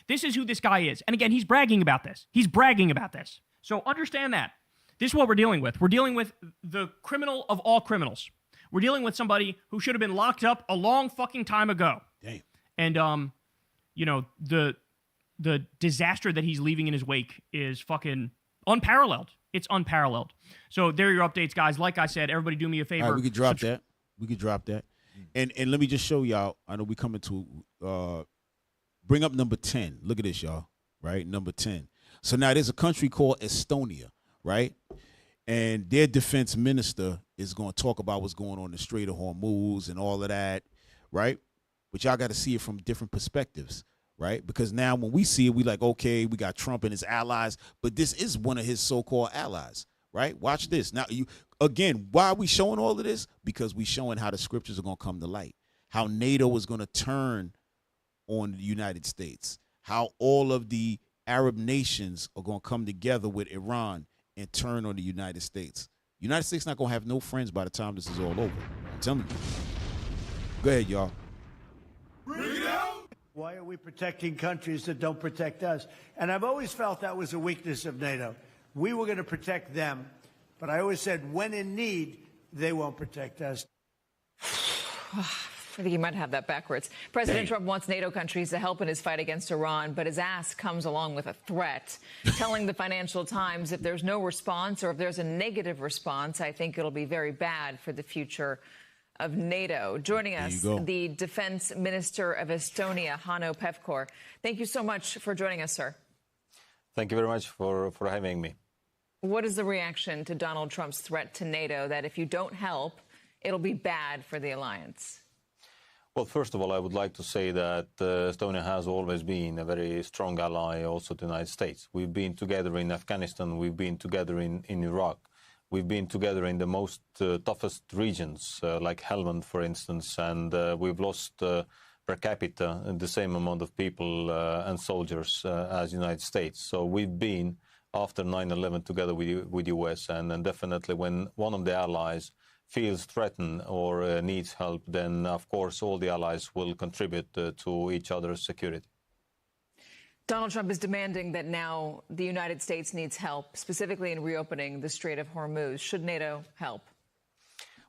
This is who this guy is. And again, he's bragging about this. He's bragging about this. So understand that. This is what we're dealing with. We're dealing with the criminal of all criminals. We're dealing with somebody who should have been locked up a long fucking time ago. Damn. And, you know, the disaster that he's leaving in his wake is fucking unparalleled. It's unparalleled. So there are your updates, guys. Like I said, everybody do me a favor. All right, we could drop that. We could drop that. And let me just show y'all. I know we coming to bring up number 10. Look at this, y'all. Right? Number 10. So now there's a country called Estonia, right? And their defense minister is going to talk about what's going on in the Strait of Hormuz and all of that, right? But y'all got to see it from different perspectives, right? Because now when we see it, we like, okay, we got Trump and his allies, but this is one of his so-called allies, right? Watch this. Now, again, why are we showing all of this? Because we showing how the scriptures are going to come to light, how NATO is going to turn on the United States, how all of the Arab nations are going to come together with Iran and turn on the United States. United States not going to have no friends by the time this is all over. I'm telling you. Go ahead, y'all. Why are we protecting countries that don't protect us? And I've always felt that was a weakness of NATO. We were going to protect them, but I always said when in need, they won't protect us. I think you might have that backwards. President Trump wants NATO countries to help in his fight against Iran, but his ask comes along with a threat, telling the Financial Times if there's no response or if there's a negative response, I think it'll be very bad for the future of NATO. Joining us, the Defense Minister of Estonia, Hanno Pevkur. Thank you so much for joining us, sir. Thank you very much for having me. What is the reaction to Donald Trump's threat to NATO that if you don't help, it'll be bad for the alliance? Well, first of all, I would like to say that Estonia has always been a very strong ally also to the United States. We've been together in Afghanistan. We've been together in Iraq. We've been together in the most toughest regions, like Helmand, for instance, and we've lost per capita the same amount of people and soldiers as the United States. So we've been, after 9/11, together with U.S., and definitely when one of the allies feels threatened or needs help, then of course all the allies will contribute to each other's security. Donald Trump is demanding that now the United States needs help, specifically in reopening the Strait of Hormuz. Should NATO help?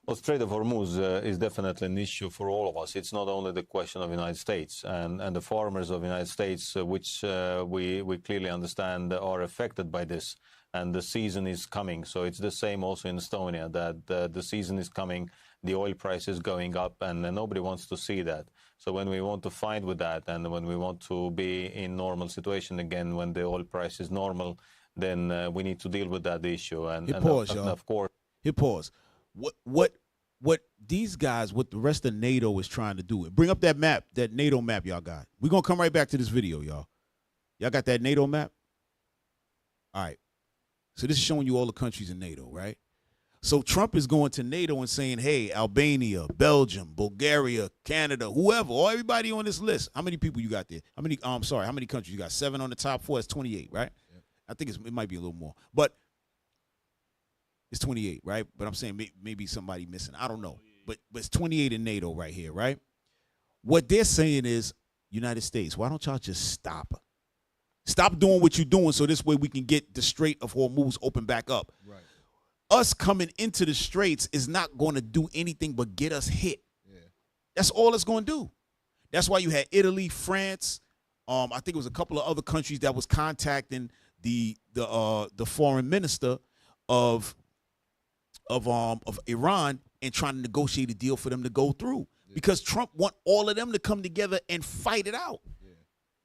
Well, Strait of Hormuz is definitely an issue for all of us. It's not only the question of the United States and the farmers of the United States, which we clearly understand are affected by this. And the season is coming. So it's the same also in Estonia, that the season is coming, the oil price is going up, and nobody wants to see that. So when we want to fight with that, and when we want to be in normal situation again, when the oil price is normal, then we need to deal with that issue. And of course, hit pause. What these guys, what the rest of NATO is trying to do, bring up that map, that NATO map y'all got. We're going to come right back to this video, y'all. Y'all got that NATO map? All right. So this is showing you all the countries in NATO, right? So Trump is going to NATO and saying, hey, Albania, Belgium, Bulgaria, Canada, whoever, or everybody on this list. How many people you got there? How many countries you got? 7 on the top 4. That's 28, right? Yep. I think it might be a little more. But it's 28, right? But I'm saying maybe somebody missing. I don't know. But it's 28 in NATO right here, right? What they're saying is, United States, why don't y'all just stop? Stop doing what you're doing so this way we can get the Strait of Hormuz open back up. Right. Us coming into the straits is not going to do anything but get us hit. Yeah. That's all it's going to do. That's why you had Italy, France. I think it was a couple of other countries that was contacting the foreign minister of Iran and trying to negotiate a deal for them to go through. Yeah. Because Trump want all of them to come together and fight it out. Yeah.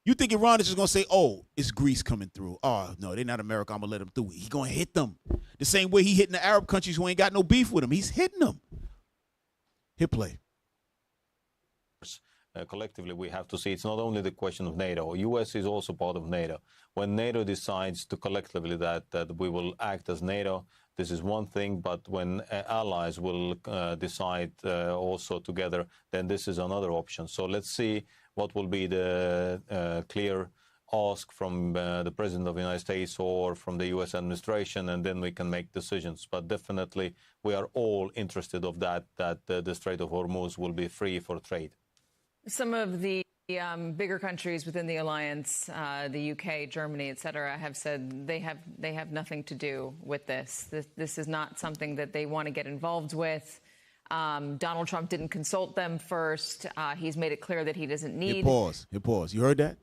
You think Iran is just going to say, oh, it's Greece coming through. Oh, no, they're not America. I'm going to let them through. He's going to hit them. The same way he hitting the Arab countries who ain't got no beef with him. He's hitting them. Hit play. Collectively, we have to see it's not only the question of NATO. U.S. is also part of NATO. When NATO decides to collectively that we will act as NATO, this is one thing. But when allies will decide also together, then this is another option. So let's see what will be the clear ask from the President of the United States or from the U.S. administration, and then we can make decisions. But definitely, we are all interested of that the Strait of Hormuz will be free for trade. Some of the bigger countries within the alliance, the UK, Germany, et cetera, have said they have nothing to do with this. This is not something that they want to get involved with. Donald Trump didn't consult them first. He's made it clear that he doesn't need. Hit pause. You heard that?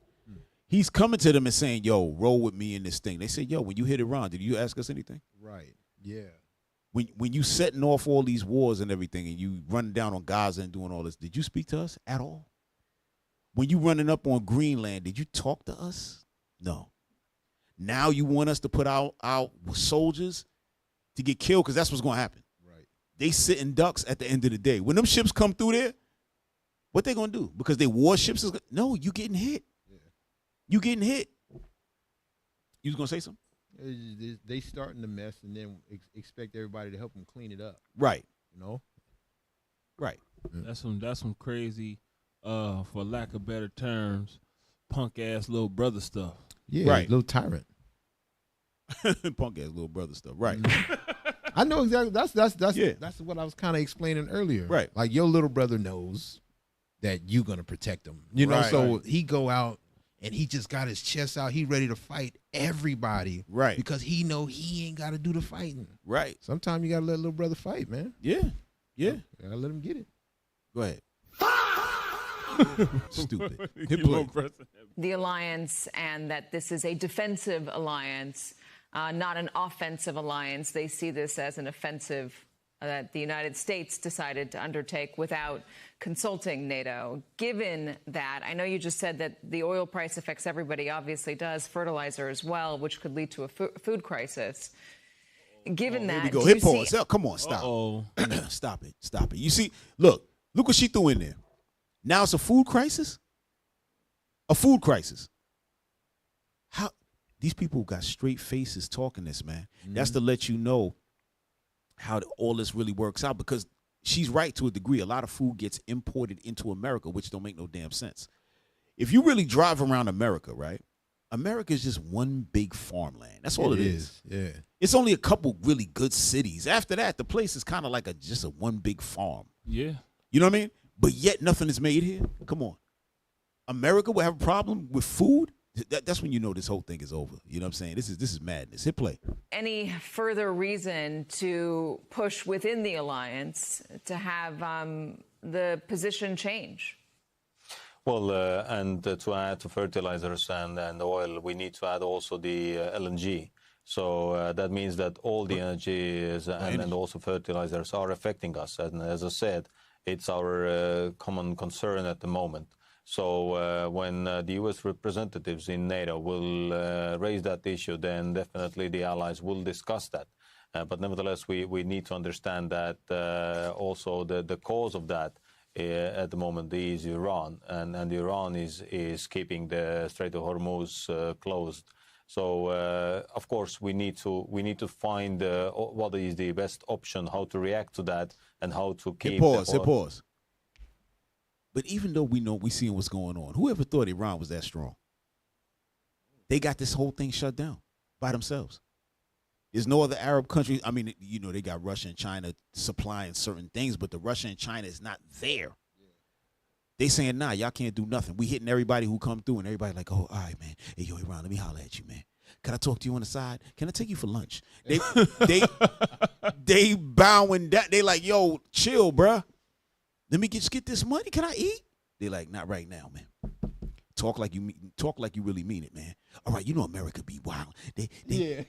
He's coming to them and saying, yo, roll with me in this thing. They said, yo, when you hit Iran, did you ask us anything? Right. Yeah. When you setting off all these wars and everything and you running down on Gaza and doing all this, did you speak to us at all? When you running up on Greenland, did you talk to us? No. Now you want us to put out soldiers to get killed because that's what's going to happen. Right. They sitting ducks at the end of the day. When them ships come through there, what they going to do? Because they warships? No, you getting hit. Yeah. You getting hit. You was going to say something? They starting the mess and then expect everybody to help them clean it up. Right. You know? Right. That's some crazy, for lack of better terms, punk-ass little brother stuff. Yeah, right. Little tyrant. Punk-ass little brother stuff. Right. I know exactly. That's what I was kind of explaining earlier. Right. Like your little brother knows that you're going to protect him. You know, so he go out and he just got his chest out. He ready to fight everybody. Right. Because he know he ain't got to do the fighting. Right. Sometimes you got to let little brother fight, man. Yeah. Yeah. You got to let him get it. Go ahead. Stupid. The alliance, and that this is a defensive alliance, not an offensive alliance. They see this as an offensive that the United States decided to undertake without consulting NATO. Given that, I know you just said that the oil price affects everybody, obviously does, fertilizer as well, which could lead to a food crisis. Given that, here we go. Hit pause. Come on, stop. Stop it. You see, look what she threw in there. Now it's a food crisis? A food crisis. How these people got straight faces talking this, man. Mm-hmm. That's to let you know how all this really works out, because she's right to a degree. A lot of food gets imported into America, which don't make no damn sense. If you really drive around America, right? America is just one big farmland. That's all it is. Yeah. It's only a couple really good cities. After that, the place is kind of like just a one big farm. Yeah. You know what I mean? But yet nothing is made here. Come on. America will have a problem with food? That's when you know this whole thing is over. You know what I'm saying? This is madness. Hit play. Any further reason to push within the alliance to have the position change? Well, and to add to fertilizers and oil, we need to add also the LNG. So that means that all the energy and also fertilizers are affecting us. And as I said, it's our common concern at the moment. So when the U.S. representatives in NATO will raise that issue, then definitely the allies will discuss that. But nevertheless, we need to understand that also the cause of that at the moment is Iran, and Iran is keeping the Strait of Hormuz closed. So of course we need to find what is the best option, how to react to that, and how to keep. Pause. But even though we seeing what's going on, whoever thought Iran was that strong? They got this whole thing shut down by themselves. There's no other Arab country. I mean, they got Russia and China supplying certain things, but the Russia and China is not there. They saying, nah, y'all can't do nothing. We hitting everybody who come through, and everybody like, oh, all right, man. Hey, yo, Iran, let me holler at you, man. Can I talk to you on the side? Can I take you for lunch? They bowing down. They like, yo, chill, bruh. Let me get this money. Can I eat? They like, not right now, man. Talk like you really mean it, man. All right, America be wild. Yeah.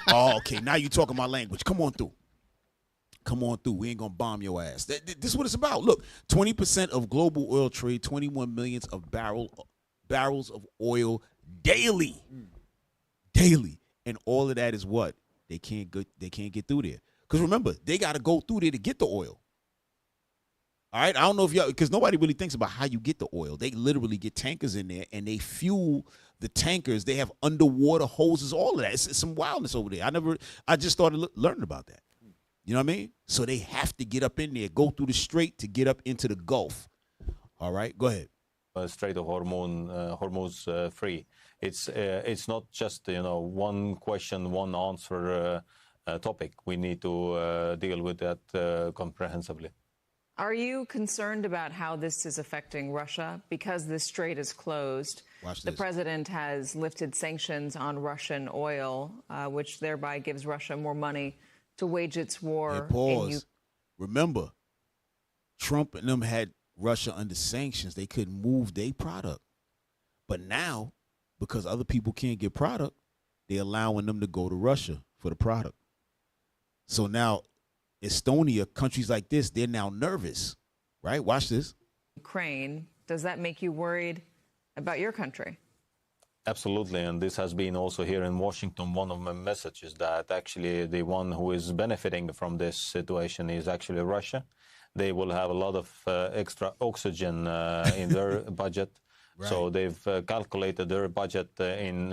Oh, okay. Now you talking my language. Come on through. We ain't gonna bomb your ass. This is what it's about. Look, 20% of global oil trade, 21 millions of barrels of oil daily. Daily. And all of that is what? They can't get through there. Because remember, they gotta go through there to get the oil. All right, I don't know if y'all, because nobody really thinks about how you get the oil. They literally get tankers in there and they fuel the tankers. They have underwater hoses, all of that. It's some wildness over there. I just started learning about that. You know what I mean? So they have to get up in there, go through the strait to get up into the Gulf. All right, go ahead. Strait of Hormuz free. It's not just one question, one answer topic. We need to deal with that comprehensively. Are you concerned about how this is affecting Russia? Because this strait is closed, the president has lifted sanctions on Russian oil, which thereby gives Russia more money to wage its war. Hey, pause. Remember, Trump and them had Russia under sanctions. They couldn't move their product. But now, because other people can't get product, they're allowing them to go to Russia for the product. So now, Estonia, countries like this, they're now nervous, right? Watch this. Ukraine, does that make you worried about your country? Absolutely, and this has been also here in Washington one of my messages, that actually the one who is benefiting from this situation is actually Russia. They will have a lot of extra oxygen in their budget. Right. So they've calculated their budget in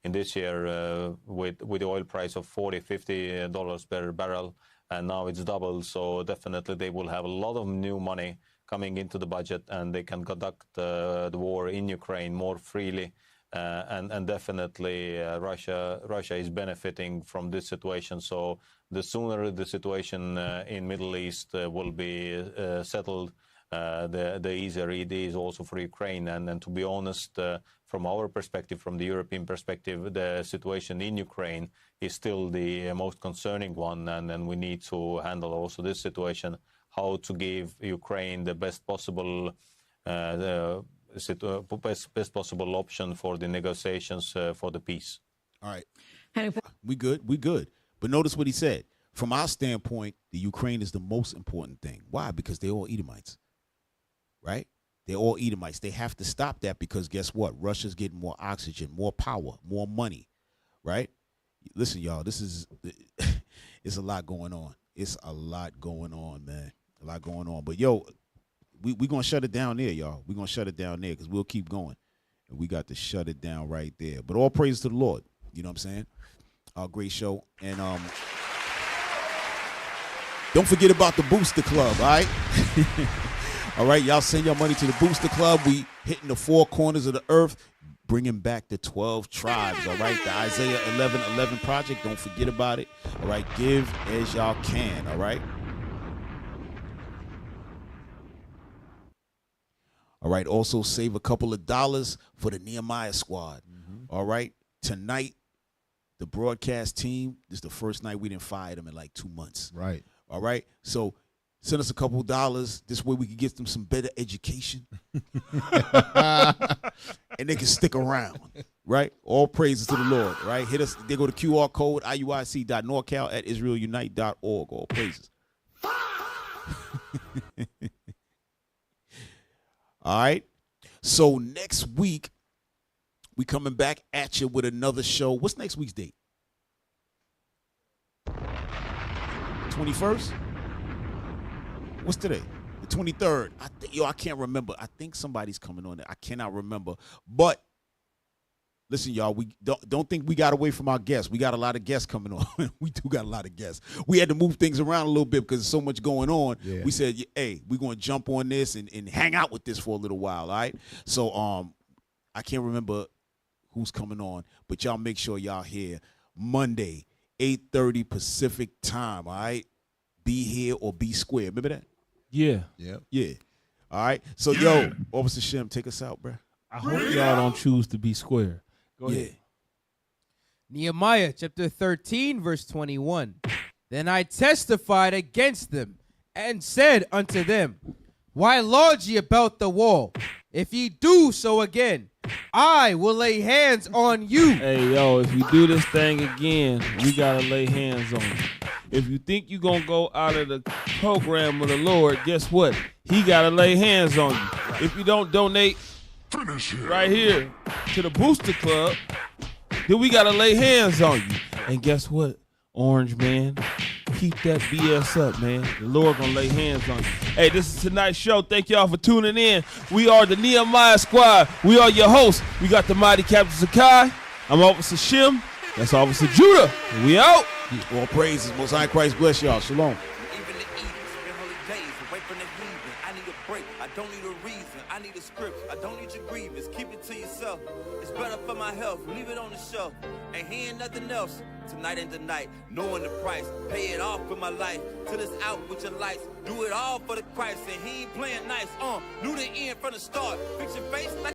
this year with the oil price of $40-50 per barrel. And now it's double, so definitely they will have a lot of new money coming into the budget, and they can conduct the war in Ukraine more freely. And definitely Russia is benefiting from this situation. So the sooner the situation in Middle East will be settled, the easier it is also for Ukraine. And to be honest, from our perspective, from the European perspective, the situation in Ukraine is still the most concerning one, and we need to handle also this situation, how to give Ukraine the best possible best possible option for the negotiations for the peace. All right. We good. But notice what he said. From our standpoint, the Ukraine is the most important thing. Why? Because they're all Edomites, right? They're all Edomites. They have to stop that because guess what? Russia's getting more oxygen, more power, more money, right? Listen, y'all, it's a lot going on. It's a lot going on, man. A lot going on. But, yo, we're going to shut it down there, y'all. We're going to shut it down there because we'll keep going. And we got to shut it down right there. But all praise to the Lord. You know what I'm saying? Great show. And don't forget about the Booster Club, all right? All right, y'all send your money to the Booster Club. We hitting the 4 corners of the earth, bringing back the 12 tribes, all right? The Isaiah 11:11 project, don't forget about it. All right, give as y'all can, all right? All right, also save a couple of dollars for the Nehemiah squad. All right, tonight, the broadcast team, this is the first night we didn't fire them in like 2 months. Right. All right, so send us a couple of dollars. This way we can get them some better education. And they can stick around, right? All praises to the Lord, right? Hit us. They go to QR code, iuic.norcal@israelunite.org. All praises. All right. So next week, we coming back at you with another show. What's next week's date? 21st? What's today? The 23rd. I can't remember. I think somebody's coming on there. I cannot remember. But Listen, y'all, we don't think we got away from our guests. We got a lot of guests coming on. We do got a lot of guests. We had to move things around a little bit because there's so much going on. Yeah. We said, hey, we're going to jump on this and hang out with this for a little while, all right? So I can't remember who's coming on, but y'all make sure y'all here Monday, 8:30 Pacific time, all right? Be here or be square. Remember that? Yeah. Yeah. All right. So, yo, Officer Shem, take us out, bro. I hope y'all don't choose to be square. Go ahead. Nehemiah chapter 13, verse 21. Then I testified against them and said unto them, why lodge ye about the wall? If ye do so again, I will lay hands on you. Hey, yo, if you do this thing again, we got to lay hands on you. If you think you're going to go out of the program of the Lord, guess what? He got to lay hands on you. If you don't donate right here to the Booster Club, then we got to lay hands on you. And guess what, Orange Man? Keep that BS up, man. The Lord going to lay hands on you. Hey, this is tonight's show. Thank y'all for tuning in. We are the Nehemiah Squad. We are your hosts. We got the mighty Captain Sakai. I'm Officer Shim. That's Officer Judah. And we out. All praises. Most High Christ bless y'all. Shalom. I need a break. I don't need a reason. I need a script. I don't need your grievance. Keep it to yourself. It's better for my health. Leave it on the shelf. Ain't hearing nothing else. Tonight and tonight, knowing the price. Pay it off with my life. Till it's out with your lights. Do it all for the Christ. And he ain't playing nice. Knew the end from the start. Fix your face like